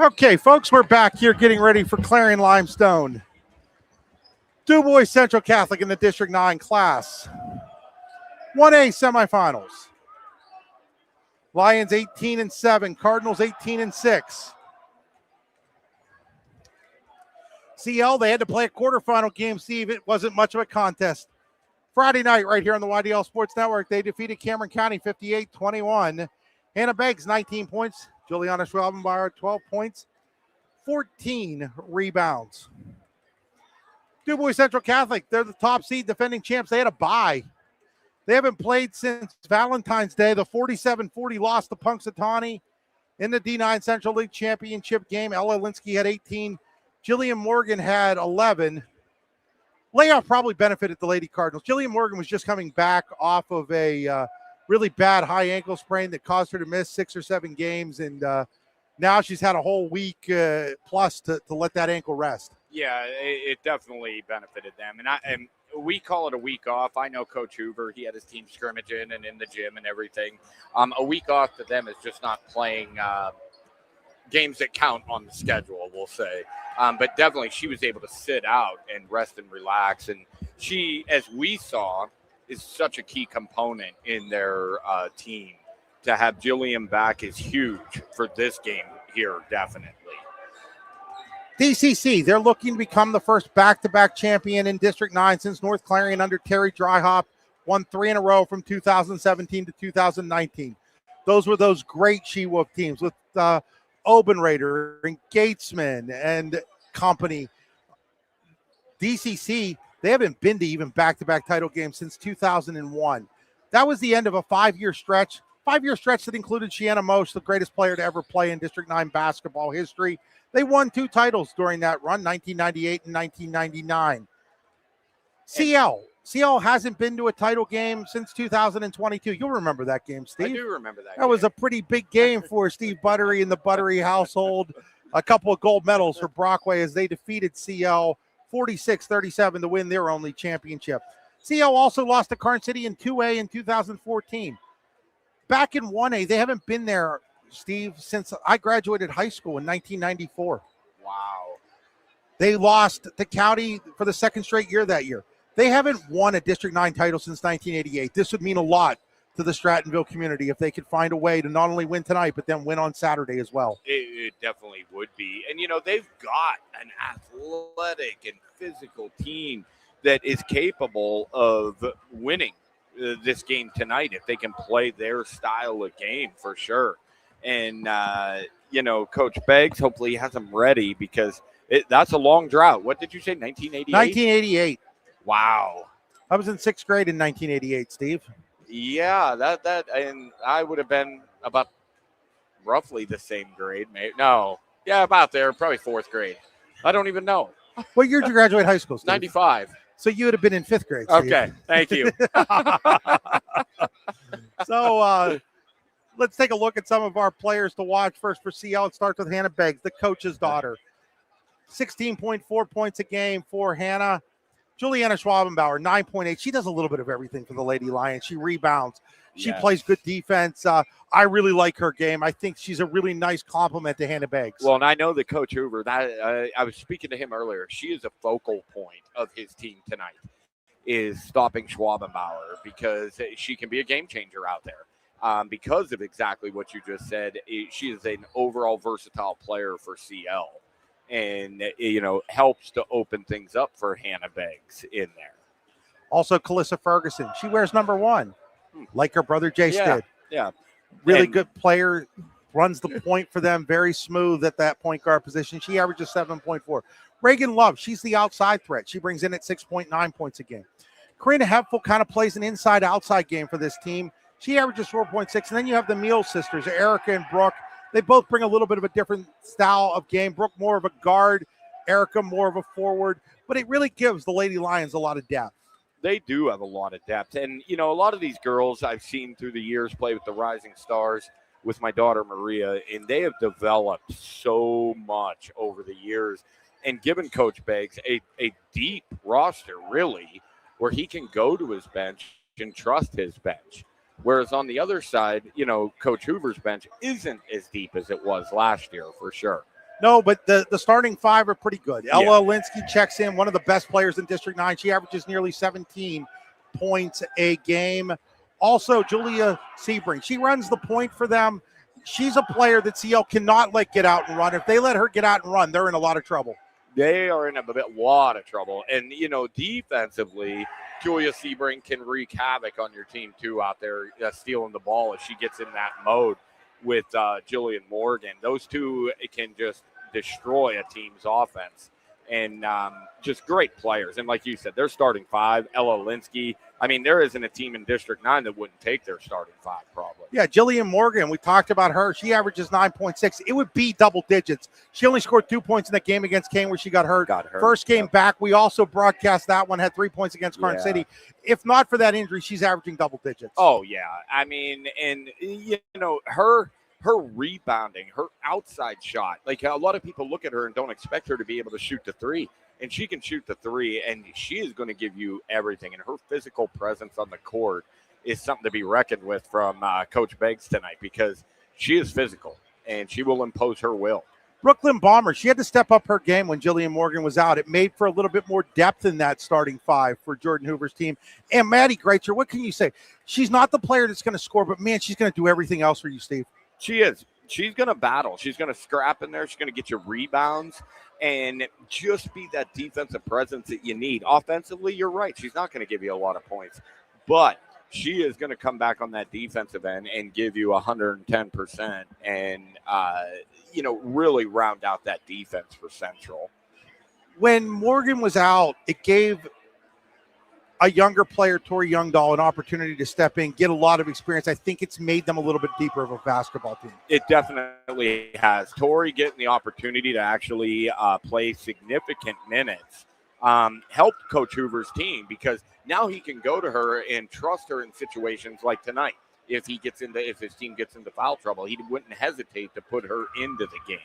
Okay, folks, we're back here getting ready for Clarion Limestone. DuBois Central Catholic in the District 9 class. 1A semifinals. Lions 18-7, Cardinals 18-6. CL, they had to play a quarterfinal game, Steve. It wasn't much of a contest. Friday night, right here on the YDL Sports Network, they defeated Cameron County 58-21. Hannah Beggs, 19 points. Juliana Schwabenbauer, 12 points, 14 rebounds. DuBois Central Catholic, they're the top seed defending champs. They had a bye. They haven't played since Valentine's Day. The 47-40 loss to Punxsutawney in the D9 Central League Championship game. Ella Linsky had 18. Jillian Morgan had 11. Layoff probably benefited the Lady Cardinals. Jillian Morgan was just coming back off of a really bad high ankle sprain that caused her to miss 6 or 7 games, and now she's had a whole week plus to let that ankle rest. Yeah, it definitely benefited them, and we call it a week off. I know Coach Hoover; he had his team scrimmaging and in the gym and everything. A week off to them is just not playing games that count on the schedule, we'll say. But definitely, she was able to sit out and rest and relax, and she, as we saw, is such a key component in their team. To have Jillian back is huge for this game here, definitely. DCC, they're looking to become the first back-to-back champion in District 9 since North Clarion under Terry Dryhoff won 3 in a row from 2017 to 2019. Those were those great She-Wolf teams with Obenrader and Gatesman and company. DCC, they haven't been to even back-to-back title games since 2001. That was the end of a 5-year stretch. 5-year stretch that included Shiana Mosh, the greatest player to ever play in District 9 basketball history. They won 2 titles during that run, 1998 and 1999. CL hasn't been to a title game since 2022. You'll remember that game, Steve. I do remember that. That was a pretty big game for Steve Buttery and the Buttery household. A couple of gold medals for Brockway as they defeated CL 46-37 to win their only championship. CL also lost to Karn City in 2A in 2014. Back in 1A, they haven't been there, Steve, since I graduated high school in 1994. Wow. They lost to County for the second straight year that year. They haven't won a District 9 title since 1988. This would mean a lot to the Strattonville community if they could find a way to not only win tonight, but then win on Saturday as well. It definitely would be. And, they've got an athletic and physical team that is capable of winning this game tonight if they can play their style of game for sure. And, Coach Beggs, hopefully he has them ready because that's a long drought. What did you say, 1988? 1988. Wow. I was in 6th grade in 1988, Steve. Yeah, that and I would have been about roughly the same grade, maybe. No. Yeah, about there, probably 4th grade. I don't even know. What year did you graduate high school, Steve? 95. So you would have been in 5th grade, Steve. Okay, thank you. So let's take a look at some of our players to watch. First for CL, it starts with Hannah Beggs, the coach's daughter. 16.4 points a game for Hannah. Juliana Schwabenbauer, 9.8. She does a little bit of everything for the Lady Lions. She rebounds. She plays good defense. I really like her game. I think she's a really nice compliment to Hannah Beggs. Well, and I know that Coach Hoover, I was speaking to him earlier. She is a focal point of his team tonight, is stopping Schwabenbauer because she can be a game changer out there. Because of exactly what you just said, she is an overall versatile player for CL. And, helps to open things up for Hannah Beggs in there. Also, Calissa Ferguson. She wears number 1, like her brother Jace did. Yeah. Really good player, runs the point for them, very smooth at that point guard position. She averages 7.4. Reagan Love, she's the outside threat. She brings in at 6.9 points a game. Karina Hepful kind of plays an inside-outside game for this team. She averages 4.6. And then you have the Meal sisters, Erica and Brooke. They both bring a little bit of a different style of game. Brooke more of a guard, Erica more of a forward. But it really gives the Lady Lions a lot of depth. They do have a lot of depth. And, a lot of these girls I've seen through the years play with the Rising Stars with my daughter Maria, and they have developed so much over the years and given Coach Beggs a deep roster, really, where he can go to his bench and trust his bench. Whereas on the other side, Coach Hoover's bench isn't as deep as it was last year, for sure. No, but the starting five are pretty good. Yeah. Ella Linsky checks in, one of the best players in District 9. She averages nearly 17 points a game. Also, Julia Sebring. She runs the point for them. She's a player that CL cannot let get out and run. If they let her get out and run, they're in a lot of trouble. They are in a lot of trouble. And, defensively, Julia Sebring can wreak havoc on your team, too, out there stealing the ball if she gets in that mode with Jillian Morgan. Those two can just destroy a team's offense. And just great players. And like you said, their starting five, Ella Linsky. I mean, there isn't a team in District 9 that wouldn't take their starting five, probably. Yeah, Jillian Morgan, we talked about her. She averages 9.6. It would be double digits. She only scored 2 points in that game against Kane where she got hurt. First game back, we also broadcast that one, had 3 points against Garden City. If not for that injury, she's averaging double digits. Oh, yeah. I mean, and, her rebounding, her outside shot, like a lot of people look at her and don't expect her to be able to shoot the three. And she can shoot the three, and she is going to give you everything. And her physical presence on the court is something to be reckoned with from Coach Beggs tonight, because she is physical, and she will impose her will. Brooklyn Bombers, she had to step up her game when Jillian Morgan was out. It made for a little bit more depth in that starting five for Jordan Hoover's team. And Maddie Greitzer, what can you say? She's not the player that's going to score, but, man, she's going to do everything else for you, Steve. She is. She's going to battle. She's going to scrap in there. She's going to get you rebounds and just be that defensive presence that you need. Offensively, you're right. She's not going to give you a lot of points, but she is going to come back on that defensive end and give you 110% and, really round out that defense for Central. When Morgan was out, it gave a younger player, Tori Youngdahl, an opportunity to step in, get a lot of experience. I think it's made them a little bit deeper of a basketball team. It definitely has. Tori getting the opportunity to actually play significant minutes helped Coach Hoover's team, because now he can go to her and trust her in situations like tonight. If his team gets into foul trouble, he wouldn't hesitate to put her into the game.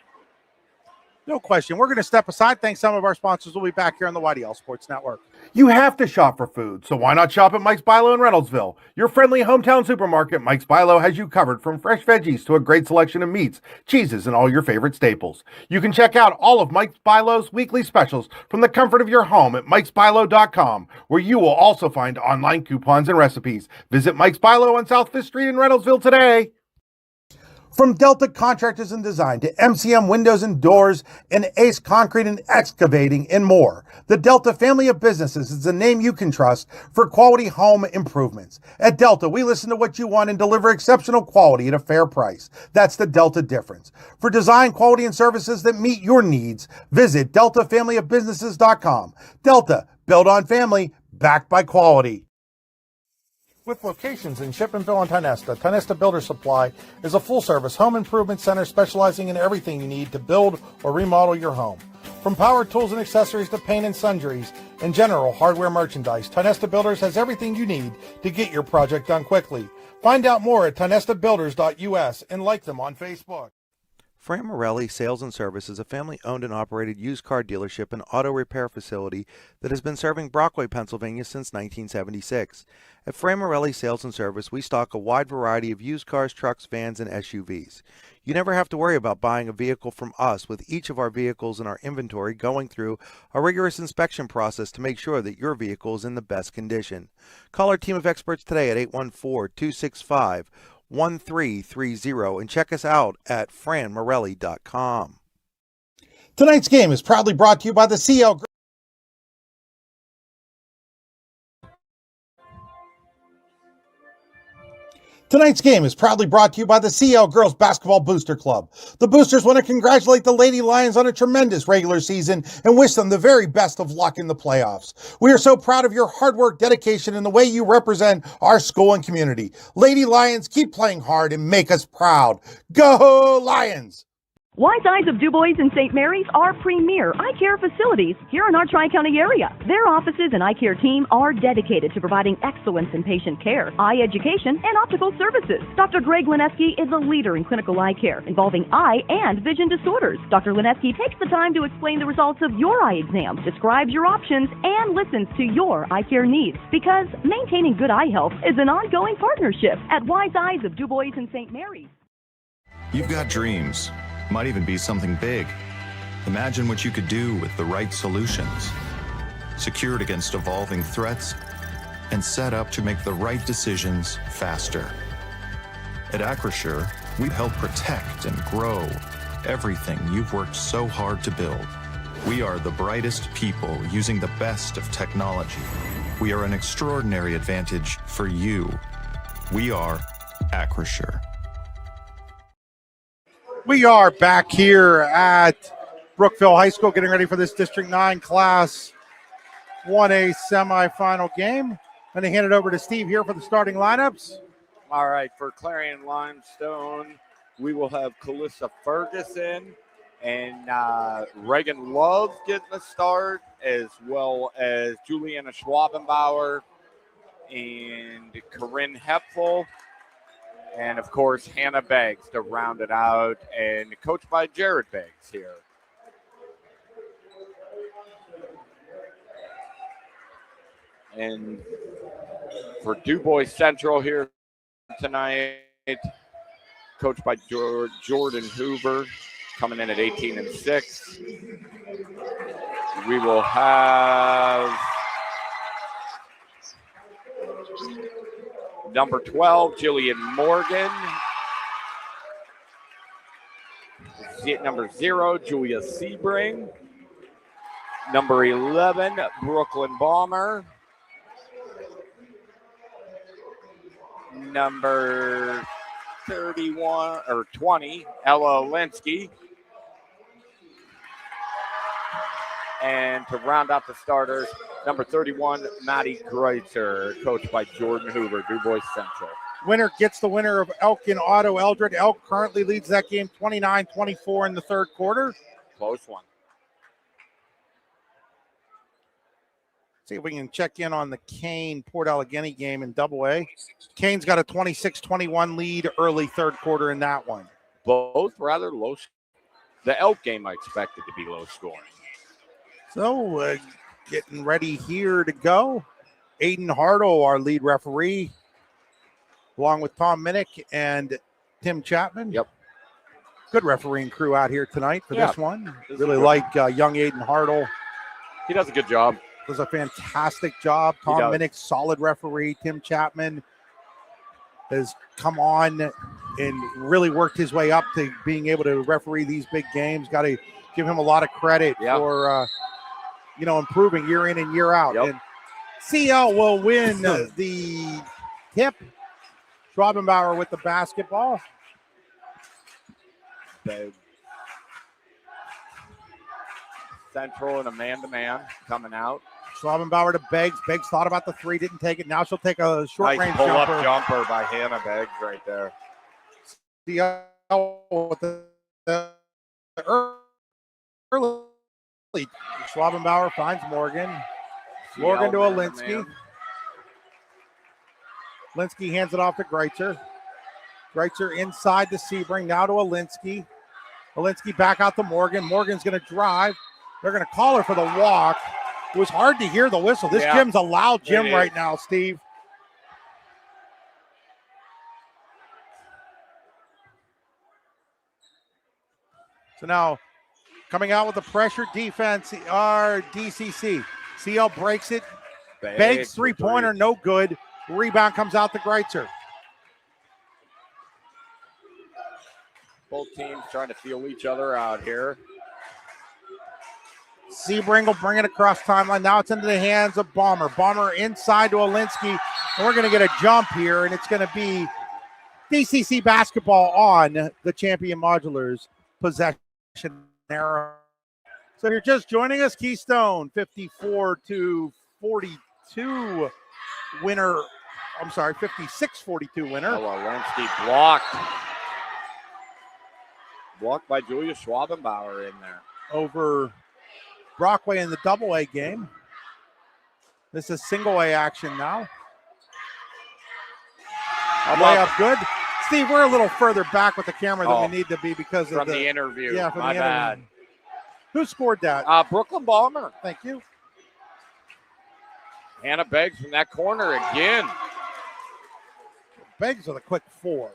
No question. We're going to step aside. Thanks some of our sponsors. We'll be back here on the YDL Sports Network. You have to shop for food, so why not shop at Mike's Bilo in Reynoldsville? Your friendly hometown supermarket, Mike's Bilo, has you covered from fresh veggies to a great selection of meats, cheeses, and all your favorite staples. You can check out all of Mike's Bilo's weekly specials from the comfort of your home at mikesbilo.com, where you will also find online coupons and recipes. Visit Mike's Bilo on South 5th Street in Reynoldsville today. From Delta Contractors and Design to MCM Windows and Doors and Ace Concrete and Excavating and more, the Delta family of businesses is the name you can trust for quality home improvements. At Delta, we listen to what you want and deliver exceptional quality at a fair price. That's the Delta difference. For design, quality, and services that meet your needs, visit DeltaFamilyOfBusinesses.com. Delta, built on family, backed by quality. With locations in Shippenville and Tionesta, Tionesta Builder Supply is a full-service home improvement center specializing in everything you need to build or remodel your home. From power tools and accessories to paint and sundries and general hardware merchandise, Tionesta Builders has everything you need to get your project done quickly. Find out more at TionestaBuilders.us and like them on Facebook. Fran Morelli Sales and Service is a family-owned and operated used car dealership and auto repair facility that has been serving Brockway, Pennsylvania since 1976. At Fran Morelli Sales and Service, we stock a wide variety of used cars, trucks, vans, and SUVs. You never have to worry about buying a vehicle from us, with each of our vehicles in our inventory going through a rigorous inspection process to make sure that your vehicle is in the best condition. Call our team of experts today at 814-265-1330 and check us out at franmorelli.com. Tonight's game is proudly brought to you by the CL Grille. Tonight's game is proudly brought to you by the CL Girls Basketball Booster Club. The Boosters want to congratulate the Lady Lions on a tremendous regular season and wish them the very best of luck in the playoffs. We are so proud of your hard work, dedication, and the way you represent our school and community. Lady Lions, keep playing hard and make us proud. Go Lions! Wise Eyes of DuBois and St. Mary's are premier eye care facilities here in our Tri-County area. Their offices and eye care team are dedicated to providing excellence in patient care, eye education, and optical services. Dr. Greg Lineski is a leader in clinical eye care involving eye and vision disorders. Dr. Lineski takes the time to explain the results of your eye exam, describes your options, and listens to your eye care needs, because maintaining good eye health is an ongoing partnership at Wise Eyes of DuBois and St. Mary's. You've got dreams. Might even be something big. Imagine what you could do with the right solutions. Secured against evolving threats and set up to make the right decisions faster. At Acrisure, we help protect and grow everything you've worked so hard to build. We are the brightest people using the best of technology. We are an extraordinary advantage for you. We are Acrisure. We are back here at Brookville High School getting ready for this District 9 Class 1A semifinal game. I'm going to hand it over to Steve here for the starting lineups. All right, for Clarion Limestone, we will have Calissa Ferguson and Reagan Love getting the start, as well as Juliana Schwabenbauer and Corinne Hepfel, and of course Hannah Beggs to round it out, and coached by Jared Beggs here. And for DuBois Central here tonight, coached by Jordan Hoover, coming in at 18-6. We will have number 12, Jillian Morgan. Number 0, Julia Sebring. Number 11, Brooklyn Balmer. Number 31 or 20, Ella Linsky. And to round out the starters, number 31, Maddie Greitzer, coached by Jordan Hoover, DuBois Central. Winner gets the winner of Elk and Otto Eldred. Elk currently leads that game 29-24 in the third quarter. Close one. See if we can check in on the Kane-Port Allegheny game in Double-A. Kane's got a 26-21 lead early third quarter in that one. Both rather low. The Elk game I expected to be low scoring. So getting ready here to go. Aiden Hartle, our lead referee, along with Tom Minnick and Tim Chapman. Yep. Good refereeing crew out here tonight for this one. Really like young Aiden Hartle. He does a good job. Does a fantastic job. Tom Minnick, solid referee. Tim Chapman has come on and really worked his way up to being able to referee these big games. Got to give him a lot of credit for, improving year in and year out. And CL will win the tip. Schwabenbauer with the basketball. Central and a man-to-man coming out. Schwabenbauer to Beggs. Beggs thought about the three, didn't take it. Now she'll take a short-range pull-up jumper by Hannah Beggs right there. With the early. Schwabenbauer finds Morgan. Morgan to Alinsky. Linsky hands it off to Greitzer. Greitzer inside to Sebring. Now to Alinsky. Alinsky back out to Morgan. Morgan's going to drive. They're going to call her for the walk. It was hard to hear the whistle. This gym's a loud gym right now, Steve. So now coming out with the pressure defense are DCC. CL breaks it. Beggs three-pointer, no good. Rebound comes out to Greitzer. Both teams trying to feel each other out here. Sebring will bring it across timeline. Now it's into the hands of Balmer. Balmer inside to Alinsky. And we're going to get a jump here, and it's going to be DCC basketball on the Champion Modulars possession arrow. So if you're just joining us, Keystone 54-42 winner. I'm sorry, 56-42 winner. Alinsky blocked. Blocked by Julia Schwabenbauer in there. Over Brockway in the Double-A game. This is single-A action now. Layup good. Steve, we're a little further back with the camera than we need to be because of the interview. Yeah, from My the bad. interview. Who scored that? Brooklyn Balmer. Thank you. Hannah Beggs from that corner again. Beggs with a quick four.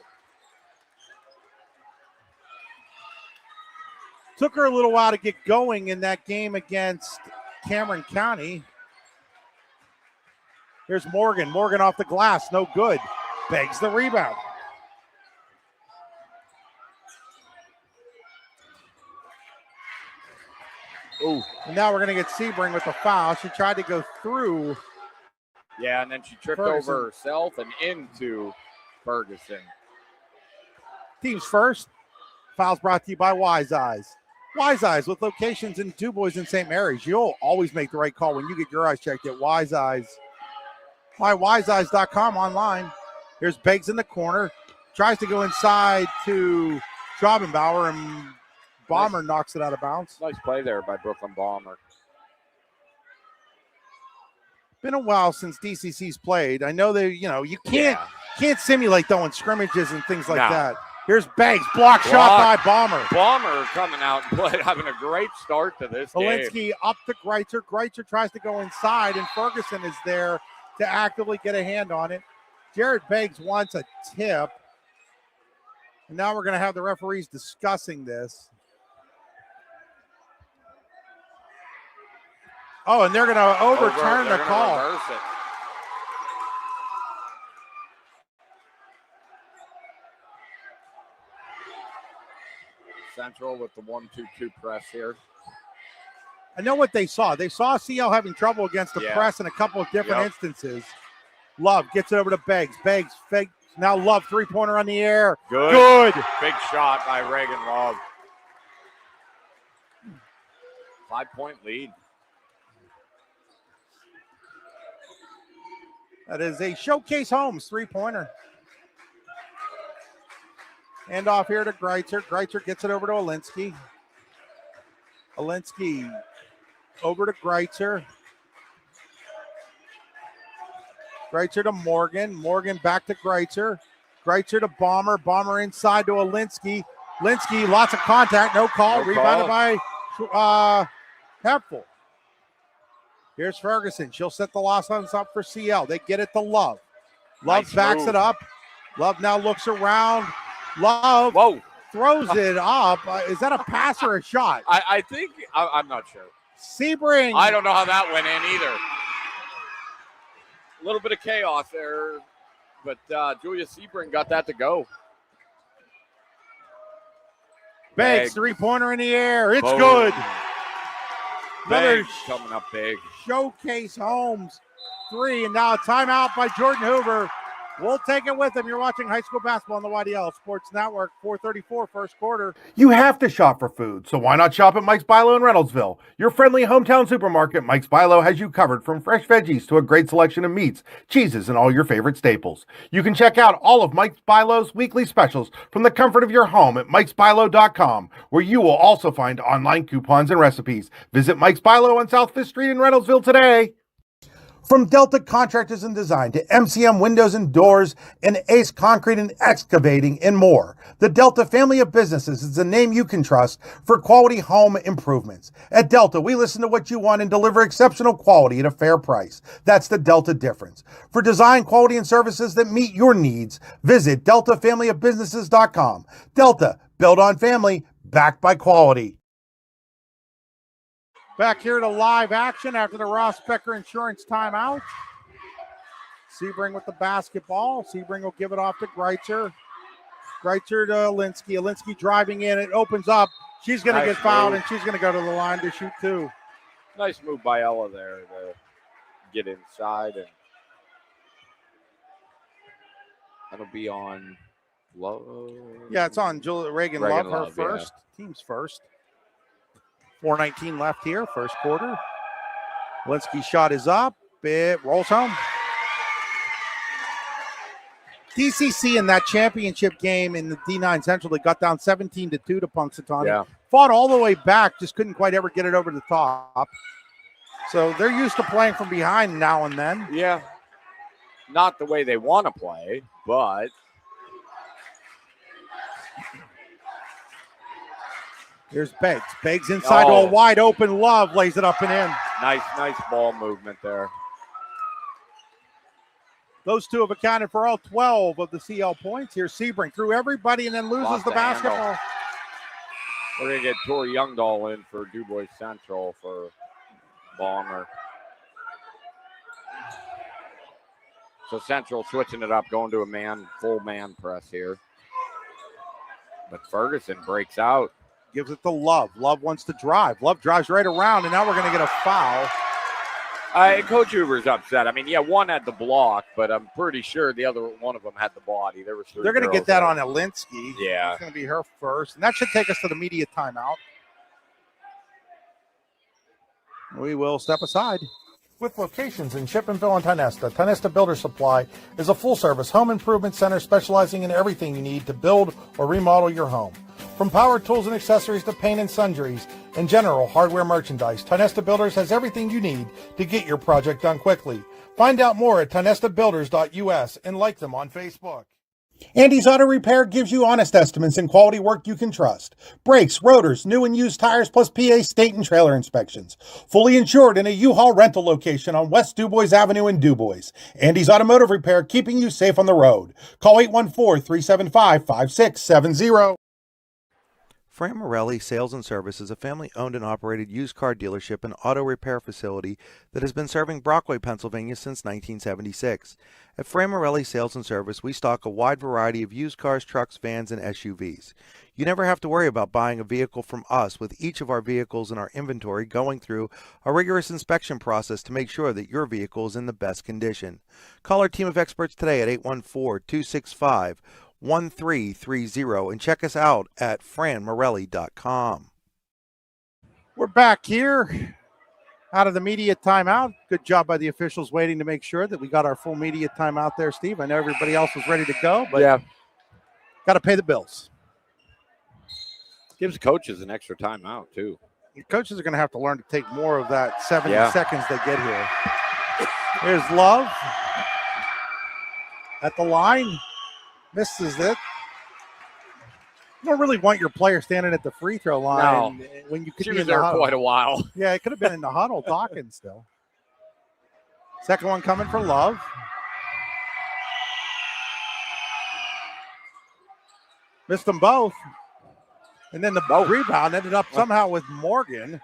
Took her a little while to get going in that game against Cameron County. Here's Morgan. Morgan off the glass. No good. Begs the rebound. Ooh. And now we're going to get Sebring with the foul. She tried to go through. Yeah, and then she tripped Ferguson. over herself and into Ferguson. Teams first. Fouls brought to you by Wise Eyes. Wise Eyes, with locations in DuBois and St. Mary's. You'll always make the right call when you get your eyes checked at Wise Eyes. MyWiseEyes.com online. Here's Beggs in the corner. Tries to go inside to Schaubenbauer, and Bomber knocks it out of bounds. Nice play there by Brooklyn Bomber. Been a while since DCC's played. I know they, you can't simulate throwing scrimmages and things like that. Here's Beggs, block shot by Bomber. Bomber coming out and having a great start to this game. Olinsky up to Greitzer. Greitzer tries to go inside, and Ferguson is there to actively get a hand on it. Jared Beggs wants a tip. And now we're going to have the referees discussing this. Oh, and they're going to overturn the call. Reverse it. Central with the 1-2-2 press here. I know what they saw. They saw CL having trouble against the press in a couple of different instances. Love gets it over to Beggs. Beggs fakes. Now Love, three-pointer on the air. Good. Big shot by Reagan Love. 5-point lead. That is a Showcase Holmes three-pointer. Hand off here to Greitzer. Greitzer gets it over to Olinsky. Olinsky over to Greitzer. Greitzer to Morgan. Morgan back to Greitzer. Greitzer to Bomber. Bomber inside to Olinsky. Linsky, lots of contact. No call. Rebounded by Hepful. Here's Ferguson. She'll set the loss on up for CL. They get it to Love. Love Nice backs move. it up. Love now looks around. Love throws it up. Is that a pass or a shot? I think, I'm not sure. Sebring. I don't know how that went in either. A little bit of chaos there, but Julia Sebring got that to go. Beggs, three-pointer in the air. It's Boom. good. Another Beggs coming up big. Showcase Holmes three, and now a timeout by Jordan Hoover. We'll take it with him. You're watching high school basketball on the YDL Sports Network. 4:34 first quarter. You have to shop for food, so why not shop at Mike's Bilo in Reynoldsville? Your friendly hometown supermarket, Mike's Bilo, has you covered from fresh veggies to a great selection of meats, cheeses, and all your favorite staples. You can check out all of Mike's Bilo's weekly specials from the comfort of your home at mikesbilo.com, where you will also find online coupons and recipes. Visit Mike's Bilo on South 5th Street in Reynoldsville today. From Delta Contractors and Design to MCM Windows and Doors and Ace Concrete and Excavating and more, the Delta family of businesses is the name you can trust for quality home improvements. At Delta, we listen to what you want and deliver exceptional quality at a fair price. That's the Delta difference. For design, quality, and services that meet your needs, visit DeltaFamilyOfBusinesses.com. Delta, built on family, backed by quality. Back here to live action after the Ross Becker Insurance timeout. Sebring with the basketball. Sebring will give it off to Greitzer. Greitzer to Olinsky. Olinsky driving in. It opens up. She's going to get fouled, and she's going to go to the line to shoot two. Nice move by Ella there to get inside, and that'll be on Love. Yeah, it's on Reagan Love, her first. Yeah. Team's first. 4:19 left here, first quarter. Olinsky's shot is up. It rolls home. DCC in that championship game in the D9 Central, they got down 17-2 to Punxsutawney. Yeah. Fought all the way back, just couldn't quite ever get it over the top. So they're used to playing from behind now and then. Yeah. Not the way they want to play, but here's Beggs. Beggs inside to a wide open Love, lays it up and in. Nice ball movement there. Those two have accounted for all 12 of the CL points. Here's Sebring through everybody and then loses the basketball. We're going to get Tori Youngdahl in for DuBois Central for Bomber. So Central switching it up, going to a full man press here. But Ferguson breaks out. Gives it to Love. Love wants to drive. Love drives right around, and now we're going to get a foul. Coach Hoover's upset. I mean, yeah, one had the block, but I'm pretty sure the other one of them had the body. There was three. They're going to get that there. on Alinsky. Yeah. It's going to be her first, and that should take us to the media timeout. We will step aside. With locations in Chippenville and Tionesta, Tionesta Builder Supply is a full-service home improvement center specializing in everything you need to build or remodel your home. From power tools and accessories to paint and sundries and general hardware merchandise, Tionesta Builders has everything you need to get your project done quickly. Find out more at tionestabuilders.us and like them on Facebook. Andy's Auto Repair gives you honest estimates and quality work you can trust. Brakes, rotors, new and used tires, plus PA state and trailer inspections. Fully insured in a U-Haul rental location on West DuBois Avenue in DuBois. Andy's Automotive Repair, keeping you safe on the road. Call 814-375-5670. Fran Morelli Sales and Service is a family-owned and operated used car dealership and auto repair facility that has been serving Brockway, Pennsylvania since 1976. At Fran Morelli Sales and Service, we stock a wide variety of used cars, trucks, vans, and SUVs. You never have to worry about buying a vehicle from us, with each of our vehicles in our inventory going through a rigorous inspection process to make sure that your vehicle is in the best condition. Call our team of experts today at 814-265-1330 and check us out at franmorelli.com. We're back here out of the media timeout. Good job by the officials waiting to make sure that we got our full media timeout there, Steve. I know everybody else was ready to go, but yeah, got to pay the bills. Gives coaches an extra timeout, too. The coaches are going to have to learn to take more of that 70 Yeah. seconds they get here. Here's Love at the line. Misses it. You don't really want your player standing at the free throw line when you could She be was in the there huddle. quite a while. Yeah, it could have been in the huddle talking still. Second one coming for Love. Missed them both. And then the rebound ended up somehow with Morgan.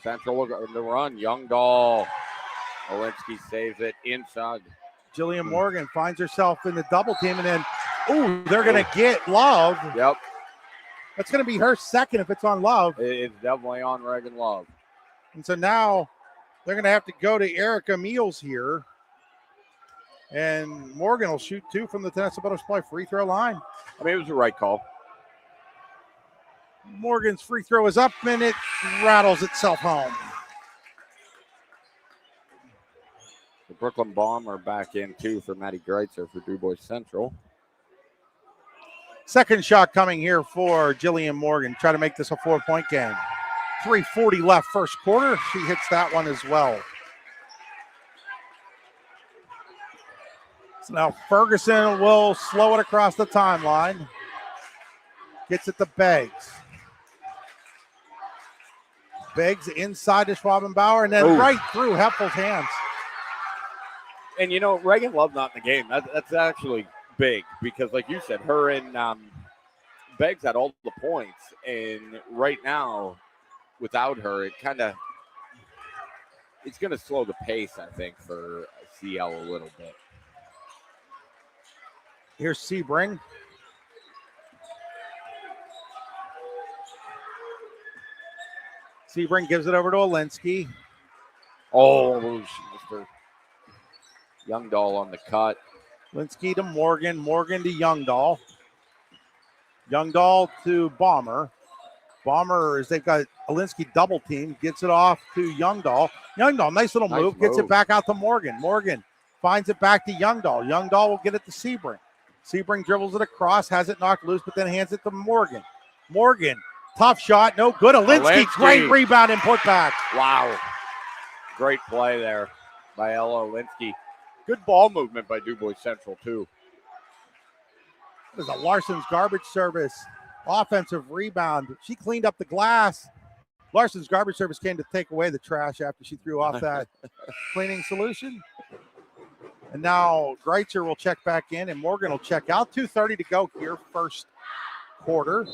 Central on the run. Youngdahl. Olinsky saves it inside. Jillian Morgan finds herself in the double team, and then, they're going to get Love. Yep. That's going to be her second if it's on Love. It's definitely on Reagan Love. And so now they're going to have to go to Erica Meals here. And Morgan will shoot two from the Tionesta Builder Supply free throw line. I mean, it was the right call. Morgan's free throw is up, and it rattles itself home. The Brooklyn Bomb are back in, too, for Maddie Greitzer for DuBois Central. Second shot coming here for Jillian Morgan. Try to make this a 4-point game. 3:40 left first quarter. She hits that one as well. So now Ferguson will slow it across the timeline. Gets it to Beggs. Beggs inside to Schwabenbauer, and then right through Heffel's hands. And, Reagan Love not in the game. That's actually big because, like you said, her and Beggs had all the points. And right now, without her, it's going to slow the pace, I think, for CL a little bit. Here's Sebring. Sebring gives it over to Olinsky. Mr. Youngdahl on the cut. Linsky to Morgan. Morgan to Youngdahl. Youngdahl to Bomber. Bomber, as they've got Olinsky double team, gets it off to Youngdahl. Youngdahl, nice little move, gets it back out to Morgan. Morgan finds it back to Youngdahl. Youngdahl will get it to Sebring. Sebring dribbles it across, has it knocked loose, but then hands it to Morgan. Morgan, tough shot, no good. Olinsky, great rebound and put back. Wow. Great play there by Ella Olinsky. Good ball movement by DuBois Central, too. There's a Larson's garbage service. Offensive rebound. She cleaned up the glass. Larson's garbage service came to take away the trash after she threw off that cleaning solution. And now Greitzer will check back in and Morgan will check out. 2:30 to go here, first quarter.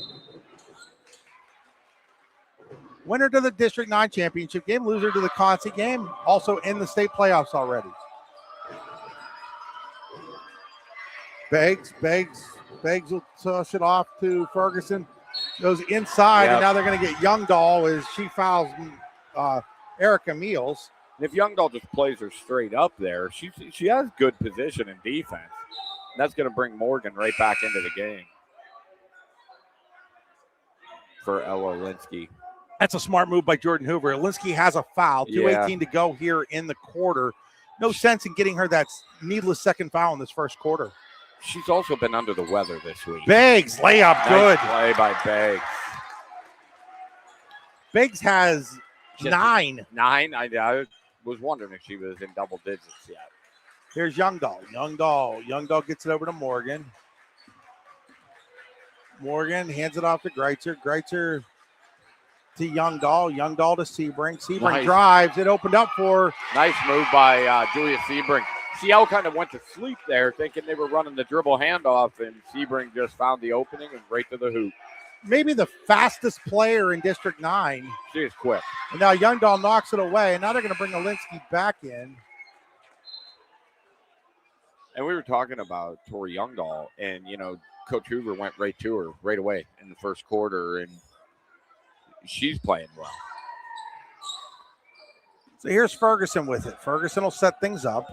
Winner to the District 9 championship game, loser to the Concy game, also in the state playoffs already. Beggs will toss it off to Ferguson. Goes inside, and now they're going to get Youngdahl as she fouls Erica Meals. And if Youngdahl just plays her straight up there, she has good position and defense. And that's going to bring Morgan right back into the game for Ella Linsky. That's a smart move by Jordan Hoover. Linsky has a foul. 2:18 to go here in the quarter. No sense in getting her that needless second foul in this first quarter. She's also been under the weather this week. Beggs, layup, good. Nice play by Beggs. Beggs has 9. 9? I was wondering if she was in double digits yet. Here's Youngdahl. Youngdahl gets it over to Morgan. Morgan hands it off to Greitzer. Greitzer to Youngdahl. Youngdahl to Sebring. Sebring drives. It opened up for. Nice move by Julia Sebring. CL kind of went to sleep there thinking they were running the dribble handoff, and Sebring just found the opening and right to the hoop. Maybe the fastest player in District 9. She is quick. And now Youngdahl knocks it away, and now they're going to bring Olinsky back in. And we were talking about Tori Youngdahl, and, Coach Hoover went right to her right away in the first quarter, and she's playing well. So here's Ferguson with it. Ferguson will set things up.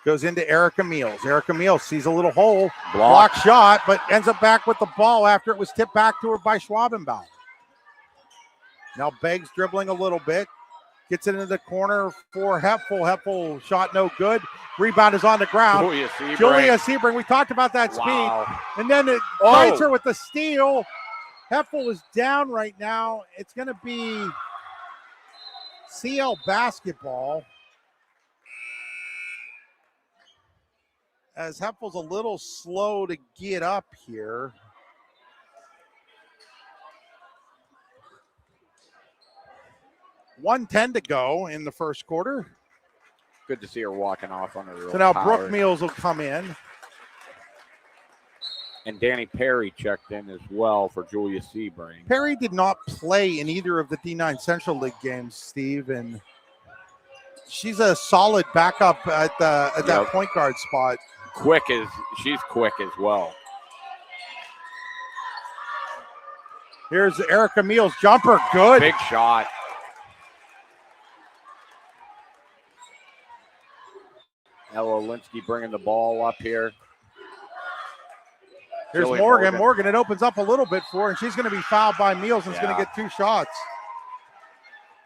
Goes into Erica Meals. Erica Meals sees a little hole. Block shot, but ends up back with the ball after it was tipped back to her by Schwabenbauer. Now Beggs dribbling a little bit. Gets it into the corner for Hepful. Hepful shot no good. Rebound is on the ground. Julia Sebring. We talked about that speed. And then it bites her with the steal. Hepful is down right now. It's going to be CL basketball. As Hepfel's a little slow to get up here. $1:10 to go in the first quarter. Good to see her walking off on her. So now Brooke Meals will come in. And Danny Perry checked in as well for Julia Sebring. Perry did not play in either of the D9 Central League games, Steve, and she's a solid backup at that point guard spot. She's quick as well. Here's Erica Meals jumper, good. Big shot. Ella Linsky bringing the ball up here. Here's Morgan. Morgan, it opens up a little bit for her, and she's going to be fouled by Meals and is going to get 2 shots.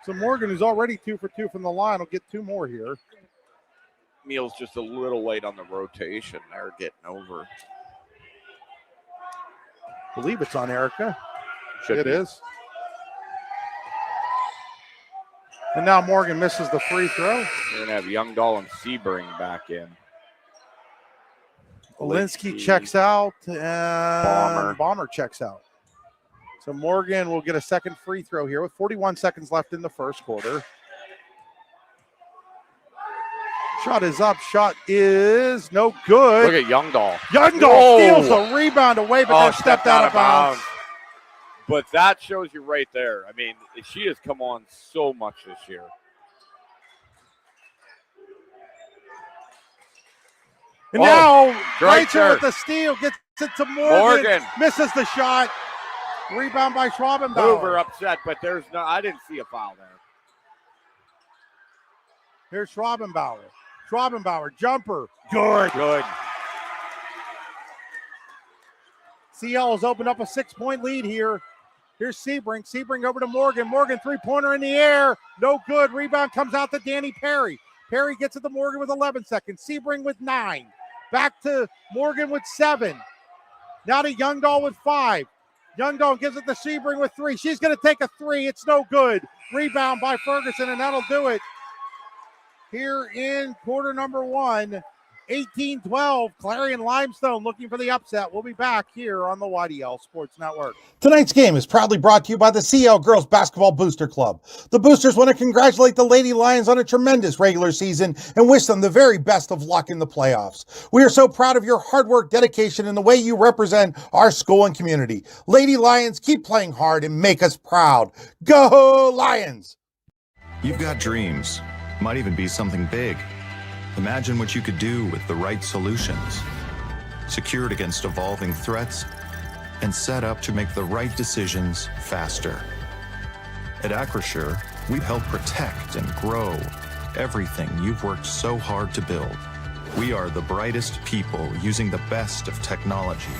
So Morgan, who's already 2 for 2 from the line, will get 2 more here. Meals just a little late on the rotation there, getting over. I believe it's on Erica. It is. And now Morgan misses the free throw. We're going to have Youngdahl and Sebring back in. Olinsky checks out, and Bomber checks out. So Morgan will get a second free throw here with 41 seconds left in the first quarter. Shot is up. Shot is no good. Look at Youngdahl. Youngdahl steals a rebound away, but then stepped out of bounds. But that shows you right there. I mean, she has come on so much this year. And now Greitzer with the steal, gets it to Morgan. Misses the shot. Rebound by Schwabenbauer. Hoover upset, but I didn't see a foul there. Here's Schwabenbauer. Schwabenbauer, jumper. Good. CL has opened up a 6-point lead here. Here's Sebring. Sebring over to Morgan. Morgan, 3-pointer in the air. No good. Rebound comes out to Danny Perry. Perry gets it to Morgan with 11 seconds. Sebring with 9. Back to Morgan with 7. Now to Youngdahl with 5. Youngdahl gives it to Sebring with 3. She's going to take a 3. It's no good. Rebound by Ferguson, and that'll do it. Here in quarter number 1, 18-12, Clarion Limestone looking for the upset. We'll be back here on the YDL Sports Network. Tonight's game is proudly brought to you by the CL Girls Basketball Booster Club. The Boosters want to congratulate the Lady Lions on a tremendous regular season and wish them the very best of luck in the playoffs. We are so proud of your hard work, dedication, and the way you represent our school and community. Lady Lions, keep playing hard and make us proud. Go Lions! You've got dreams, might even be something big. Imagine what you could do with the right solutions. Secured against evolving threats and set up to make the right decisions faster. At Acrisure, we help protect and grow everything you've worked so hard to build. We are the brightest people using the best of technology.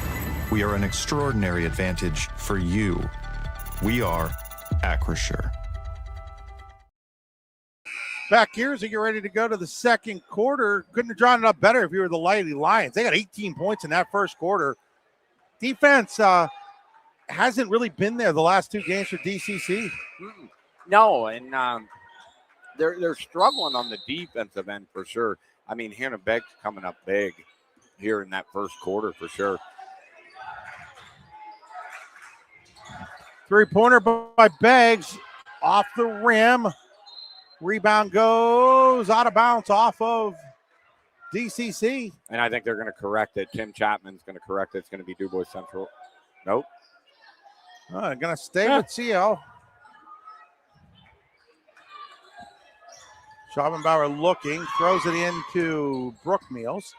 We are an extraordinary advantage for you. We are Acrisure. Back here as we get ready to go to the second quarter. Couldn't have drawn it up better if you were the Lady Lions. They got 18 points in that first quarter. Defense hasn't really been there the last two games for DCC. No, and they're struggling on the defensive end for sure. I mean, Hannah Begg's coming up big here in that first quarter for sure. Three-pointer by Beggs off the rim. Rebound goes out of bounds off of DCC. And I think they're going to correct it. Tim Chapman's going to correct it. It's going to be Du Bois Central. Nope. Going to stay with CL. Schaubenbauer looking, throws it into Brooke Meals.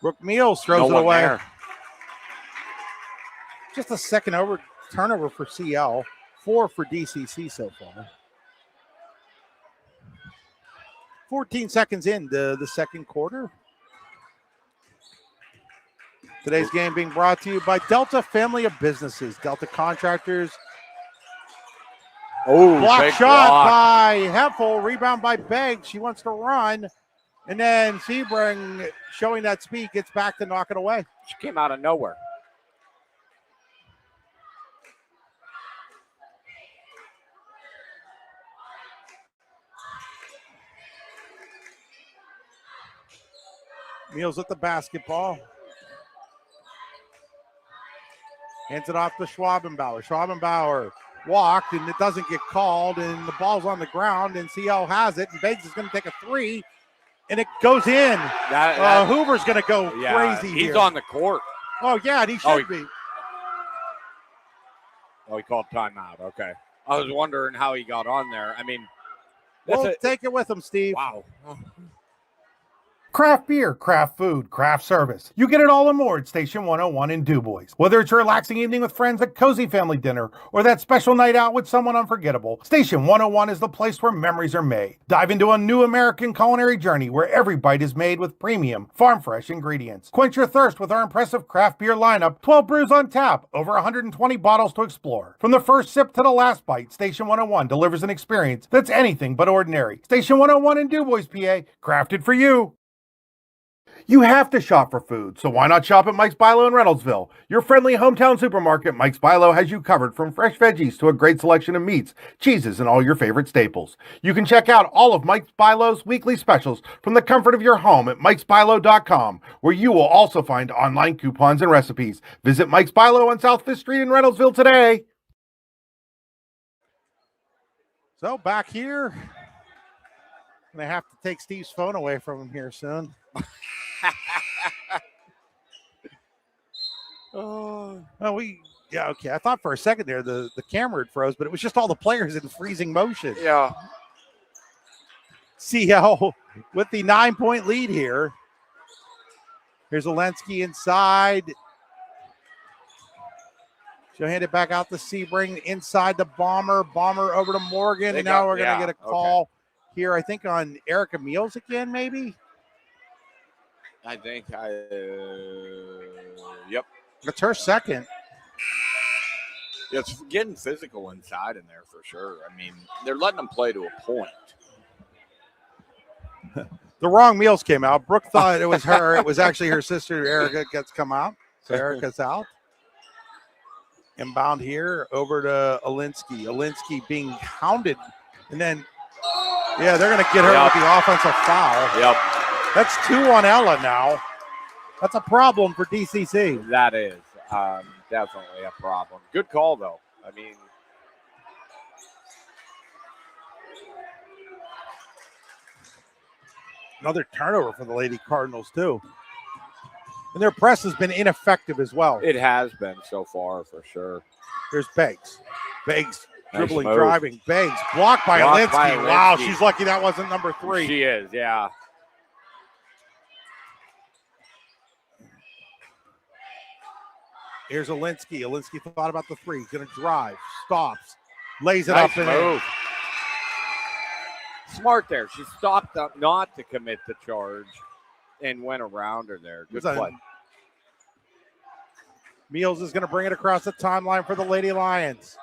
Brooke Meals throws it away. There. Just a second turnover for CL. 4 for DCC so far. 14 seconds into the second quarter. Today's game being brought to you by Delta Family of Businesses. Delta Contractors. Block shot by Heffel. Rebound by Begg. She wants to run. And then Sebring, showing that speed, gets back to knock it away. She came out of nowhere. Meals with the basketball. Hands it off to Schwabenbauer. Schwabenbauer walked, and it doesn't get called, and the ball's on the ground, and CL has it, and Beggs is going to take a three, and it goes in. Hoover's going to go crazy here. He's on the court. Oh, yeah, and he should be. Oh, he called timeout. Okay. I was wondering how he got on there. I mean, we'll take it with him, Steve. Wow. Craft beer, craft food, craft service. You get it all and more at Station 101 in Du Bois. Whether it's a relaxing evening with friends at cozy family dinner or that special night out with someone unforgettable, Station 101 is the place where memories are made. Dive into a new American culinary journey where every bite is made with premium, farm-fresh ingredients. Quench your thirst with our impressive craft beer lineup, 12 brews on tap, over 120 bottles to explore. From the first sip to the last bite, Station 101 delivers an experience that's anything but ordinary. Station 101 in Du Bois, PA, crafted for you. You have to shop for food, so why not shop at Mike's Bilo in Reynoldsville? Your friendly hometown supermarket, Mike's Bilo, has you covered from fresh veggies to a great selection of meats, cheeses, and all your favorite staples. You can check out all of Mike's Bilo's weekly specials from the comfort of your home at mikesbilo.com, where you will also find online coupons and recipes. Visit Mike's Bilo on South 5th Street in Reynoldsville today. So back here, I'm going to have to take Steve's phone away from him here soon. Okay. I thought for a second there the camera had froze, but it was just all the players in freezing motion. Yeah. CL with the 9-point lead here. Here's Olensky inside. She'll hand it back out to Sebring inside the Bomber. Bomber over to Morgan. And now we're going to get a call here, I think, on Erica Meals again, maybe. I think yep. It's her second. It's getting physical inside in there for sure. I mean, they're letting them play to a point. The wrong Meals came out. Brooke thought it was her. It was actually her sister, Erica, gets come out. So Erica's out. Inbound here over to Olinsky. Olinsky being hounded. And then, they're going to get her with the offensive foul. Yep. That's 2 on Ella now. That's a problem for DCC. That is definitely a problem. Good call, though. I mean, another turnover for the Lady Cardinals, too. And their press has been ineffective as well. it has been so far for sure. Here's Beggs. Beggs Nice dribbling, move. driving. Beggs blocked by Blocked by Alinsky. Wow, Alinsky. she's lucky that wasn't number 3. She is, yeah. Here's Alinsky. Alinsky thought about the 3. He's going to drive. Stops. Lays it Nice up and move. Smart there. She stopped up not to commit the charge and went around her there. Good It's a- play. Meals is going to bring it across the timeline for the Lady Lions.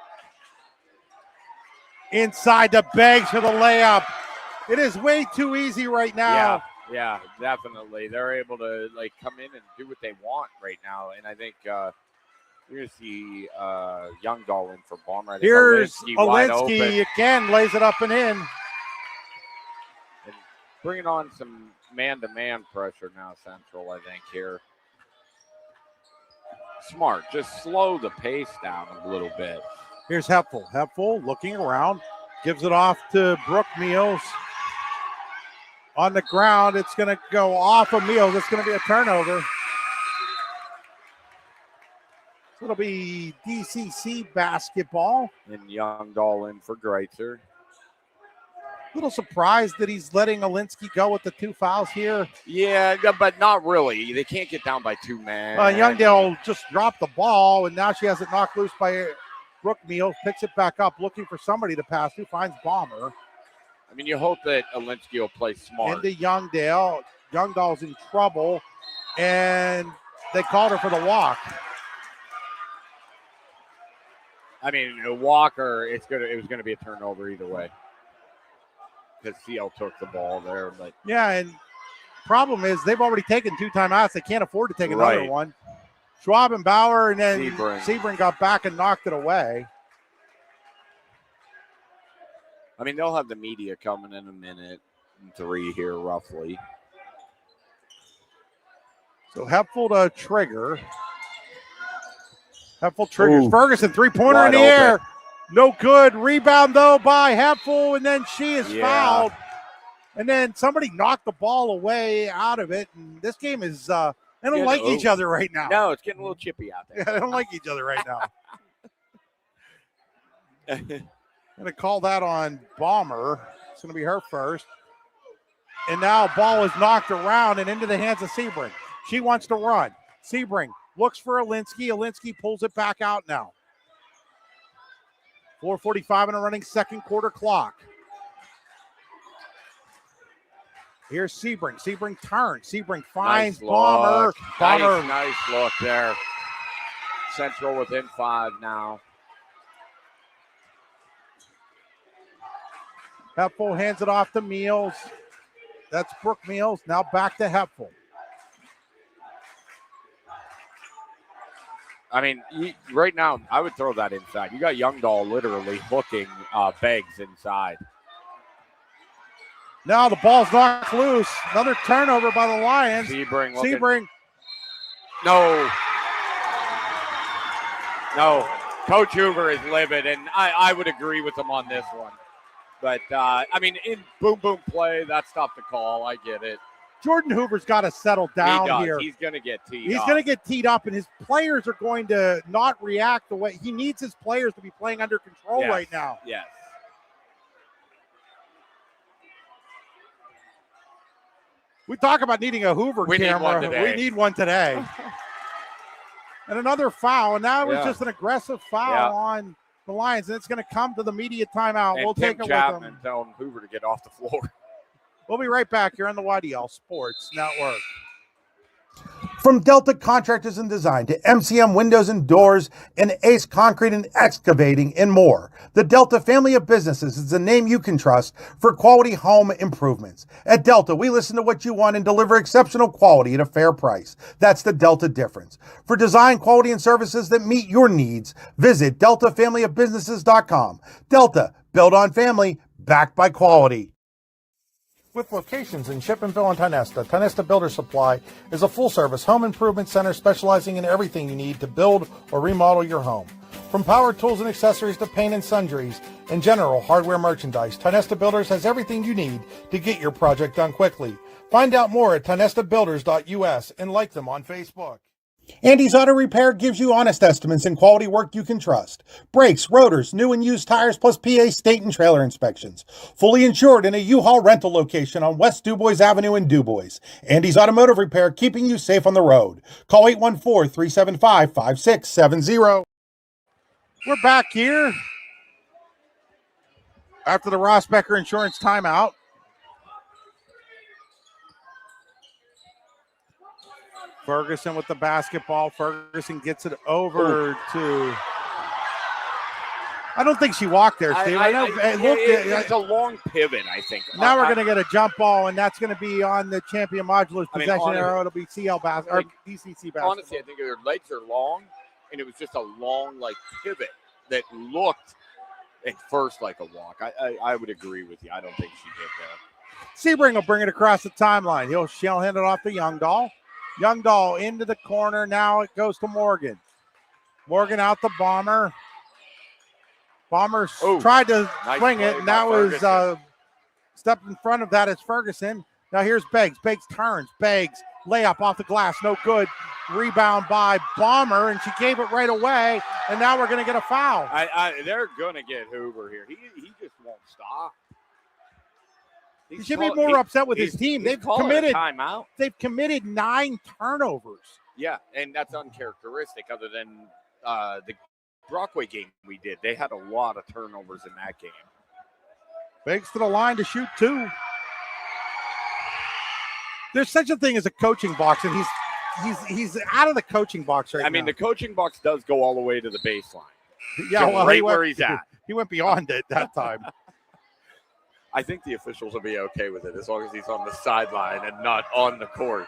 Inside to Beggs for the layup. It is way too easy right now. Yeah, definitely. They're able to come in and do what they want right now, and I think you're going to see Youngdahl in for Bomber. I think Here's wide open. Alinsky again, lays it up and in. And bringing on some man-to-man pressure now, Central, I think, here. Smart. Just slow the pace down a little bit. Here's Hepful. Hepful looking around, gives it off to Brooke Meals. On the ground, it's going to go off of Meals. It's going to be a turnover. So it'll be DCC basketball. And Youngdahl in for Greitzer. Little surprised that he's letting Alinsky go with the 2 fouls here. Yeah, but not really. They can't get down by 2 men. Youngdale just dropped the ball, and now she has it knocked loose by Brooke Meals. Picks it back up, looking for somebody to pass to. Finds Bomber. I mean, you hope that Alinsky will play smart. Into Youngdale. Youngdahl's in trouble, and they called her for the walk. I mean, Walker, it was gonna be a turnover either way. Because CL took the ball there, but Yeah, and problem is they've already taken 2 timeouts. They can't afford to take another Right. one. Schwab and Bauer, and then Sebring. Sebring got back and knocked it away. I mean, they'll have the media coming in a minute and 3 here, roughly. So Hepful to trigger. Hepful triggers. Ooh. Ferguson, 3-pointer in Wide the open. air. No good. Rebound, though, by Hepful, and then she is Yeah. fouled. And then somebody knocked the ball away out of it. And this game is, they don't Getting like each over. other right now. No, it's getting a little chippy out Yeah, they don't like each other right now. there. Going to call that on Bomber. It's going to be her first. And now ball is knocked around and into the hands of Sebring. She wants to run. Sebring looks for Alinsky. Alinsky pulls it back out now. 4:45 in a running second quarter clock. Here's Sebring. Sebring turns. Sebring finds Nice Bomber. look. Bomber. Nice look there. Central within 5 now. Hepful hands it off to Meals. That's Brooke Meals. Now back to Hepful. I mean, right now, I would throw that inside. You got Youngdahl literally hooking Beggs inside. Now the ball's knocked loose. Another turnover by the Lions. Sebring looking. Sebring. No. Coach Hoover is livid, and I would agree with him on this one. But, I mean, in boom play, that's tough to call. I get it. Jordan Hoover's got to settle down He does. here. He's going to get teed He's up. going to get teed up, and his players are going to not react the way he needs his players to be playing under control Yes. right now. Yes. We talk about needing a Hoover We need camera. one today. We need one today. And another foul, and now it was Yeah. just an aggressive foul Yeah. on the Lions, and it's going to come to the media timeout. And We'll Tim take it with Chapman them. telling Hoover to get off the floor. We'll be right back here on the YDL Sports Network. From Delta Contractors and Design to MCM Windows and Doors and Ace Concrete and Excavating and more, the Delta family of businesses is the name you can trust for quality home improvements. At Delta, we listen to what you want and deliver exceptional quality at a fair price. That's the Delta difference. For design, quality, and services that meet your needs, visit DeltaFamilyOfBusinesses.com. Delta, built on family, backed by quality. With locations in Shippenville and Tionesta, Tionesta Builder Supply is a full-service home improvement center specializing in everything you need to build or remodel your home. From power tools and accessories to paint and sundries and general hardware merchandise, Tionesta Builders has everything you need to get your project done quickly. Find out more at tionestabuilders.us and like them on Facebook. Andy's Auto Repair gives you honest estimates and quality work you can trust. Brakes, rotors, new and used tires, plus PA state and trailer inspections. Fully insured in a U-Haul rental location on West DuBois Avenue in DuBois. Andy's Automotive Repair, keeping you safe on the road. Call 814-375-5670. We're back here after the Ross Becker Insurance timeout. Ferguson with the basketball. Ferguson gets it over to. I don't think she walked there, Steve. It's a long pivot, I think. Now we're going to get a jump ball, and that's going to be on the Champion Modulars possession arrow. It'll be CL basketball or DCC basketball. Honestly, I think their legs are long, and it was just a long, pivot that looked at first like a walk. I would agree with you. I don't think she did that. Sebring will bring it across the timeline. She'll hand it off to Youngdahl. Youngdahl into the corner. Now it goes to Morgan. Morgan out the Bomber. Bomber tried to swing it, and that was step in front of that is Ferguson. Now here's Beggs. Beggs turns. Beggs layup off the glass. No good. Rebound by Bomber, and she gave it right away, and now we're going to get a foul. They're going to get Hoover here. He just won't stop. He should be more upset with his team. They've committed timeout. They've committed 9 turnovers. Yeah, and that's uncharacteristic other than the Brockway game we did. They had a lot of turnovers in that game. Beggs to the line to shoot 2. There's such a thing as a coaching box, and he's out of the coaching box right now. I mean, the coaching box does go all the way to the baseline. Yeah, well, right where he's at. He went beyond it that time. I think the officials will be okay with it as long as he's on the sideline and not on the court.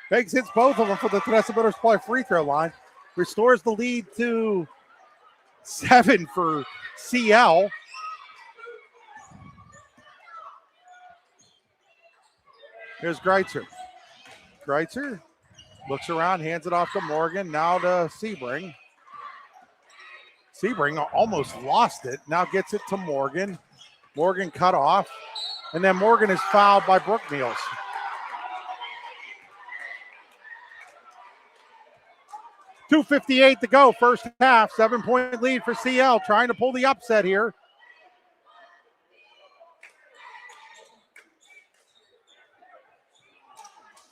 Beggs hits both of them for the Tionesta Builder Supply free throw line. Restores the lead to 7 for CL. Here's Greitzer. Greitzer looks around, hands it off to Morgan. Now to Sebring. Sebring almost lost it. Now gets it to Morgan. Morgan cut off. And then Morgan is fouled by Brooke Meals. .258 to go, first half. 7-point lead for CL, trying to pull the upset here.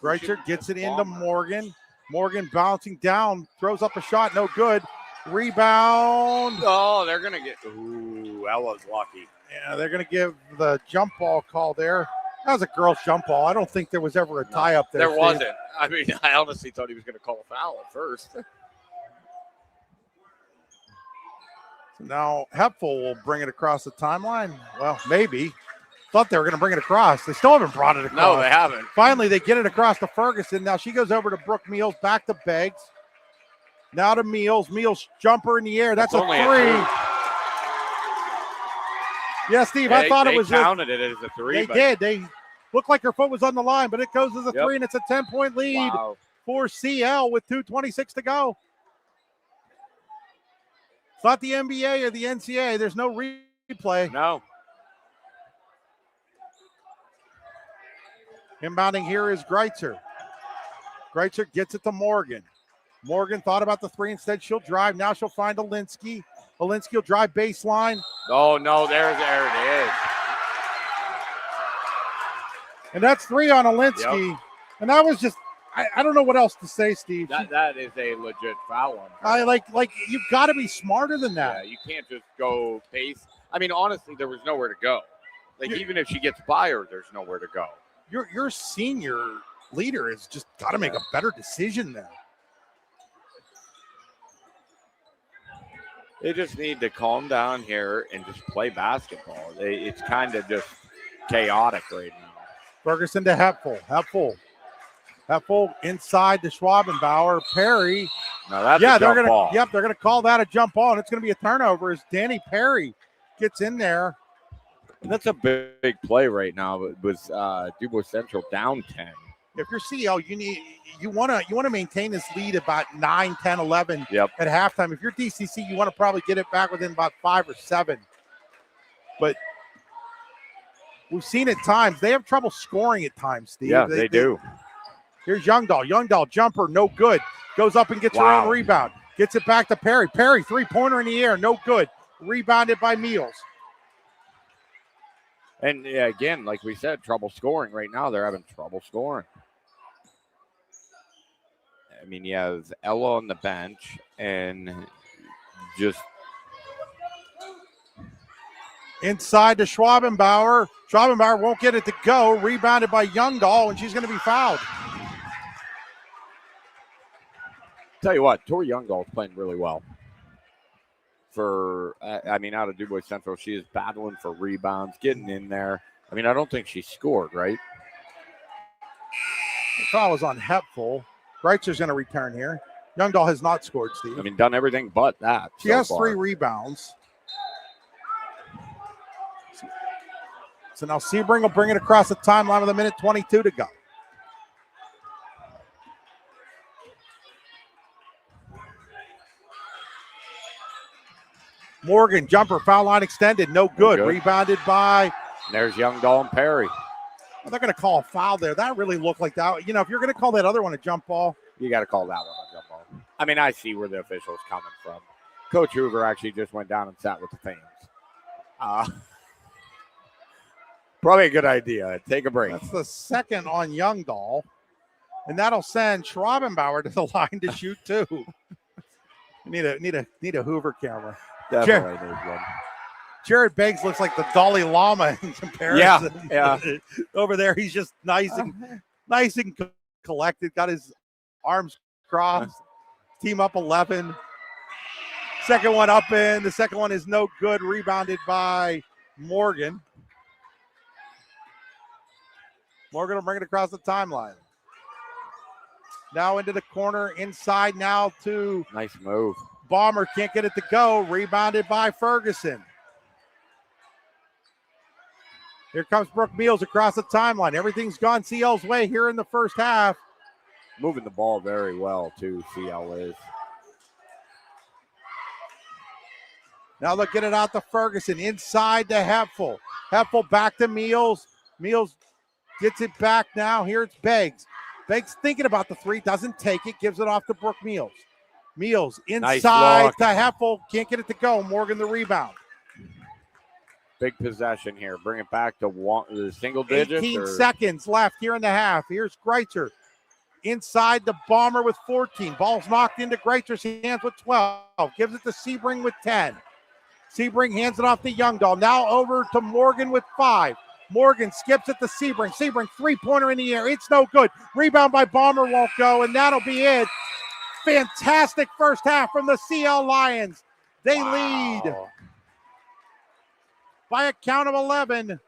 Greitzer gets it into Morgan. Morgan bouncing down, throws up a shot, no good. Rebound. Oh, they're going to get, ooh, Ella's lucky. Yeah, they're going to give the jump ball call there. That was a girl's jump ball. I don't think there was ever a tie up there. There wasn't. I mean, I honestly thought he was going to call a foul at first. So now Hepful will bring it across the timeline. Well, maybe. Thought they were going to bring it across. They still haven't brought it across. No, they haven't. Finally, they get it across to Ferguson. Now she goes over to Brooke Meals, back to Beggs. Now to Meals. Meals jumper in the air. That's a 3. Yeah, Steve, I thought it was. They counted it as a 3. They did. They looked like her foot was on the line, but it goes as a 3, and it's a 10-point lead for CL with 2:26 to go. It's not the NBA or the NCAA. There's no replay. No. Inbounding here is Greitzer. Greitzer gets it to Morgan. Morgan thought about the 3. Instead, she'll drive. Now she'll find Alinsky. Alinsky will drive baseline. Oh, no, there it is. And that's 3 on Alinsky. Yep. And that was just, I don't know what else to say, Steve. That is a legit foul on her. Like you've got to be smarter than that. Yeah, you can't just go pace. I mean, honestly, there was nowhere to go. Even if she gets by her, there's nowhere to go. Your senior leader has just got to make a better decision there. They just need to calm down here and just play basketball. It's kind of just chaotic right now. Ferguson to Hepful. Hepful inside to Schwabenbauer. Perry. Now that's a jump ball. They're gonna call that a jump ball, and it's gonna be a turnover as Danny Perry gets in there. And that's a big play right now with Dubois Central down 10. If you're CL, you want to maintain this lead about 9, 10, 11 Yep. at halftime. If you're DCC, you want to probably get it back within about 5 or 7. But we've seen at times they have trouble scoring at times, Steve. Yeah, they do. Here's Youngdahl. Youngdahl jumper, no good. Goes up and gets her own rebound. Gets it back to Perry. Perry, three-pointer in the air, no good. Rebounded by Meals. And again, like we said, trouble scoring right now. They're having trouble scoring. I mean, you have Ella on the bench and just inside to Schwabenbauer. Schwabenbauer won't get it to go. Rebounded by Youngdahl, and she's going to be fouled. Tell you what, Tori Youngdahl is playing really well. Out of Dubois Central, she is battling for rebounds, getting in there. I mean, I don't think she scored, right? The foul was on Hepful. Reitzer's going to return here. Youngdahl has not scored, Steve. I mean, done everything but that. She has 3 rebounds. So now Sebring will bring it across the timeline with 1:22 to go. Morgan, jumper, foul line extended, no good. Rebounded by. There's Youngdahl and Perry. Well, they're going to call a foul there. That really looked like that. You know, if you're going to call that other one a jump ball. You got to call that one a jump ball. I mean, I see where the official's coming from. Coach Hoover actually just went down and sat with the fans. Probably a good idea. Take a break. That's the second on Youngdahl. And that'll send Schwabenbauer to the line to shoot 2. Need a Hoover camera. Definitely needs one. Jared Beggs looks like the Dalai Lama in comparison. Yeah. Over there, he's just nice and collected. Got his arms crossed. Team up 11. Second one up in. The second one is no good. Rebounded by Morgan. Morgan will bring it across the timeline. Now into the corner. Inside now to. Nice move. Bomber can't get it to go. Rebounded by Ferguson. Here comes Brooke Meals across the timeline. Everything's gone CL's way here in the first half. Moving the ball very well, too, CL is. Now they'll get it out to Ferguson. Inside to Hepful. Hepful back to Meals. Meals gets it back now. Here it's Beggs. Beggs thinking about the 3. Doesn't take it. Gives it off to Brooke Meals. Meals inside to Heffel. Can't get it to go. Morgan the rebound. Big possession here. Bring it back to the single digits. 18 seconds left here in the half. Here's Greitzer. Inside the Bomber with 14. Ball's knocked into Greitzer's hands with 12. Gives it to Sebring with 10. Sebring hands it off to Youngdahl. Now over to Morgan with 5. Morgan skips it to Sebring. Sebring, 3-pointer in the air. It's no good. Rebound by Bomber won't go, and that'll be it. Fantastic first half from the CL Lions. They lead by a count of 11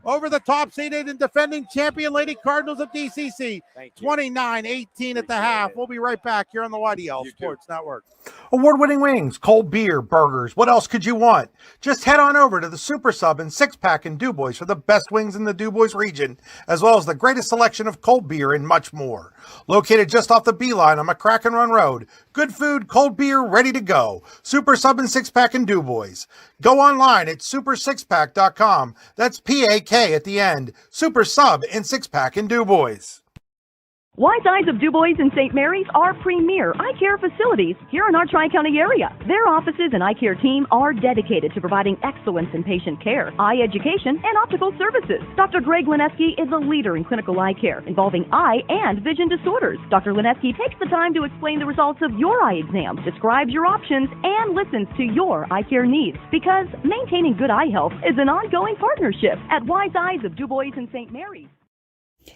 over the top seeded and defending champion Lady Cardinals of DCC. 29-18 at the half. We'll be right back here on the YDL Sports Network. Award-winning wings, cold beer, burgers. What else could you want? Just head on over to the Super Sub and 6-Pack in Dubois for the best wings in the Dubois region, as well as the greatest selection of cold beer and much more. Located just off the Beeline on McCracken Run Road. Good food, cold beer, ready to go. Super Sub and 6-Pack in Dubois. Go online at super6pack.com. That's P-A-K at the end. Super Sub and 6-Pack in Dubois. Wise Eyes of Dubois and St. Mary's are premier eye care facilities here in our Tri-County area. Their offices and eye care team are dedicated to providing excellence in patient care, eye education, and optical services. Dr. Greg Lineski is a leader in clinical eye care involving eye and vision disorders. Dr. Lineski takes the time to explain the results of your eye exam, describes your options, and listens to your eye care needs, because maintaining good eye health is an ongoing partnership at Wise Eyes of Dubois and St. Mary's.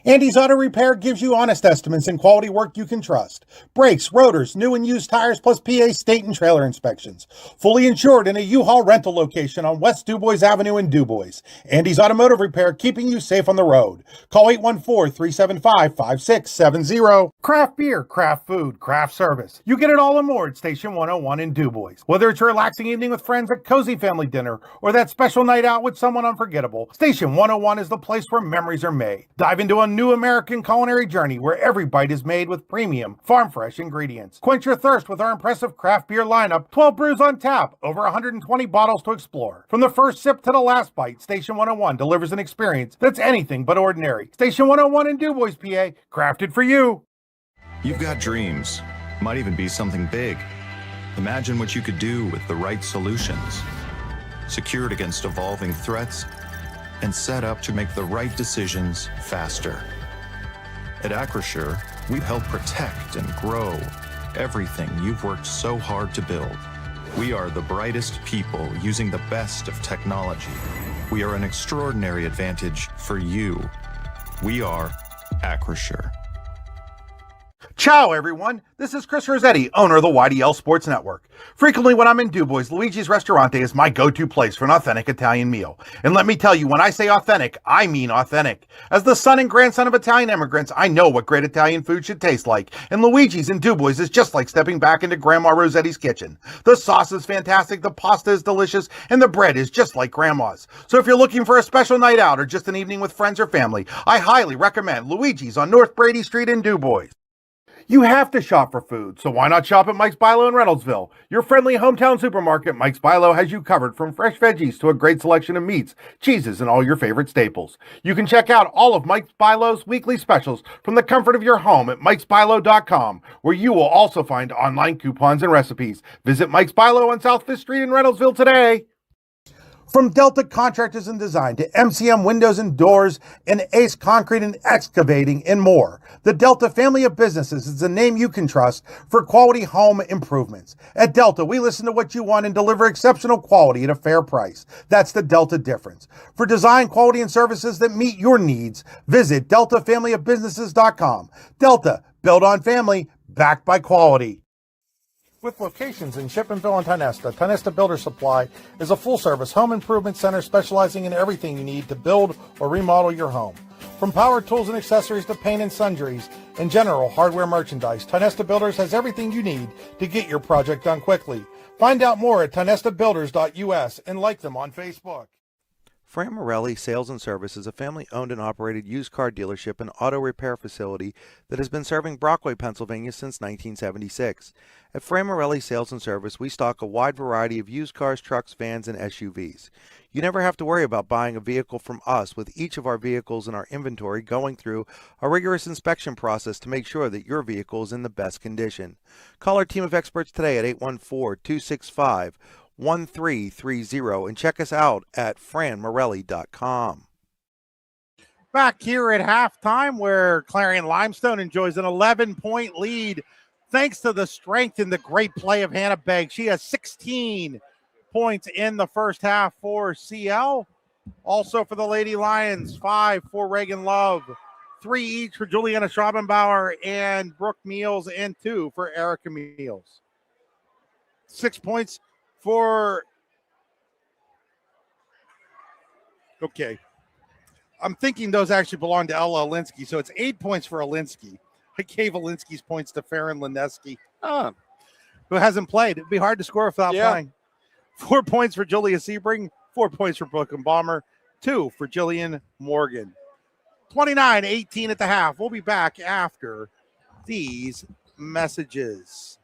Andy's Auto Repair gives you honest estimates and quality work you can trust. Brakes, rotors, new and used tires, plus PA state and trailer inspections. Fully insured in a U-Haul rental location on West DuBois Avenue in DuBois. Andy's Automotive Repair, keeping you safe on the road. Call 814-375-5670. Craft beer, craft food, craft service. You get it all and more at Station 101 in DuBois. Whether it's your relaxing evening with friends at cozy family dinner or that special night out with someone unforgettable, Station 101 is the place where memories are made. Dive into a new American culinary journey where every bite is made with premium, farm-fresh ingredients. Quench your thirst with our impressive craft beer lineup, 12 brews on tap, over 120 bottles to explore. From the first sip to the last bite, Station 101 delivers an experience that's anything but ordinary. Station 101 in DuBois, PA, crafted for you. You've got dreams, might even be something big. Imagine what you could do with the right solutions. Secured against evolving threats and set up to make the right decisions faster. At Acrisure, we help protect and grow everything you've worked so hard to build. We are the brightest people using the best of technology. We are an extraordinary advantage for you. We are Acrisure. Ciao, everyone. This is Chris Rossetti, owner of the YDL Sports Network. Frequently when I'm in DuBois, Luigi's Ristorante is my go-to place for an authentic Italian meal. And let me tell you, when I say authentic, I mean authentic. As the son and grandson of Italian immigrants, I know what great Italian food should taste like. And Luigi's in DuBois is just like stepping back into Grandma Rossetti's kitchen. The sauce is fantastic, the pasta is delicious, and the bread is just like Grandma's. So if you're looking for a special night out or just an evening with friends or family, I highly recommend Luigi's on North Brady Street in DuBois. You have to shop for food, so why not shop at Mike's Bilo in Reynoldsville? Your friendly hometown supermarket, Mike's Bilo, has you covered from fresh veggies to a great selection of meats, cheeses, and all your favorite staples. You can check out all of Mike's Bilo's weekly specials from the comfort of your home at mikesbilo.com, where you will also find online coupons and recipes. Visit Mike's Bilo on South 5th Street in Reynoldsville today. From Delta Contractors and Design to MCM Windows and Doors and Ace Concrete and Excavating and more, the Delta family of businesses is a name you can trust for quality home improvements. At Delta, we listen to what you want and deliver exceptional quality at a fair price. That's the Delta difference. For design, quality, and services that meet your needs, visit deltafamilyofbusinesses.com. Delta, built on family, backed by quality. With locations in Shippenville and Tionesta, Tionesta Builder Supply is a full-service home improvement center specializing in everything you need to build or remodel your home. From power tools and accessories to paint and sundries and general hardware merchandise, Tionesta Builders has everything you need to get your project done quickly. Find out more at tionestabuilders.us and like them on Facebook. Fran Morelli Sales and Service is a family-owned and operated used car dealership and auto repair facility that has been serving Brockway, Pennsylvania since 1976. At Fran Morelli Sales and Service, we stock a wide variety of used cars, trucks, vans, and SUVs. You never have to worry about buying a vehicle from us, with each of our vehicles in our inventory going through a rigorous inspection process to make sure that your vehicle is in the best condition. Call our team of experts today at 814-265-1330 and check us out at franmorelli.com. Back here at halftime, where Clarion Limestone enjoys an 11-point lead thanks to the strength and the great play of Hannah Begg. She has 16 points in the first half for CL. Also for the Lady Lions, 5 for Reagan Love, 3 each for Juliana Schrabenbauer and Brooke Meals, and 2 for Erica Meals. 6 points for, okay, I'm thinking those actually belong to Ella Alinsky, so it's 8 points for Alinsky. I gave Alinsky's points to Farron Lineski, who hasn't played. It'd be hard to score without playing. 4 points for Julia Sebring, 4 points for Brooklyn Bomber, 2 for Jillian Morgan. 29-18 at the half. We'll be back after these messages.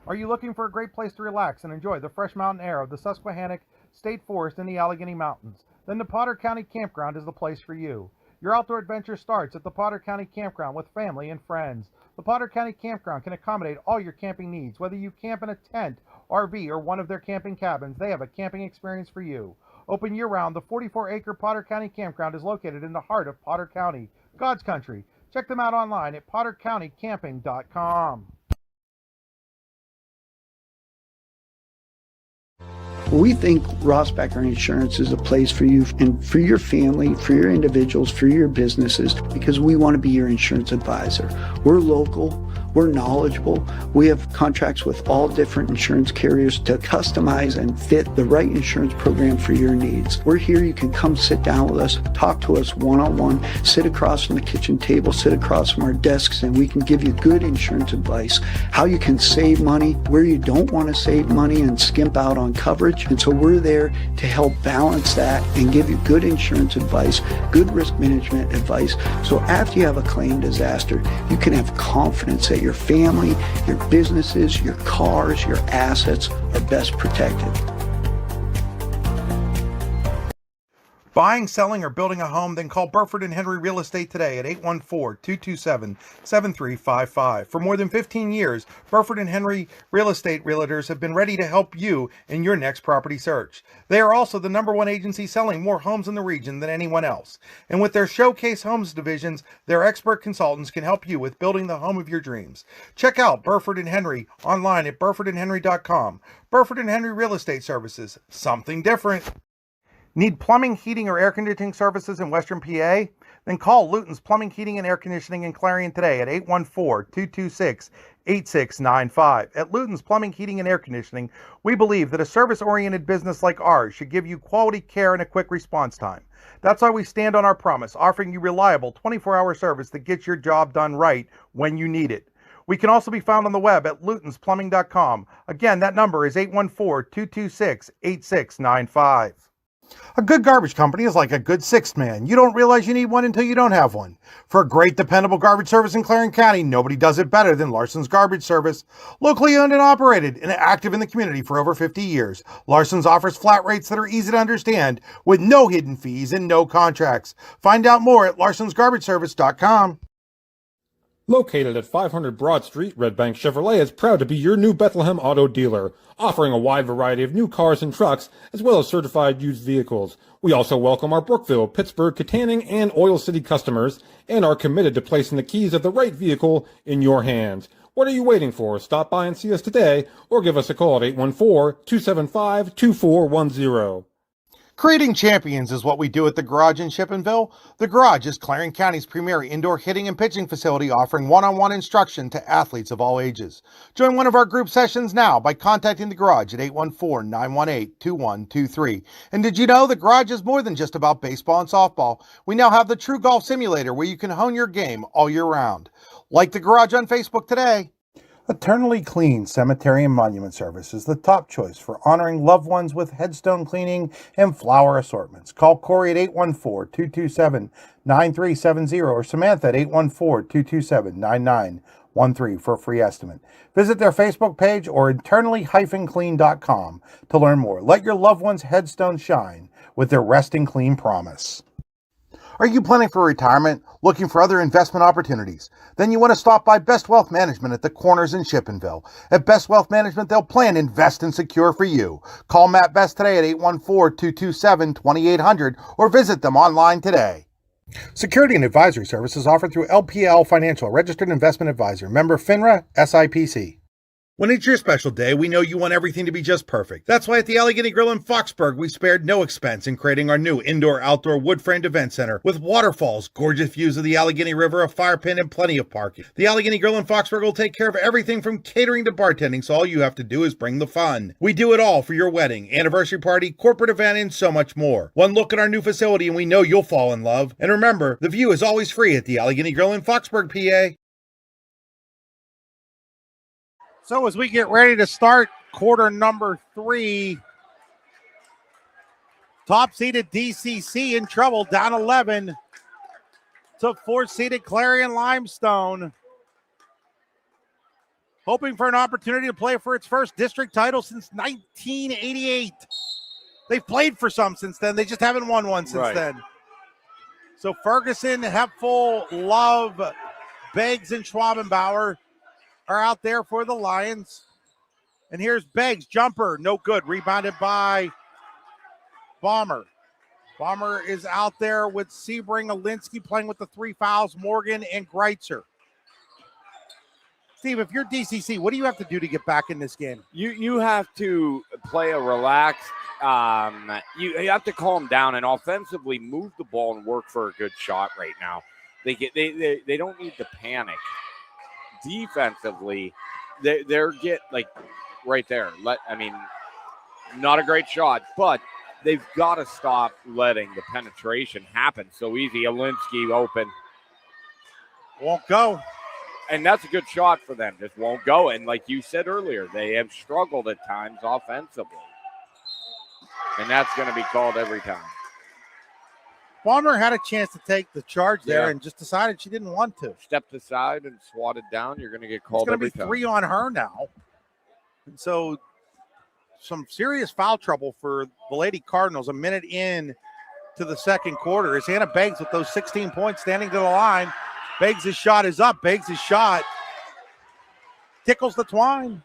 Are you looking for a great place to relax and enjoy the fresh mountain air of the Susquehannock State Forest in the Allegheny Mountains? Then the Potter County Campground is the place for you. Your outdoor adventure starts at the Potter County Campground with family and friends. The Potter County Campground can accommodate all your camping needs. Whether you camp in a tent, RV, or one of their camping cabins, they have a camping experience for you. Open year-round, the 44-acre Potter County Campground is located in the heart of Potter County, God's country. Check them out online at pottercountycamping.com. We think Ross Becker Insurance is a place for you and for your family, for your individuals, for your businesses, because we want to be your insurance advisor. We're local. We're knowledgeable. We have contracts with all different insurance carriers to customize and fit the right insurance program for your needs. We're here. You can come sit down with us, talk to us one-on-one, sit across from the kitchen table, sit across from our desks, and we can give you good insurance advice, how you can save money, where you don't want to save money and skimp out on coverage. And so we're there to help balance that and give you good insurance advice, good risk management advice. So after you have a claim disaster, you can have confidence that your family, your businesses, your cars, your assets are best protected. Buying, selling, or building a home? Then call Burford & Henry Real Estate today at 814-227-7355. For more than 15 years, Burford & Henry Real Estate Realtors have been ready to help you in your next property search. They are also the #1 agency selling more homes in the region than anyone else. And with their Showcase Homes divisions, their expert consultants can help you with building the home of your dreams. Check out Burford & Henry online at burfordandhenry.com. Burford & Henry Real Estate Services, something different. Need plumbing, heating, or air conditioning services in Western PA? Then call Luton's Plumbing, Heating, and Air Conditioning in Clarion today at 814-226-8695. At Luton's Plumbing, Heating, and Air Conditioning, we believe that a service-oriented business like ours should give you quality care and a quick response time. That's why we stand on our promise, offering you reliable 24-hour service that gets your job done right when you need it. We can also be found on the web at lutonsplumbing.com. Again, that number is 814-226-8695. A good garbage company is like a good sixth man. You don't realize you need one until you don't have one. For a great, dependable garbage service in Clarion County, nobody does it better than Larson's Garbage Service. Locally owned and operated and active in the community for over 50 years, Larson's offers flat rates that are easy to understand with no hidden fees and no contracts. Find out more at larsonsgarbageservice.com. Located at 500 Broad Street, Red Bank Chevrolet is proud to be your new Bethlehem auto dealer, offering a wide variety of new cars and trucks, as well as certified used vehicles. We also welcome our Brookville, Pittsburgh, Kittanning, and Oil City customers, and are committed to placing the keys of the right vehicle in your hands. What are you waiting for? Stop by and see us today, or give us a call at 814-275-2410. Creating champions is what we do at the Garage in Shippenville. The Garage is Clarion County's premier indoor hitting and pitching facility, offering one-on-one instruction to athletes of all ages. Join one of our group sessions now by contacting the Garage at 814-918-2123. And did you know the Garage is more than just about baseball and softball? We now have the True Golf Simulator where you can hone your game all year round. Like the Garage on Facebook today. Eternally Clean Cemetery and Monument Service is the top choice for honoring loved ones with headstone cleaning and flower assortments. Call Corey at 814-227-9370 or Samantha at 814-227-9913 for a free estimate. Visit their Facebook page or eternally-clean.com to learn more. Let your loved one's headstone shine with their Resting Clean promise. Are you planning for retirement? Looking for other investment opportunities? Then you want to stop by Best Wealth Management at the Corners in Shippenville. At Best Wealth Management, they'll plan, invest, and secure for you. Call Matt Best today at 814-227-2800 or visit them online today. Security and advisory services offered through LPL Financial, registered investment advisor, member FINRA, SIPC. When it's your special day, we know you want everything to be just perfect. That's why at the Allegheny Grille in Foxburg, we spared no expense in creating our new indoor-outdoor wood-framed event center with waterfalls, gorgeous views of the Allegheny River, a fire pit, and plenty of parking. The Allegheny Grille in Foxburg will take care of everything from catering to bartending, so all you have to do is bring the fun. We do it all for your wedding, anniversary party, corporate event, and so much more. One look at our new facility and we know you'll fall in love. And remember, the view is always free at the Allegheny Grille in Foxburg, PA. So as we get ready to start quarter number 3, top-seeded DCC in trouble, down 11 to 4th-seeded Clarion Limestone. Hoping for an opportunity to play for its first district title since 1988. They've played for some since then. They just haven't won one since then. So Ferguson, Hepful, Love, Beggs, and Schwabenbauer are out there for the Lions. And here's Beggs, jumper, no good. Rebounded by Bomber. Bomber is out there with Sebring, Alinsky playing with the 3 fouls, Morgan and Greitzer. Steve, if you're DCC, what do you have to do to get back in this game? You have to play a relaxed you have to calm down and offensively move the ball and work for a good shot right now. They don't need to panic. Defensively, they're right there. Not a great shot, but they've got to stop letting the penetration happen so easy. Alinsky open. Won't go. And that's a good shot for them. Just won't go. And like you said earlier, they have struggled at times offensively. And that's going to be called every time. Bomber had a chance to take the charge there and just decided she didn't want to. Stepped aside and swatted down. You're going to get called every time. It's going to be 3 on her now. And so some serious foul trouble for the Lady Cardinals a minute in to the second quarter. As Hannah Beggs with those 16 points standing to the line. Beggs' shot is up. Beggs' shot tickles the twine.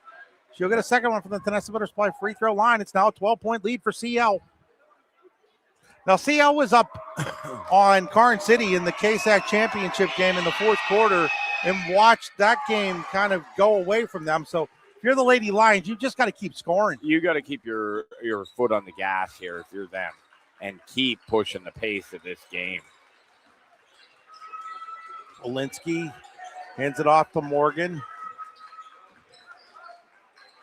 She'll get a second one from the Tennessee Butterfly free throw line. It's now a 12-point lead for CL. Now, CL was up on Karn City in the KSAC championship game in the fourth quarter and watched that game kind of go away from them. So if you're the Lady Lions, you just got to keep scoring. You got to keep your foot on the gas here if you're them and keep pushing the pace of this game. Olinsky hands it off to Morgan.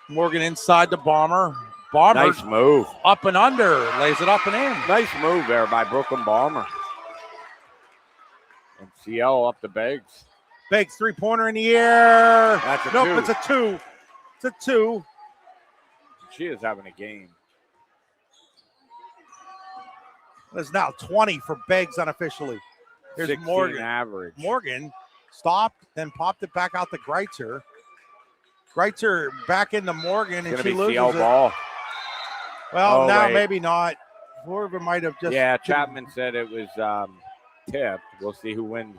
Morgan inside the Bomber. Bomber. Nice move. Up and under. Lays it up and in. Nice move there by Brooklyn Bomber. And CL up to Beggs. Beggs three-pointer in the air. That's a nope, two. It's a two. It's a two. She is having a game. It's now 20 for Beggs unofficially. Here's 16 Morgan. average. Morgan stopped, then popped it back out to Greitzer. Greitzer back into Morgan, and she loses CL it. Ball. Well, now maybe not. Whoever might have just. Yeah, Chapman said it was tipped. We'll see who wins.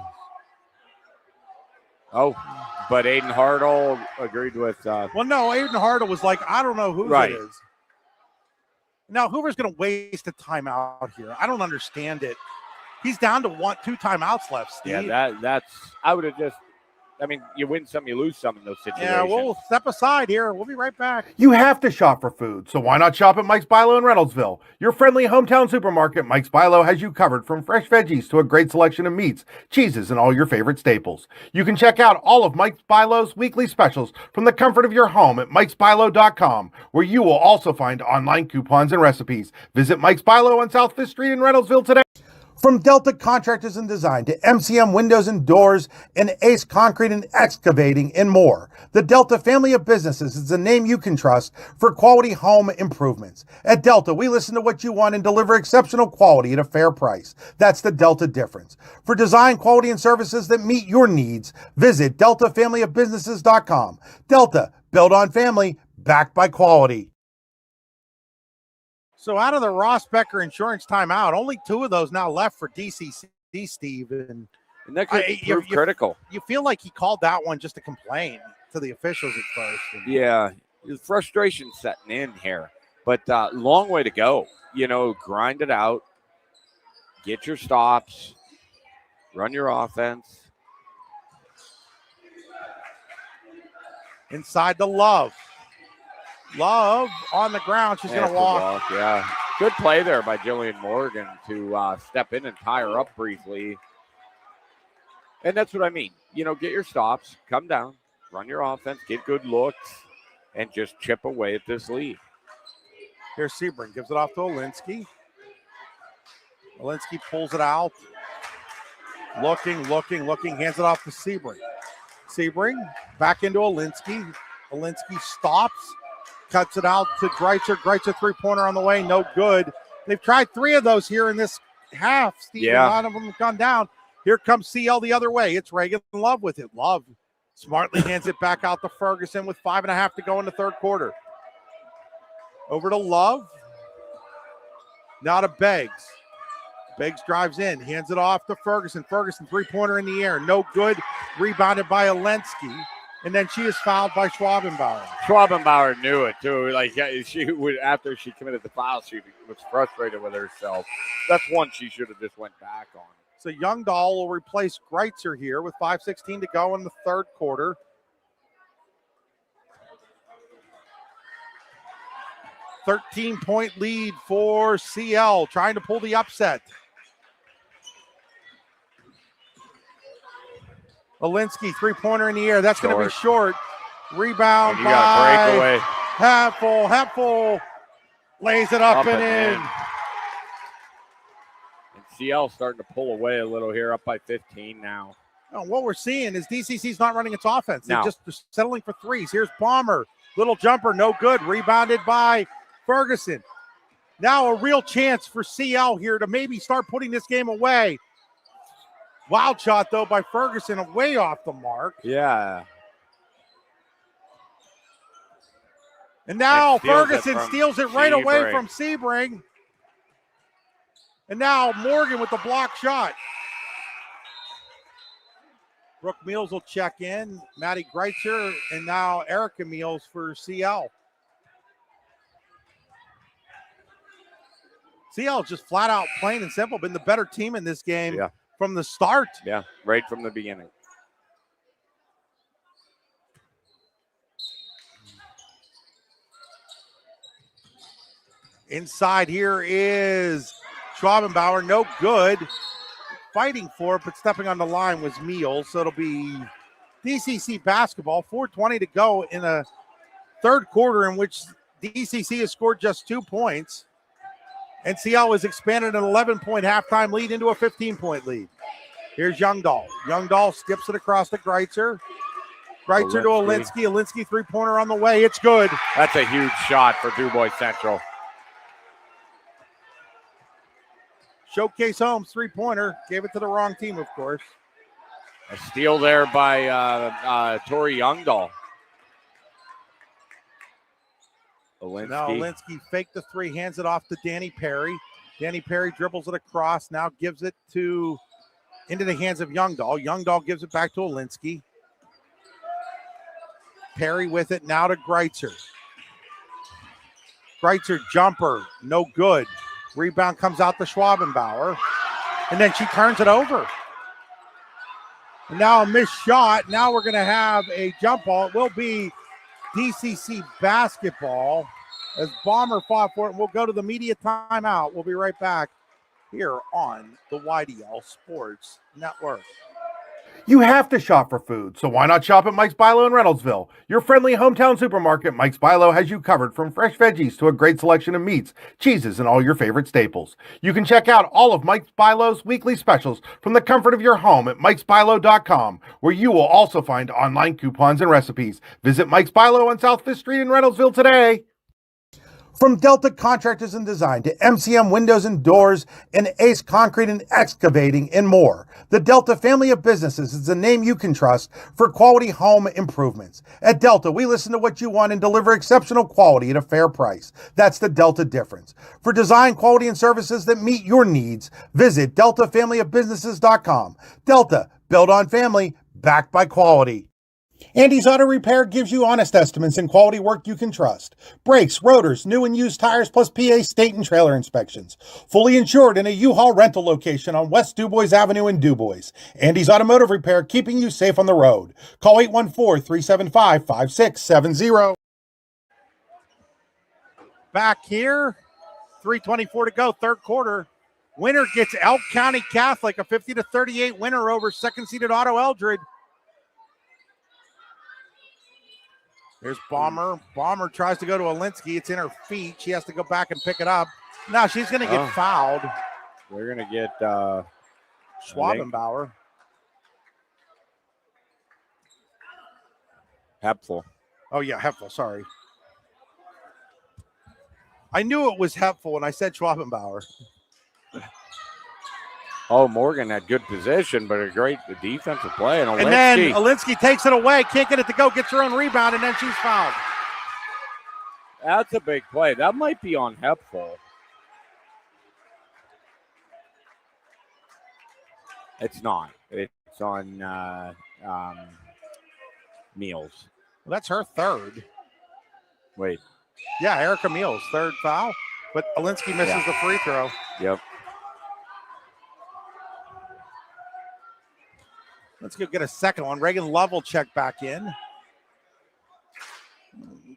Oh, but Aiden Hartle agreed with. Well, no, Aiden Hartle was like, I don't know who it is. Now, Hoover's going to waste a timeout here. I don't understand it. He's down to 2 timeouts left, Steve. Yeah, that's. I would have just. I mean, you win some, you lose some in those situations. Yeah, we'll step aside here. We'll be right back. You have to shop for food, so why not shop at Mike's Bilo in Reynoldsville? Your friendly hometown supermarket, Mike's Bilo, has you covered from fresh veggies to a great selection of meats, cheeses, and all your favorite staples. You can check out all of Mike's Bilo's weekly specials from the comfort of your home at mikesbilo.com, where you will also find online coupons and recipes. Visit Mike's Bilo on South 5th Street in Reynoldsville today. From Delta Contractors and Design to MCM Windows and Doors and Ace Concrete and Excavating and more, the Delta family of businesses is a name you can trust for quality home improvements. At Delta, we listen to what you want and deliver exceptional quality at a fair price. That's the Delta difference. For design, quality, and services that meet your needs, visit DeltaFamilyOfBusinesses.com. Delta, built on family, backed by quality. So out of the Ross Becker insurance timeout, only 2 of those now left for DCC, Steve. And that could prove critical. You feel like he called that one just to complain to the officials at first. Yeah, the frustration setting in here. But long way to go. You know, grind it out. Get your stops. Run your offense. Inside the Love. Love on the ground. She's going to walk. Yeah. Good play there by Jillian Morgan to step in and tie her up briefly. And that's what I mean. You know, get your stops, come down, run your offense, get good looks, and just chip away at this lead. Here's Sebring. Gives it off to Olinsky. Olinsky pulls it out. Looking. Hands it off to Sebring. Sebring back into Olinsky. Olinsky stops. Cuts it out to Greitzer. Greitzer three-pointer on the way. No good. They've tried 3 of those here in this half. Steve, a lot of them have gone down. Here comes CL the other way. It's Reagan Love with it. Love smartly hands it back out to Ferguson with 5.5 to go in the third quarter. Over to Love. Now to Beggs. Beggs drives in. Hands it off to Ferguson. Ferguson three-pointer in the air. No good. Rebounded by Olensky. And then she is fouled by Schwabenbauer. Schwabenbauer knew it, too. Like, she would, after she committed the foul, she was frustrated with herself. That's one she should have just went back on. So Youngdahl will replace Greitzer here with 5:16 to go in the third quarter. 13-point lead for CL, trying to pull the upset. Alinsky, three-pointer in the air. That's going to be short. Rebound and you got a breakaway. Hepfel. Hepfel lays it up and in. And CL starting to pull away a little here, up by 15 now. What we're seeing is DCC's not running its offense. No. They're just settling for threes. Here's Bomber. Little jumper, no good. Rebounded by Ferguson. Now a real chance for CL here to maybe start putting this game away. Wild shot, though, by Ferguson, way off the mark. Yeah. And now Steals Ferguson steals it right away Sebring. from Sebring. And now Morgan with the block shot. Brooke Meals will check in. Maddie Greitzer, and now Erica Meals for CL. CL just flat out, plain and simple, been the better team in this game from the start. Yeah, right from the beginning. Inside here is Schwabenbauer, no good. Fighting for it, but stepping on the line was Meals. So it'll be DCC basketball. 4:20 to go in a third quarter in which DCC has scored just 2 points. And CL has expanded an 11-point halftime lead into a 15-point lead. Here's Youngdahl. Youngdahl skips it across to Greitzer. Greitzer to Alinsky. Alinsky three-pointer on the way. It's good. That's a huge shot for DuBois Central. Showcase Holmes three-pointer. Gave it to the wrong team, of course. A steal there by Tori Youngdahl. Now Alinsky faked the three, hands it off to Danny Perry. Danny Perry dribbles it across, now gives it into the hands of Youngdahl. Youngdahl gives it back to Alinsky. Perry with it now to Greitzer. Greitzer jumper, no good. Rebound comes out to Schwabenbauer. And then she turns it over. And now a missed shot. Now we're going to have a jump ball. It will be DCC basketball as Bomber fought for it. And we'll go to the media timeout. We'll be right back here on the YDL Sports Network. You have to shop for food, so why not shop at Mike's Bilo in Reynoldsville? Your friendly hometown supermarket, Mike's Bilo, has you covered from fresh veggies to a great selection of meats, cheeses, and all your favorite staples. You can check out all of Mike's Bilo's weekly specials from the comfort of your home at mikesbilo.com, where you will also find online coupons and recipes. Visit Mike's Bilo on South 5th Street in Reynoldsville today. From Delta Contractors and Design to MCM Windows and Doors and Ace Concrete and Excavating and more, the Delta family of businesses is the name you can trust for quality home improvements. At Delta, we listen to what you want and deliver exceptional quality at a fair price. That's the Delta difference. For design, quality, and services that meet your needs, visit DeltaFamilyOfBusinesses.com. Delta, built on family, backed by quality. Andy's Auto Repair gives you honest estimates and quality work you can trust. Brakes, rotors, new and used tires, plus PA state and trailer inspections. Fully insured in a U-Haul rental location on West DuBois Avenue in DuBois. Andy's Automotive Repair, keeping you safe on the road. Call 814-375-5670. Back here, 3:24 to go, third quarter. Winner gets Elk County Catholic, a 50-38 winner over second-seeded Otto Eldred. There's Bomber. Bomber tries to go to Alinsky. It's in her feet. She has to go back and pick it up. Now she's going to get fouled. They're going to get Schwabenbauer. Hepfel. Oh, yeah, Hepfel. Sorry. I knew it was Hepfel when I said Schwabenbauer. Oh, Morgan had good position, but a great defensive play. And then Alinsky takes it away, can't get it to go, gets her own rebound, and then she's fouled. That's a big play. That might be on Hepfel. It's not. It's on Meals. Well, that's her third. Wait. Yeah, Erica Meals, third foul. But Alinsky misses the free throw. Yep. Let's go get a second one. Reagan Love will check back in.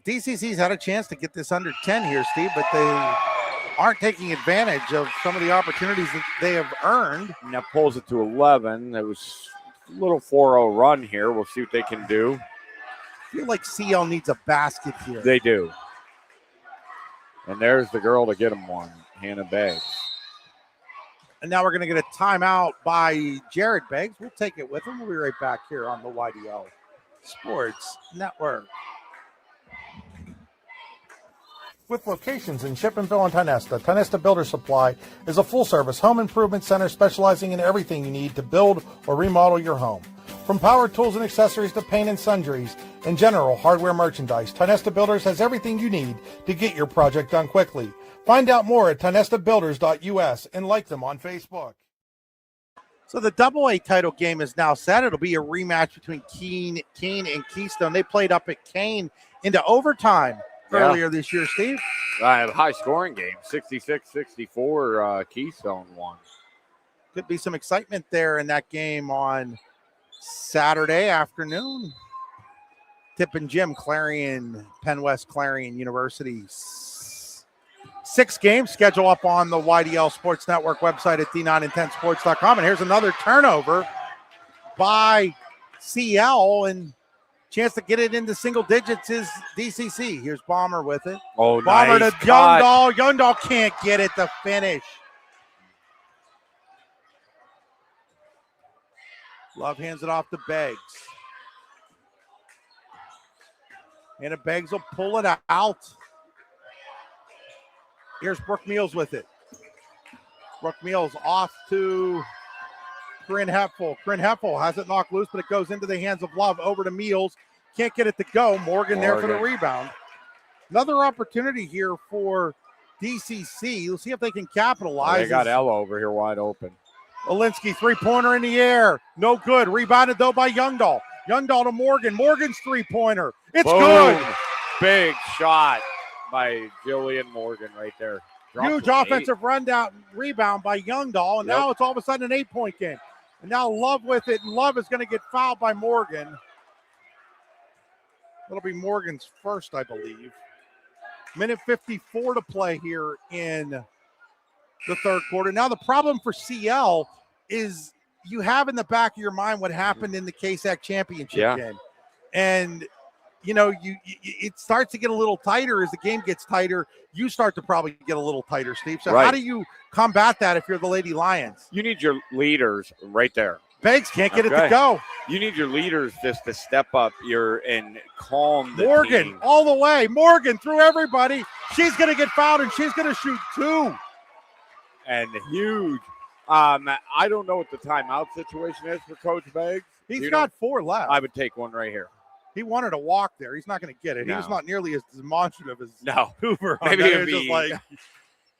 DCC's had a chance to get this under 10 here, Steve, but they aren't taking advantage of some of the opportunities that they have earned. And that pulls it to 11. It was a little 4-0 run here. We'll see what they can do. I feel like CL needs a basket here. They do. And there's the girl to get them one, Hannah Beggs. And now we're going to get a timeout by Jared Beggs. We'll take it with him. We'll be right back here on the YDL Sports Network. With locations in Shippenville and Tionesta, Tionesta Builder Supply is a full-service home improvement center specializing in everything you need to build or remodel your home. From power tools and accessories to paint and sundries and general hardware merchandise, Tionesta Builders has everything you need to get your project done quickly. Find out more at tionestabuilders.us and like them on Facebook. So the AA title game is now set. It'll be a rematch between Keene and Keystone. They played up at Kane into overtime earlier this year, Steve. High scoring game, 66-64. Keystone won. Could be some excitement there in that game on Saturday afternoon. Tip and Jim, Penn West Clarion University. 6 games schedule up on the YDL Sports Network website at d9and10sports.com. And here's another turnover by CL, and chance to get it into single digits is DCC. Here's Bomber with it. Oh, Bomber nice to cut. Youngdahl. Youngdahl can't get it to finish. Love hands it off to Beggs. And Beggs will pull it out. Here's Brooke Meals with it. Brooke Meals off to Corinne Hepful. Corinne Hepful has it knocked loose, but it goes into the hands of Love. Over to Meals. Can't get it to go. Morgan there for the rebound. Another opportunity here for DCC. We'll see if they can capitalize. They got Ella over here wide open. Olinsky, three-pointer in the air. No good. Rebounded, though, by Youngdahl. Youngdahl to Morgan. Morgan's three-pointer. It's Boom. good. Big shot by Jillian Morgan right there. Dropped Huge to offensive rebound by Youngdahl, and now it's all of a sudden an 8-point game. And now Love with it, and Love is going to get fouled by Morgan. It'll be Morgan's first, I believe. Minute 54 to play here in the third quarter. Now the problem for CL is you have in the back of your mind what happened in the KSAC championship game. And you know, it starts to get a little tighter as the game gets tighter. You start to probably get a little tighter, Steve. So how do you combat that if you're the Lady Lions? You need your leaders right there. Beggs can't get it to go. You need your leaders just to step up and calm the Morgan team. all the way. Morgan through everybody. She's going to get fouled, and she's going to shoot 2. And huge. I don't know what the timeout situation is for Coach Beggs. He's got 4 left. I would take one right here. He wanted to walk there. He's not going to get it. No. He was not nearly as demonstrative as Hoover. Maybe it was just like, I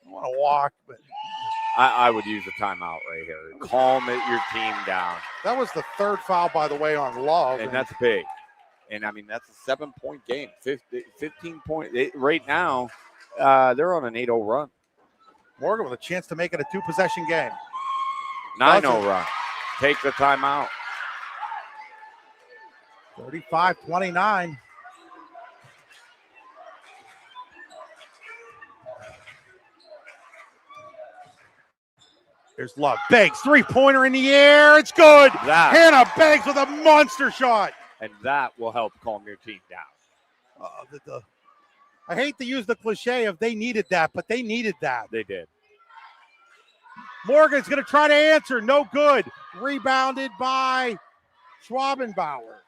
want to walk. But I would use a timeout right here. Calm your team down. That was the 3rd foul, by the way, on Love. And that's big. And, I mean, that's a 7-point game. 15 point. Right now, they're on an 8-0 run. Morgan with a chance to make it a 2-possession game. 9-0 run. Take the timeout. 35-29. There's Love. Beggs, 3-pointer in the air. It's good. Hannah Beggs with a monster shot. And that will help calm your team down. I hate to use the cliche of they needed that, but they needed that. They did. Morgan's going to try to answer. No good. Rebounded by Schwabenbauer.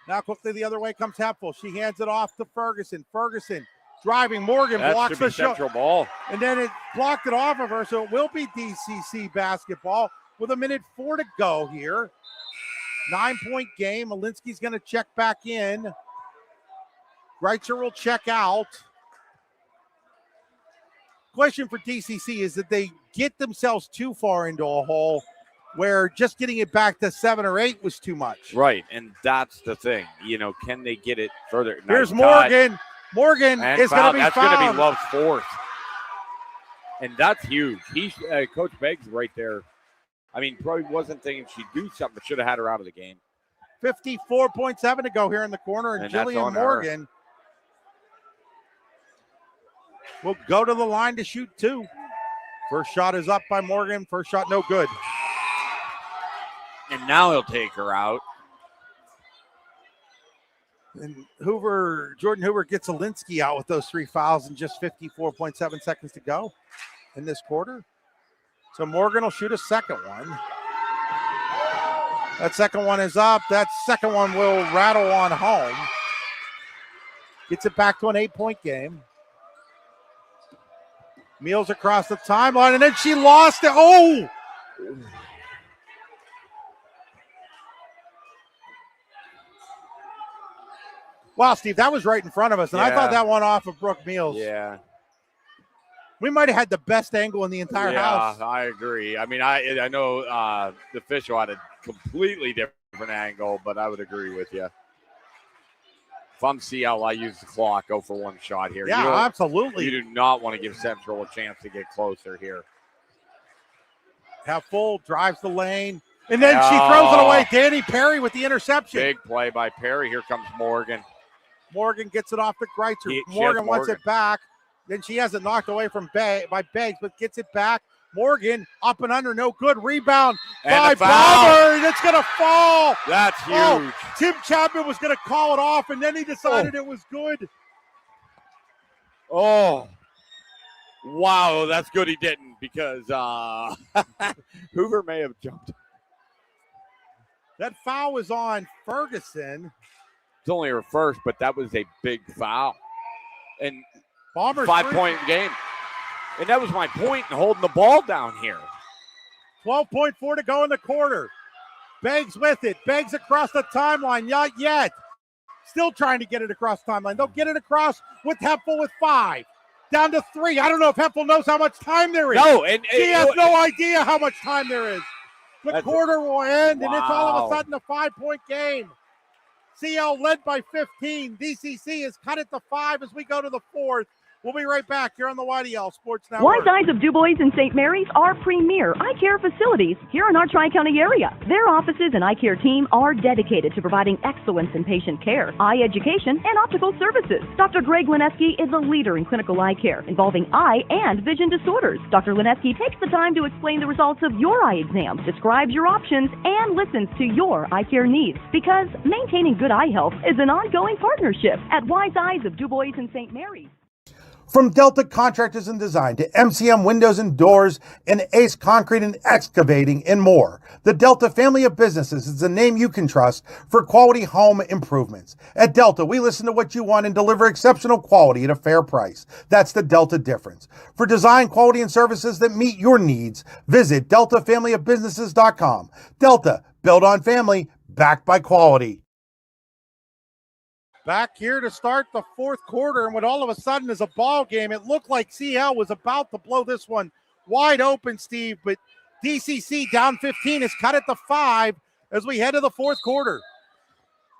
Now quickly the other way comes Hepful. She hands it off to Ferguson. Ferguson driving. Morgan blocks the shot. Central ball. And then it blocked it off of her, so it will be DCC basketball with 1:04 to go here. 9-point game. Olinsky's going to check back in. Greitzer will check out. Question for DCC is that they get themselves too far into a hole where just getting it back to 7 or 8 was too much. Right, and that's the thing. You know, can they get it further? Here's Morgan. Morgan is going to be fouled. That's going to be Love's 4th. And that's huge. Coach Beggs right there. I mean, probably wasn't thinking she'd do something, but should have had her out of the game. 54.7 to go here in the corner, and that's Jillian on her. Morgan will go to the line to shoot 2. First shot is up by Morgan. First shot no good. And now he'll take her out. And Jordan Hoover gets Alinsky out with those 3 fouls in just 54.7 seconds to go in this quarter. So Morgan will shoot a second one. That second one is up. That second one will rattle on home. Gets it back to an 8-point game. Meals across the timeline, and then she lost it. Oh! Wow, Steve, that was right in front of us, and I thought that one off of Brooke Meals. Yeah. We might have had the best angle in the entire house. Yeah, I agree. I mean, I know the official had a completely different angle, but I would agree with you. If I'm CL, I use the clock, go for one shot here. Yeah, absolutely. You do not want to give Central a chance to get closer here. Have full, drives the lane, and then she throws it away. Danny Perry with the interception. Big play by Perry. Here comes Morgan. Morgan gets it off the Greitzer. Morgan wants it back. Then she has it knocked away from by Beggs, but gets it back. Morgan up and under, no good. Rebound by Bomber, and it's going to fall. That's huge. Oh, Tim Chapman was going to call it off, and then he decided it was good. Oh, wow, that's good he didn't, because Hoover may have jumped. That foul was on Ferguson. It's only her first, but that was a big foul. And Bomber's 5-point game. And that was my point in holding the ball down here. 12.4 to go in the quarter. Beggs with it. Beggs across the timeline. Not yet. Still trying to get it across the timeline. They'll get it across with Hempel with 5. Down to 3. I don't know if Hempel knows how much time there is. No, and she has no idea how much time there is. The quarter will end, and it's all of a sudden a 5-point game. CL led by 15. DCC has cut it to 5 as we go to the 4th. We'll be right back here on the YDL Sports Network. Wise Eyes of DuBois and St. Mary's are premier eye care facilities here in our Tri-County area. Their offices and eye care team are dedicated to providing excellence in patient care, eye education, and optical services. Dr. Greg Lineski is a leader in clinical eye care involving eye and vision disorders. Dr. Lineski takes the time to explain the results of your eye exam, describes your options, and listens to your eye care needs, because maintaining good eye health is an ongoing partnership at Wise Eyes of DuBois and St. Mary's. From Delta Contractors and Design to MCM Windows and Doors and Ace Concrete and Excavating and more, the Delta family of businesses is the name you can trust for quality home improvements. At Delta, we listen to what you want and deliver exceptional quality at a fair price. That's the Delta difference. For design, quality, and services that meet your needs, visit DeltaFamilyOfBusinesses.com. Delta, built on family, backed by quality. Back here to start the 4th quarter, and what all of a sudden is a ball game. It looked like CL was about to blow this one wide open, Steve, but DCC down 15 has cut it to 5 as we head to the 4th quarter.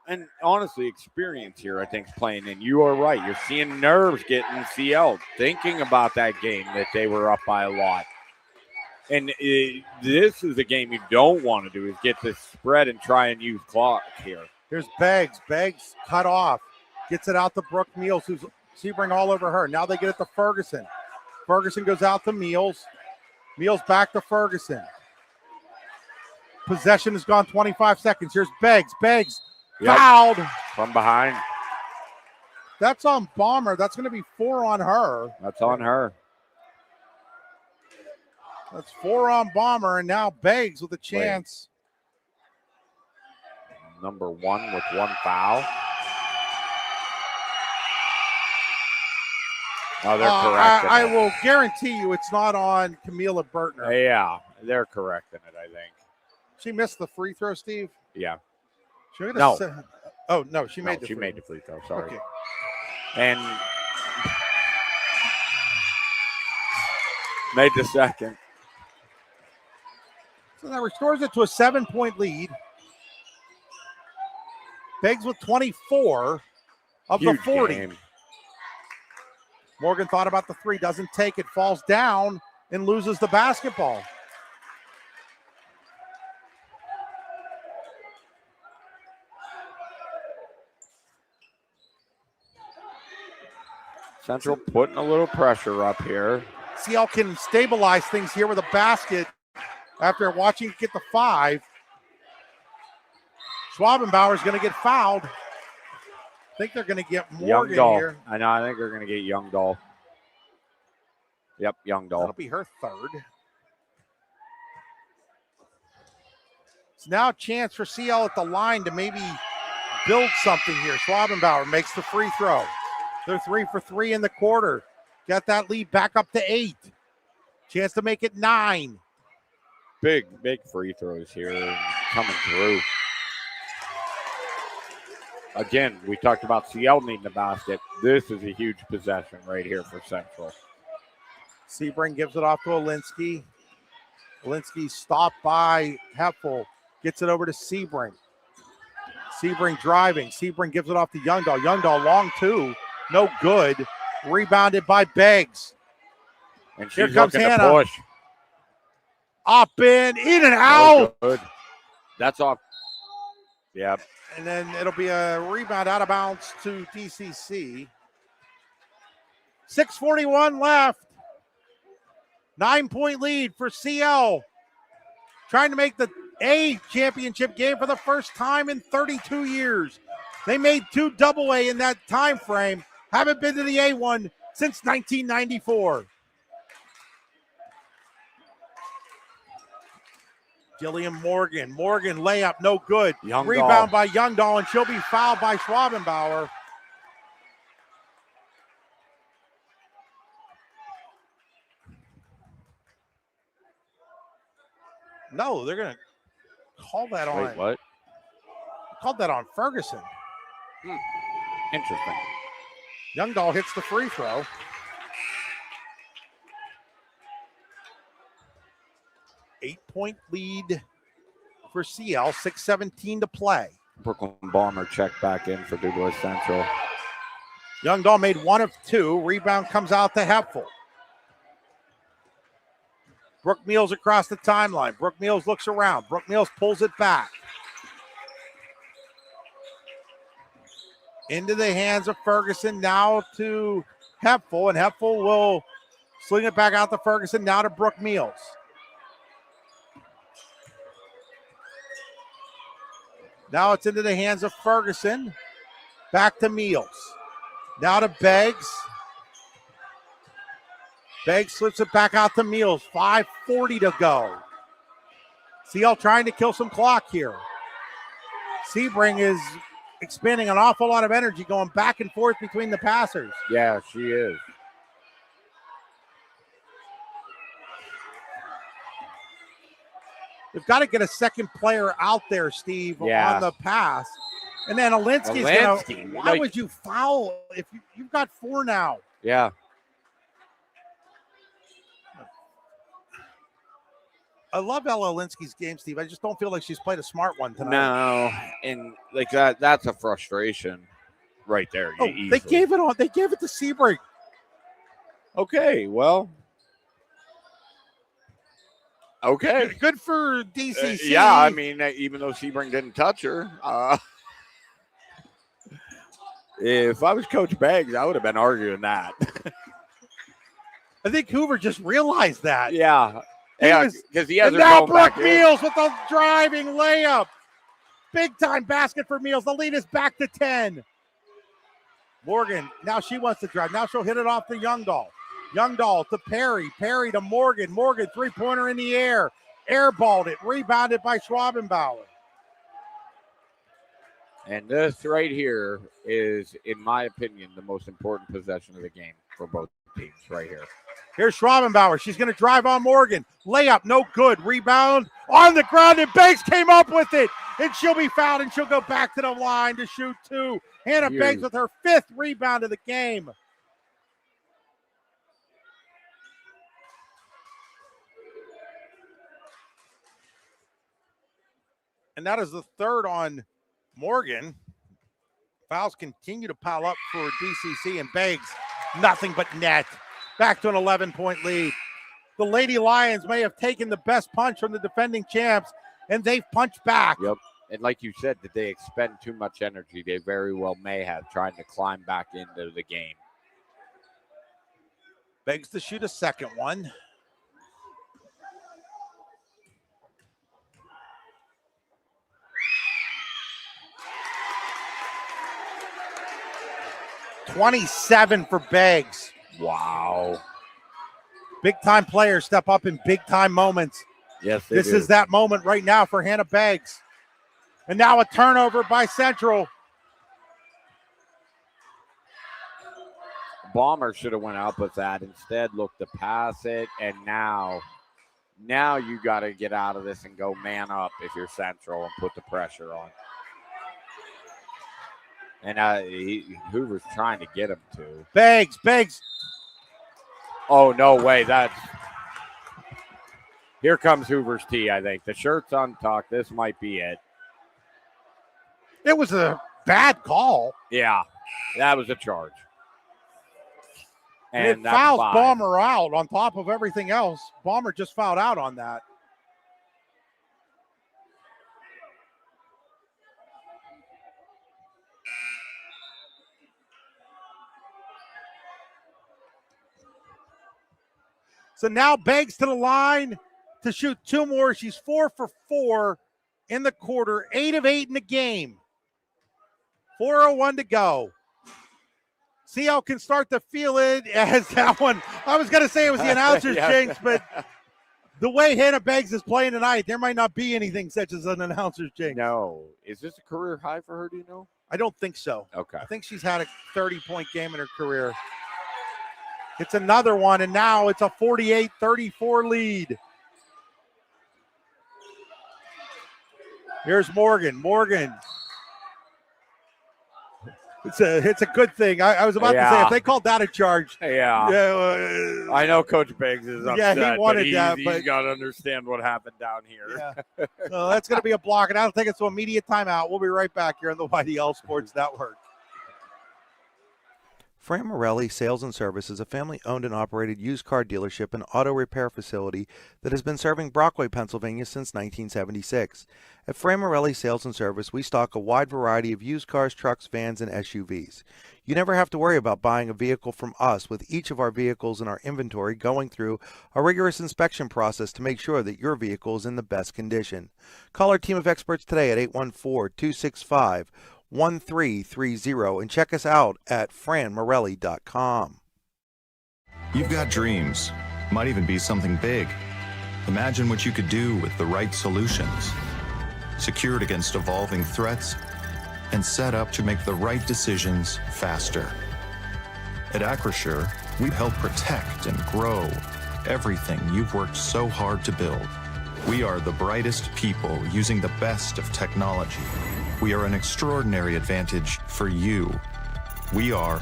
And honestly, experience here, I think, is playing in. You are right. You're seeing nerves getting CL, thinking about that game that they were up by a lot. And this is a game you don't want to do, is get this spread and try and use clock here. Here's Beggs. Beggs cut off. Gets it out to Brooke Meals, who's Sebring all over her. Now they get it to Ferguson. Ferguson goes out to Meals. Meals back to Ferguson. Possession has gone 25 seconds. Here's Beggs. Beggs fouled. From behind. That's on Bomber. That's going to be 4 on her. That's on her. That's 4 on Bomber, and now Beggs with a chance. Number 1 with 1 foul. Oh, they're correcting I it. will guarantee you it's not on Camila Bertner. Yeah, they're correcting it, I think. She missed the free throw, Steve? Yeah. She made No. Oh, no, she made the she free made the free throw, sorry. Okay. And made the second. So that restores it to a 7-point lead. Beggs with 24 of Huge the 40. game. Morgan thought about the 3, doesn't take it, falls down and loses the basketball. Central putting a little pressure up here. CL can stabilize things here with a basket after watching it get the 5. Schwabenbauer is going to get fouled. I think they're going to get Morgan here. I know. I think they're going to get Youngdahl. Yep, Youngdahl. That'll be her 3rd. It's now a chance for CL at the line to maybe build something here. Schwabenbauer makes the free throw. They're 3 for 3 in the quarter. Got that lead back up to 8. Chance to make it 9. Big free throws here coming through. Again, we talked about CL needing the basket. This is a huge possession right here for Central. Sebring gives it off to Alinsky. Alinsky stopped by Heffel. Gets it over to Sebring. Sebring driving. Sebring gives it off to Youngdahl. Youngdahl long 2. No good. Rebounded by Beggs. And here she's comes looking Hannah. to push. Up in and out. Good. That's off. Yep. And then it'll be a rebound out of bounds to DCC. 6:41 left. 9-point lead for CL. Trying to make the A championship game for the first time in 32 years. They made 2 AA in that time frame. Haven't been to the A1 since 1994. Jillian Morgan. Morgan layup, no good. Youngdahl. Rebound by Youngdahl, and she'll be fouled by Schwabenbauer. No, they're going to call that on. Wait, what? Called that on Ferguson. Interesting. Youngdahl hits the free throw. Eight-point lead for CL, 6:17 to play. Brooklyn Bomber check back in for DuBois Central. Youngdahl made 1 of 2. Rebound comes out to Hepfel. Brooke Meals across the timeline. Brooke Meals looks around. Brooke Meals pulls it back. Into the hands of Ferguson, now to Hepfel, and Hepfel will sling it back out to Ferguson, now to Brooke Meals. Now it's into the hands of Ferguson. Back to Meals. Now to Beggs. Beggs slips it back out to Meals. 5:40 to go. CL trying to kill some clock here. Sebring is expending an awful lot of energy going back and forth between the passers. Yeah, she is. They've got to get a second player out there, Steve, on the pass. And then Alinsky's going to, why would you foul if you've got 4 now? Yeah. I love Ella Alinsky's game, Steve. I just don't feel like she's played a smart one tonight. No, and like that's a frustration right there. Oh, they gave it on. They gave it to Sebring. Okay, well. Okay. Good for DCC. Yeah, I mean, even though Sebring didn't touch her, if I was Coach Beggs, I would have been arguing that. I think Hoover just realized that. Yeah. Because he has and her now going back Brooke in. Meals with the driving layup. Big time basket for Meals. The lead is back to 10. Morgan, now she wants to drive. Now she'll hit it off to Youngdahl. Youngdahl to Perry. Perry to Morgan. Morgan, three-pointer in the air. Airballed it. Rebounded by Schwabenbauer. And this right here is, in my opinion, the most important possession of the game for both teams right here. Here's Schwabenbauer. She's going to drive on Morgan. Layup, no good. Rebound on the ground, and Beggs came up with it. And she'll be fouled, and she'll go back to the line to shoot 2. Hannah Beggs with her 5th rebound of the game. And that is the 3rd on Morgan. Fouls continue to pile up for DCC, and Beggs, nothing but net. Back to an 11-point lead. The Lady Lions may have taken the best punch from the defending champs, and they've punched back. Yep. And like you said, did they expend too much energy? They very well may have, trying to climb back into the game. Begs to shoot a second one. $27 for Beggs. Wow. Big time players step up in big time moments. Yes, this is that moment right now for Hannah Beggs. And now a turnover by Central. Bomber should have went up with that. Instead, looked to pass it. And now you got to get out of this and go man up if you're Central and put the pressure on. And Hoover's trying to get him to. Beggs. Oh, no way. Here comes Hoover's tee, I think. The shirt's untucked. This might be it. It was a bad call. Yeah, that was a charge. And it fouls Bomber out on top of everything else. Bomber just fouled out on that. So now Beggs to the line to shoot 2 more. She's 4 for 4 in the quarter, 8 of 8 in the game. 4:01 to go. CL can start to feel it as that one. I was going to say it was the announcer's jinx, but the way Hannah Beggs is playing tonight, there might not be anything such as an announcer's jinx. No. Is this a career high for her, do you know? I don't think so. Okay. I think she's had a 30-point game in her career. It's another one, and now it's a 48-34 lead. Here's Morgan. It's a good thing. I was about to say, if they called that a charge. Yeah. I know Coach Beggs is upset. Yeah, he wanted that. He's got to understand what happened down here. Yeah. So that's going to be a block, and that'll take us to immediate timeout. We'll be right back here on the YDL Sports Network. Fran Morelli Sales and Service is a family-owned and operated used car dealership and auto repair facility that has been serving Brockway, Pennsylvania since 1976. At Fran Morelli Sales and Service, we stock a wide variety of used cars, trucks, vans, and SUVs. You never have to worry about buying a vehicle from us, with each of our vehicles in our inventory going through a rigorous inspection process to make sure that your vehicle is in the best condition. Call our team of experts today at 814-265-1330 and check us out at franmorelli.com. You've got dreams, might even be something big. Imagine what you could do with the right solutions. Secured against evolving threats and set up to make the right decisions faster. At Acrisure, we help protect and grow everything you've worked so hard to build. We are the brightest people using the best of technology. We are an extraordinary advantage for you. We are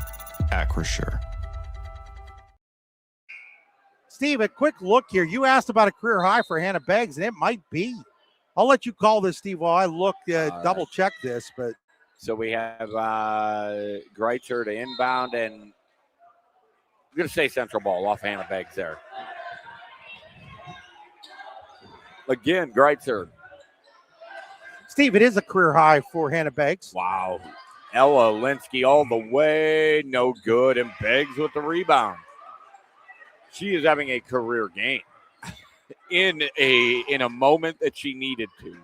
Acrisure. Steve, a quick look here. You asked about a career high for Hannah Beggs, and it might be. I'll let you call this, Steve, while I look, double check this. But so we have Greitzer to inbound, and I'm going to say Central ball off Hannah Beggs there. Again, Greitzer. Steve, it is a career high for Hannah Beggs. Wow. Ella Linsky all the way, no good, and Beggs with the rebound. She is having a career game in a moment that she needed to.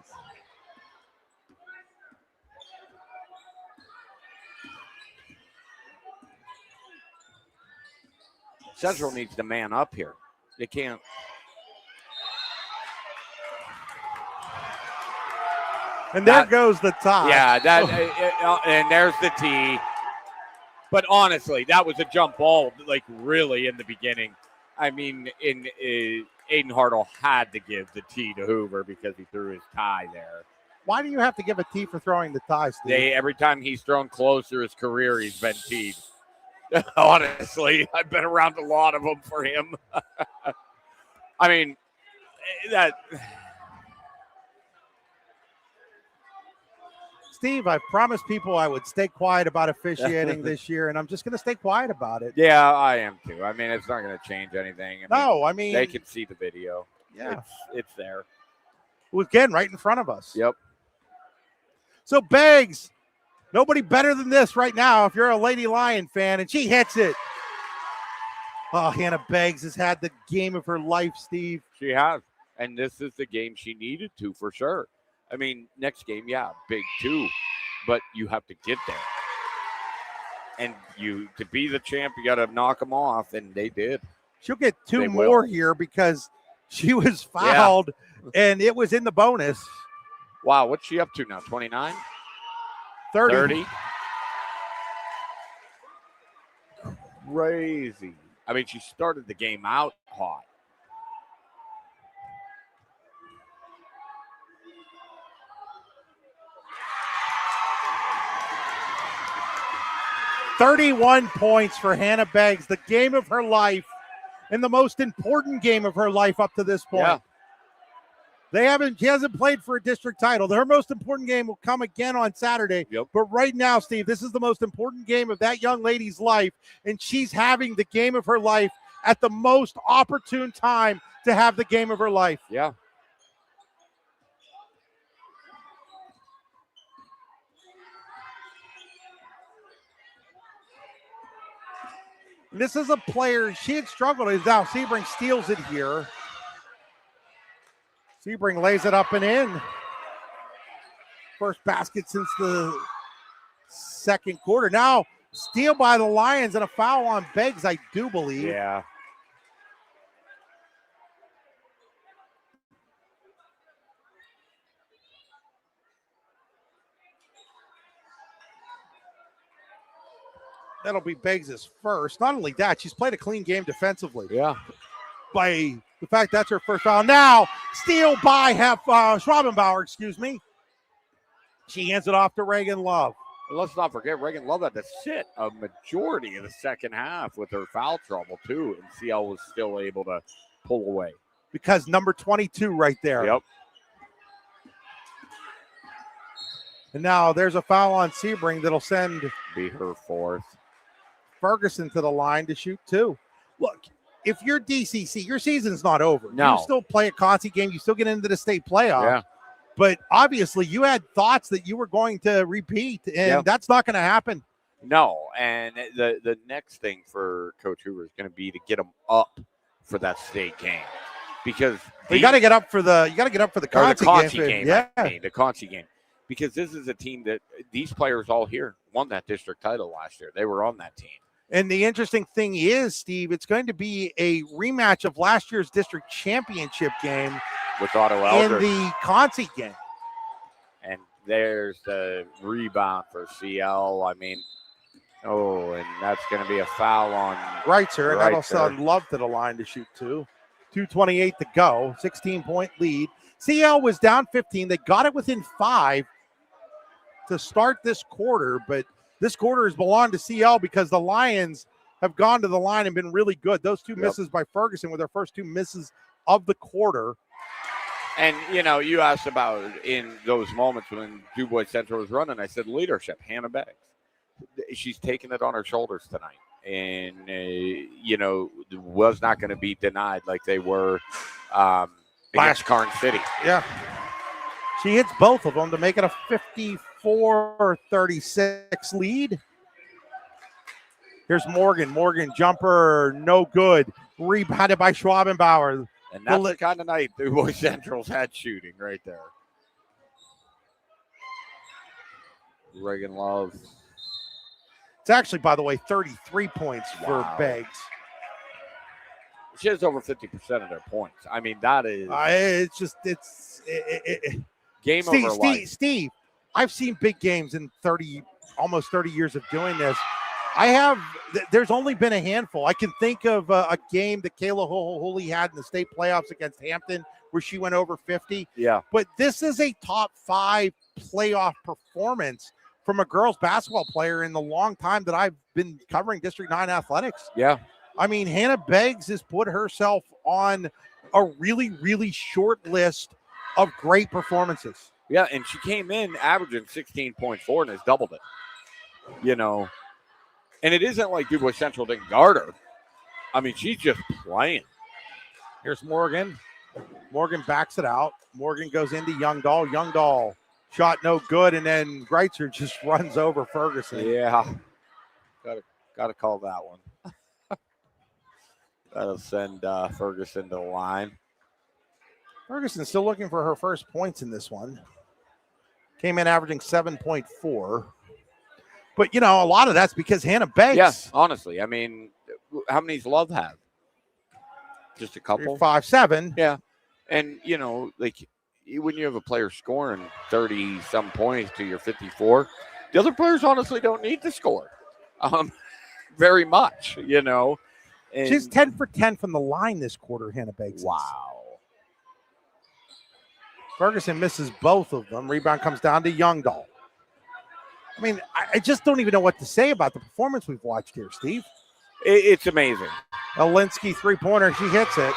Central needs to man up here. They can't. And there goes the tie. Yeah, and there's the tee. But honestly, that was a jump ball, like really in the beginning. I mean, Aiden Hartle had to give the tee to Hoover because he threw his tie there. Why do you have to give a tee for throwing the tie, Steve? Every time he's thrown close through his career, he's been teed. Honestly, I've been around a lot of them for him. I mean, that. Steve, I promised people I would stay quiet about officiating this year, and I'm just going to stay quiet about it. Yeah, I am too. I mean, it's not going to change anything. I mean, they can see the video. Yeah, it's there. It was again right in front of us. Yep. So Beggs, nobody better than this right now if you're a Lady Lion fan, and she hits it. Oh, Hannah Beggs has had the game of her life, Steve. She has. And this is the game she needed to, for sure. I mean, next game, yeah, big too. But you have to get there. And to be the champ, you got to knock them off, and they did. She'll get two more here because she was fouled, and it was in the bonus. Wow, what's she up to now, 29? 30. Crazy. I mean, she started the game out hot. "31 points for Hannah Beggs, the game of her life, and the most important game of her life up to this point. Yeah. She hasn't played for a district title. Her most important game will come again on Saturday. Yep. But right now, Steve, this is the most important game of that young lady's life, and she's having the game of her life at the most opportune time to have the game of her life. Yeah. And this is a player, she had struggled. Now Sebring steals it here. Sebring lays it up and in. First basket since the second quarter. Now, steal by the Lions and a foul on Beggs, I do believe. Yeah. That'll be Beggs' first. Not only that, she's played a clean game defensively. Yeah. By the fact that's her first foul. Now, steal by Schwabenbauer, excuse me. She hands it off to Reagan Love. And let's not forget, Reagan Love had to sit a majority of the second half with her foul trouble, too. And CL was still able to pull away. Because number 22 right there. Yep. And now there's a foul on Sebring that'll send Be her fourth. Ferguson to the line to shoot two. Look, if you're DCC, your season's not over. No. You still play a Concy game. You still get into the state playoff. Yeah. But obviously you had thoughts that you were going to repeat, and that's not going to happen. No, and the next thing for Coach Hoover is going to be to get them up for that state game, because You got to get up for the Concy game. Yeah, the Concy game, because this is a team that these players all here won that district title last year. They were on that team. And the interesting thing is, Steve, it's going to be a rematch of last year's district championship game with Otto in Eldridge the Concy game. And there's the rebound for CL. I mean, and that's going to be a foul on Reitzer, and that'll Reitzer. send Love to the line to shoot two. 2:28 to go, 16-point lead. CL was down 15. They got it within 5 to start this quarter, but this quarter has belonged to CL because the Lions have gone to the line and been really good. Those two misses by Ferguson were their first two misses of the quarter. And, you asked about in those moments when DuBois Central was running, I said leadership, Hannah Beggs. She's taking it on her shoulders tonight. And, was not going to be denied like they were against Karn City. Yeah. She hits both of them to make it a 54-36 lead. Here's Morgan. Morgan jumper, no good. Rebounded by Schwabenbauer. And that's the kind of night DuBois Central's had shooting right there. Reagan Love. It's actually, by the way, 33 points for Beggs. She has over 50% of their points. I mean, that is game over life. Steve, I've seen big games in almost 30 years of doing this. There's only been a handful. I can think of a game that Kayla Holy had in the state playoffs against Hampton where she went over 50. Yeah. But this is a top 5 playoff performance from a girls basketball player in the long time that I've been covering District 9 athletics. Yeah. I mean, Hannah Beggs has put herself on a really, really short list of great performances. Yeah, and she came in averaging 16.4 and has doubled it. And it isn't like DuBois Central didn't guard her. I mean, she's just playing. Here's Morgan. Morgan backs it out. Morgan goes into Youngdahl. Youngdahl shot no good, and then Greitzer just runs over Ferguson. Yeah. Got to call that one. That'll send Ferguson to the line. Ferguson still looking for her first points in this one. Came in averaging 7.4. But, you know, a lot of that's because Hannah Beggs. Yes, honestly. I mean, how many does Love have? Just a couple? 5, 7. Yeah. And, you know, like when you have a player scoring 30-some points to your 54, the other players honestly don't need to score very much, you know. And She's 10 for 10 from the line this quarter, Hannah Beggs. wow. Ferguson misses both of them. Rebound comes down to Youngdahl. I mean, I just don't even know what to say about the performance we've watched here, Steve. It's amazing. Alinsky three-pointer. She hits it.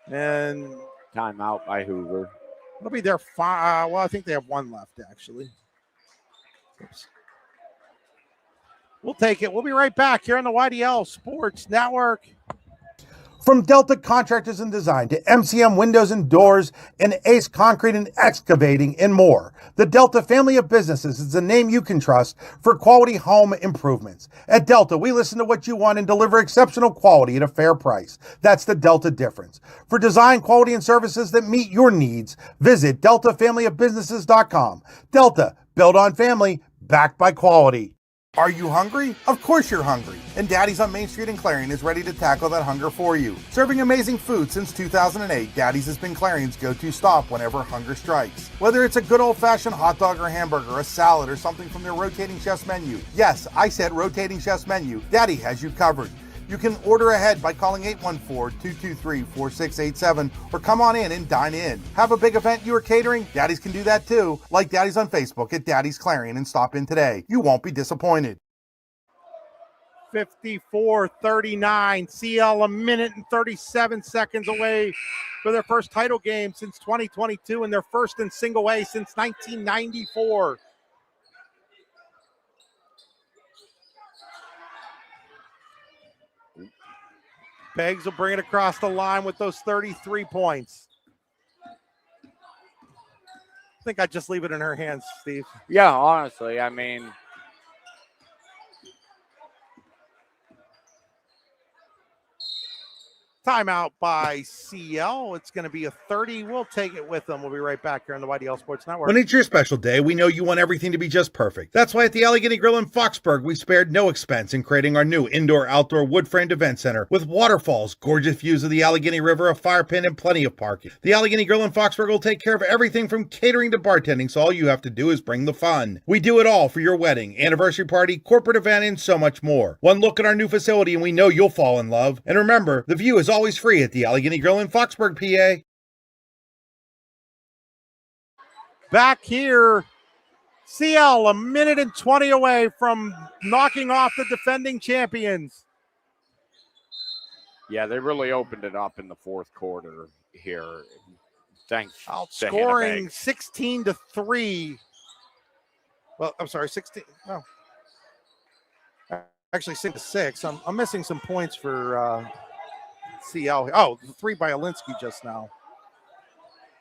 And timeout by Hoover. It'll be their well, I think they have one left, actually. Oops. We'll take it. We'll be right back here on the YDL Sports Network. From Delta Contractors and Design to MCM Windows and Doors and Ace Concrete and Excavating and more, the Delta family of businesses is the name you can trust for quality home improvements. At Delta, we listen to what you want and deliver exceptional quality at a fair price. That's the Delta difference. For design, quality, and services that meet your needs, visit DeltaFamilyOfBusinesses.com. Delta, built on family, backed by quality. Are you hungry? Of course you're hungry. And Daddy's on Main Street in Clarion is ready to tackle that hunger for you. Serving amazing food since 2008, Daddy's has been Clarion's go-to stop whenever hunger strikes. Whether it's a good old-fashioned hot dog or hamburger, a salad, or something from their rotating chef's menu. Yes, I said rotating chef's menu. Daddy has you covered. You can order ahead by calling 814-223-4687 or come on in and dine in. Have a big event you are catering? Daddy's can do that too. Like Daddy's on Facebook at Daddy's Clarion and stop in today. You won't be disappointed. 54-39. CL a minute and 37 seconds away for their first title game since 2022 and their first in single A since 1994. Beggs will bring it across the line with those 33 points. I think I'd just leave it in her hands, Steve. Yeah, honestly, I mean, timeout by CL. It's going to be a 30. We'll take it with them. We'll be right back here on the YDL Sports Network. When it's your special day, we know you want everything to be just perfect. That's why at the Allegheny Grille in Foxburg, we spared no expense in creating our new indoor-outdoor wood-framed event center with waterfalls, gorgeous views of the Allegheny River, a fire pit, and plenty of parking. The Allegheny Grille in Foxburg will take care of everything from catering to bartending, so all you have to do is bring the fun. We do it all for your wedding, anniversary party, corporate event, and so much more. One look at our new facility and we know you'll fall in love. And remember, the view is always free at the Allegheny Grille in Foxburg, PA. Back here, CL a minute and 20 away from knocking off the defending champions. yeah, they really opened it up in the fourth quarter here. Thanks. Outscoring 16-3. Well, I'm sorry, 16. No. Actually, 6-6. I'm missing some points for CL. Oh, the 3 by Alinsky just now.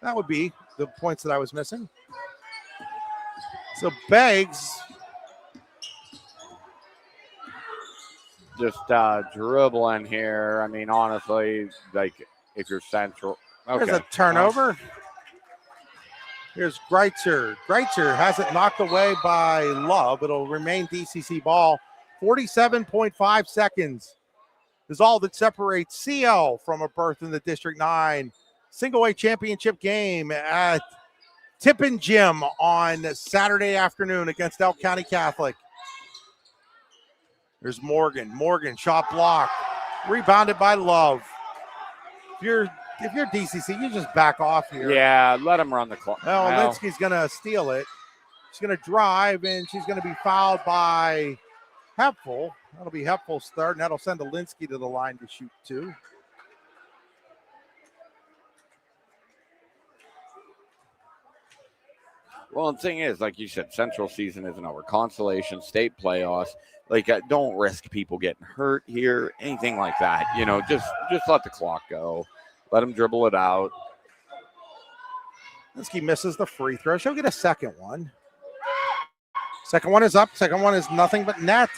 That would be the points that I was missing. So Beggs just dribbling here. I mean, honestly, like if you're central. Okay. There's a turnover. Here's Greitzer. Greitzer has it knocked away by Love. It'll remain DCC ball. 47.5 seconds is all that separates CL from a berth in the District 9 Single A championship game at Tippin Gym on Saturday afternoon against Elk County Catholic. There's Morgan. Morgan, shot block. Rebounded by Love. If you're DCC, you just back off here. Yeah, let him run the clock. Well, Alinsky's going to steal it. She's going to drive, and she's going to be fouled by Hepful. That'll be Hepful's third, and that'll send Alinsky to the line to shoot 2. Well, the thing is, like you said, Central season isn't over. Consolation, state playoffs. Like, don't risk people getting hurt here, anything like that. You know, just let the clock go. Let them dribble it out. Alinsky misses the free throw. She'll get a second one. Second one is up. Second one is nothing but net.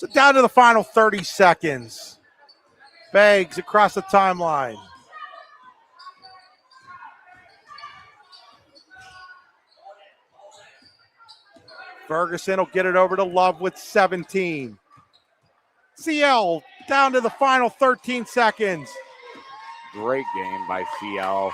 So down to the final 30 seconds. Beggs across the timeline. Ferguson will get it over to Love with 17. CL down to the final 13 seconds. Great game by CL.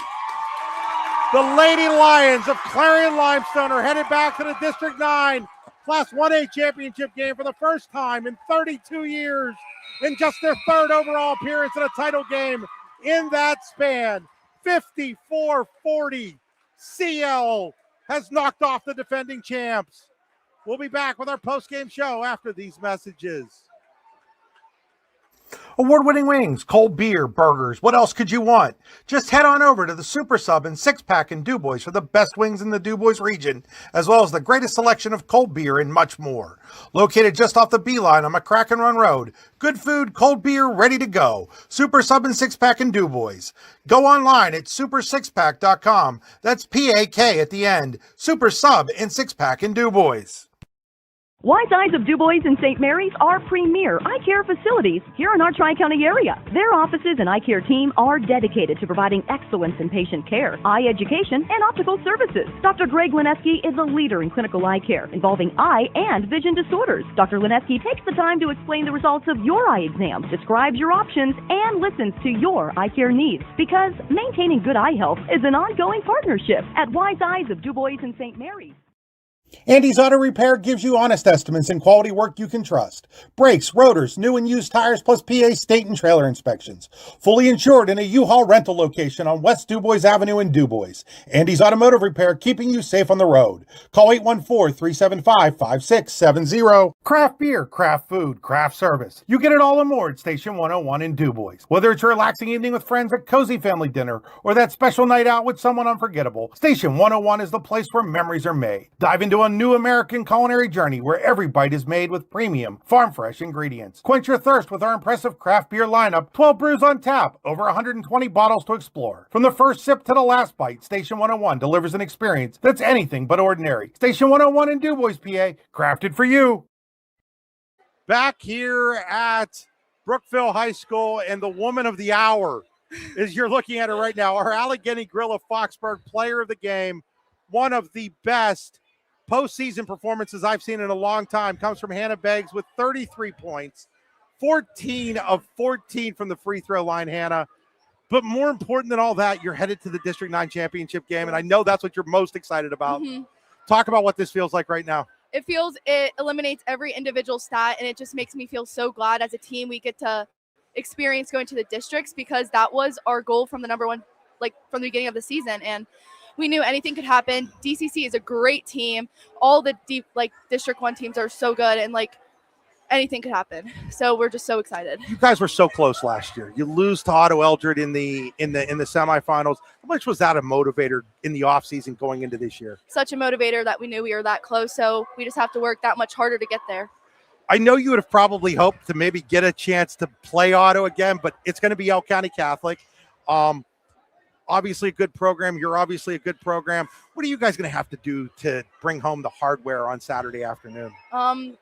The Lady Lions of Clarion Limestone are headed back to the District 9 Class 1A championship game for the first time in 32 years in just their third overall appearance in a title game in that span. 54-40. CL has knocked off the defending champs. We'll be back with our post-game show after these messages. Award-winning wings, cold beer, burgers. What else could you want? Just head on over to the Super Sub and Six Pack in DuBois for the best wings in the DuBois region, as well as the greatest selection of cold beer and much more. Located just off the Beeline on McCracken Run Road. Good food, cold beer, ready to go. Super Sub and Six Pack in DuBois. Go online at supersixpack.com. That's P-A-K at the end. Super Sub and Six Pack in DuBois. Wise Eyes of DuBois and St. Mary's are premier eye care facilities here in our Tri-County area. Their offices and eye care team are dedicated to providing excellence in patient care, eye education, and optical services. Dr. Greg Lineski is a leader in clinical eye care involving eye and vision disorders. Dr. Lineski takes the time to explain the results of your eye exam, describes your options, and listens to your eye care needs, because maintaining good eye health is an ongoing partnership at Wise Eyes of DuBois and St. Mary's. Andy's Auto Repair gives you honest estimates and quality work you can trust. Brakes, rotors, new and used tires, plus PA state and trailer inspections. Fully insured in a U-Haul rental location on West DuBois Avenue in DuBois. Andy's Automotive Repair, keeping you safe on the road. Call 814-375-5670. Craft beer, craft food, craft service. You get it all and more at Station 101 in DuBois. Whether it's a relaxing evening with friends at cozy family dinner or that special night out with someone unforgettable, Station 101 is the place where memories are made. Dive into a new American culinary journey where every bite is made with premium, farm-fresh ingredients. Quench your thirst with our impressive craft beer lineup, 12 brews on tap, over 120 bottles to explore. From the first sip to the last bite, Station 101 delivers an experience that's anything but ordinary. Station 101 in DuBois, PA, crafted for you. Back here at Brookville High School, and the woman of the hour, as you're looking at her right now, our Allegheny Grille of Foxburg player of the game, one of the best postseason performances I've seen in a long time, comes from Hannah Beggs with 33 points, 14 of 14 from the free throw line, Hannah. But more important than all that, you're headed to the District 9 championship game, and I know that's what you're most excited about. Talk about what this feels like right now. It eliminates every individual stat, and it just makes me feel so glad as a team we get to experience going to the districts, because that was our goal from the number one, like from the beginning of the season. And we knew anything could happen. DCC is a great team. All the District 1 teams are so good, and anything could happen. So we're just so excited. You guys were so close last year. You lose to Otto Eldred in the semifinals. How much was that a motivator in the offseason going into this year? Such a motivator that we knew we were that close. So we just have to work that much harder to get there. I know you would have probably hoped to maybe get a chance to play Otto again, but it's going to be Elk County Catholic. Obviously a good program. You're obviously a good program. What are you guys going to have to do to bring home the hardware on Saturday afternoon?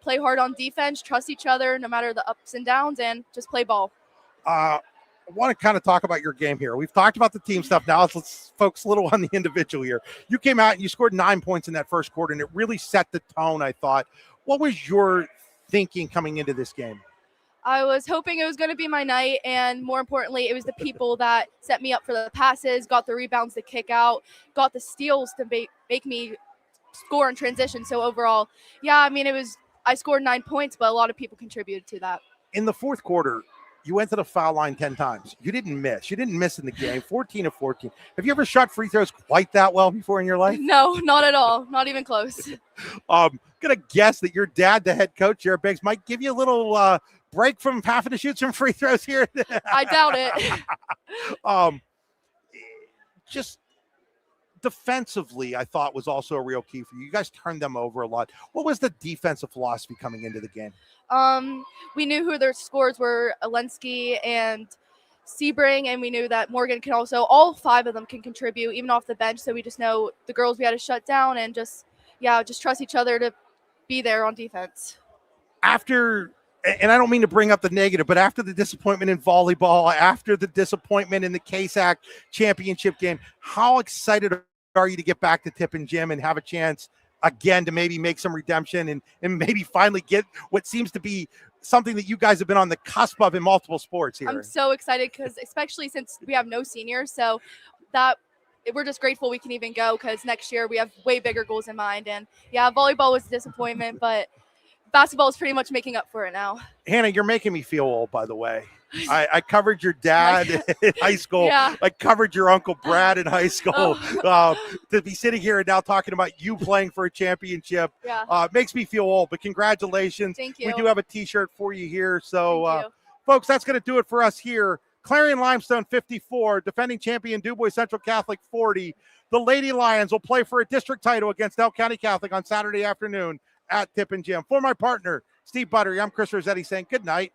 Play hard on defense, trust each other no matter the ups and downs, and just play ball. I want to kind of talk about your game here. We've talked about the team stuff. Now let's focus a little on the individual here. You came out and you scored 9 points in that first quarter, and it really set the tone, I thought. What was your thinking coming into this game? I was hoping it was going to be my night, and more importantly, it was the people that set me up for the passes, got the rebounds to kick out, got the steals to make me score in transition. So overall, I scored 9 points, but a lot of people contributed to that. In the fourth quarter, you went to the foul line 10 times. You didn't miss. You didn't miss in the game, 14 of 14. Have you ever shot free throws quite that well before in your life? No, not at all. Not even close. Going to guess that your dad, the head coach, Jared Biggs, might give you a little break from having to shoot some free throws here. I doubt it. Just defensively, I thought was also a real key for you. You guys turned them over a lot. What was the defensive philosophy coming into the game? We knew who their scores were, Alensky and Sebring, and we knew that Morgan can also, all 5 of them can contribute, even off the bench. So we just know the girls we had to shut down and just trust each other to be there on defense. After and I don't mean to bring up the negative, but after the disappointment in volleyball, after the disappointment in the KSAC championship game, how excited are you to get back to Tippin Gym and have a chance again to maybe make some redemption and maybe finally get what seems to be something that you guys have been on the cusp of in multiple sports here? I'm so excited because especially since we have no seniors, so that we're just grateful we can even go because next year we have way bigger goals in mind. And yeah, volleyball was a disappointment, but basketball is pretty much making up for it now. Hannah, you're making me feel old, by the way. I covered your dad in high school. Yeah. I covered your Uncle Brad in high school. To be sitting here and now talking about you playing for a championship makes me feel old, but congratulations. Thank you. We do have a t-shirt for you here. So, Thank you. folks, that's going to do it for us here. Clarion Limestone 54, defending champion DuBois Central Catholic 40. The Lady Lions will play for a district title against Elk County Catholic on Saturday afternoon at Tippin Gym. For my partner, Steve Buttery, I'm Chris Rossetti saying good night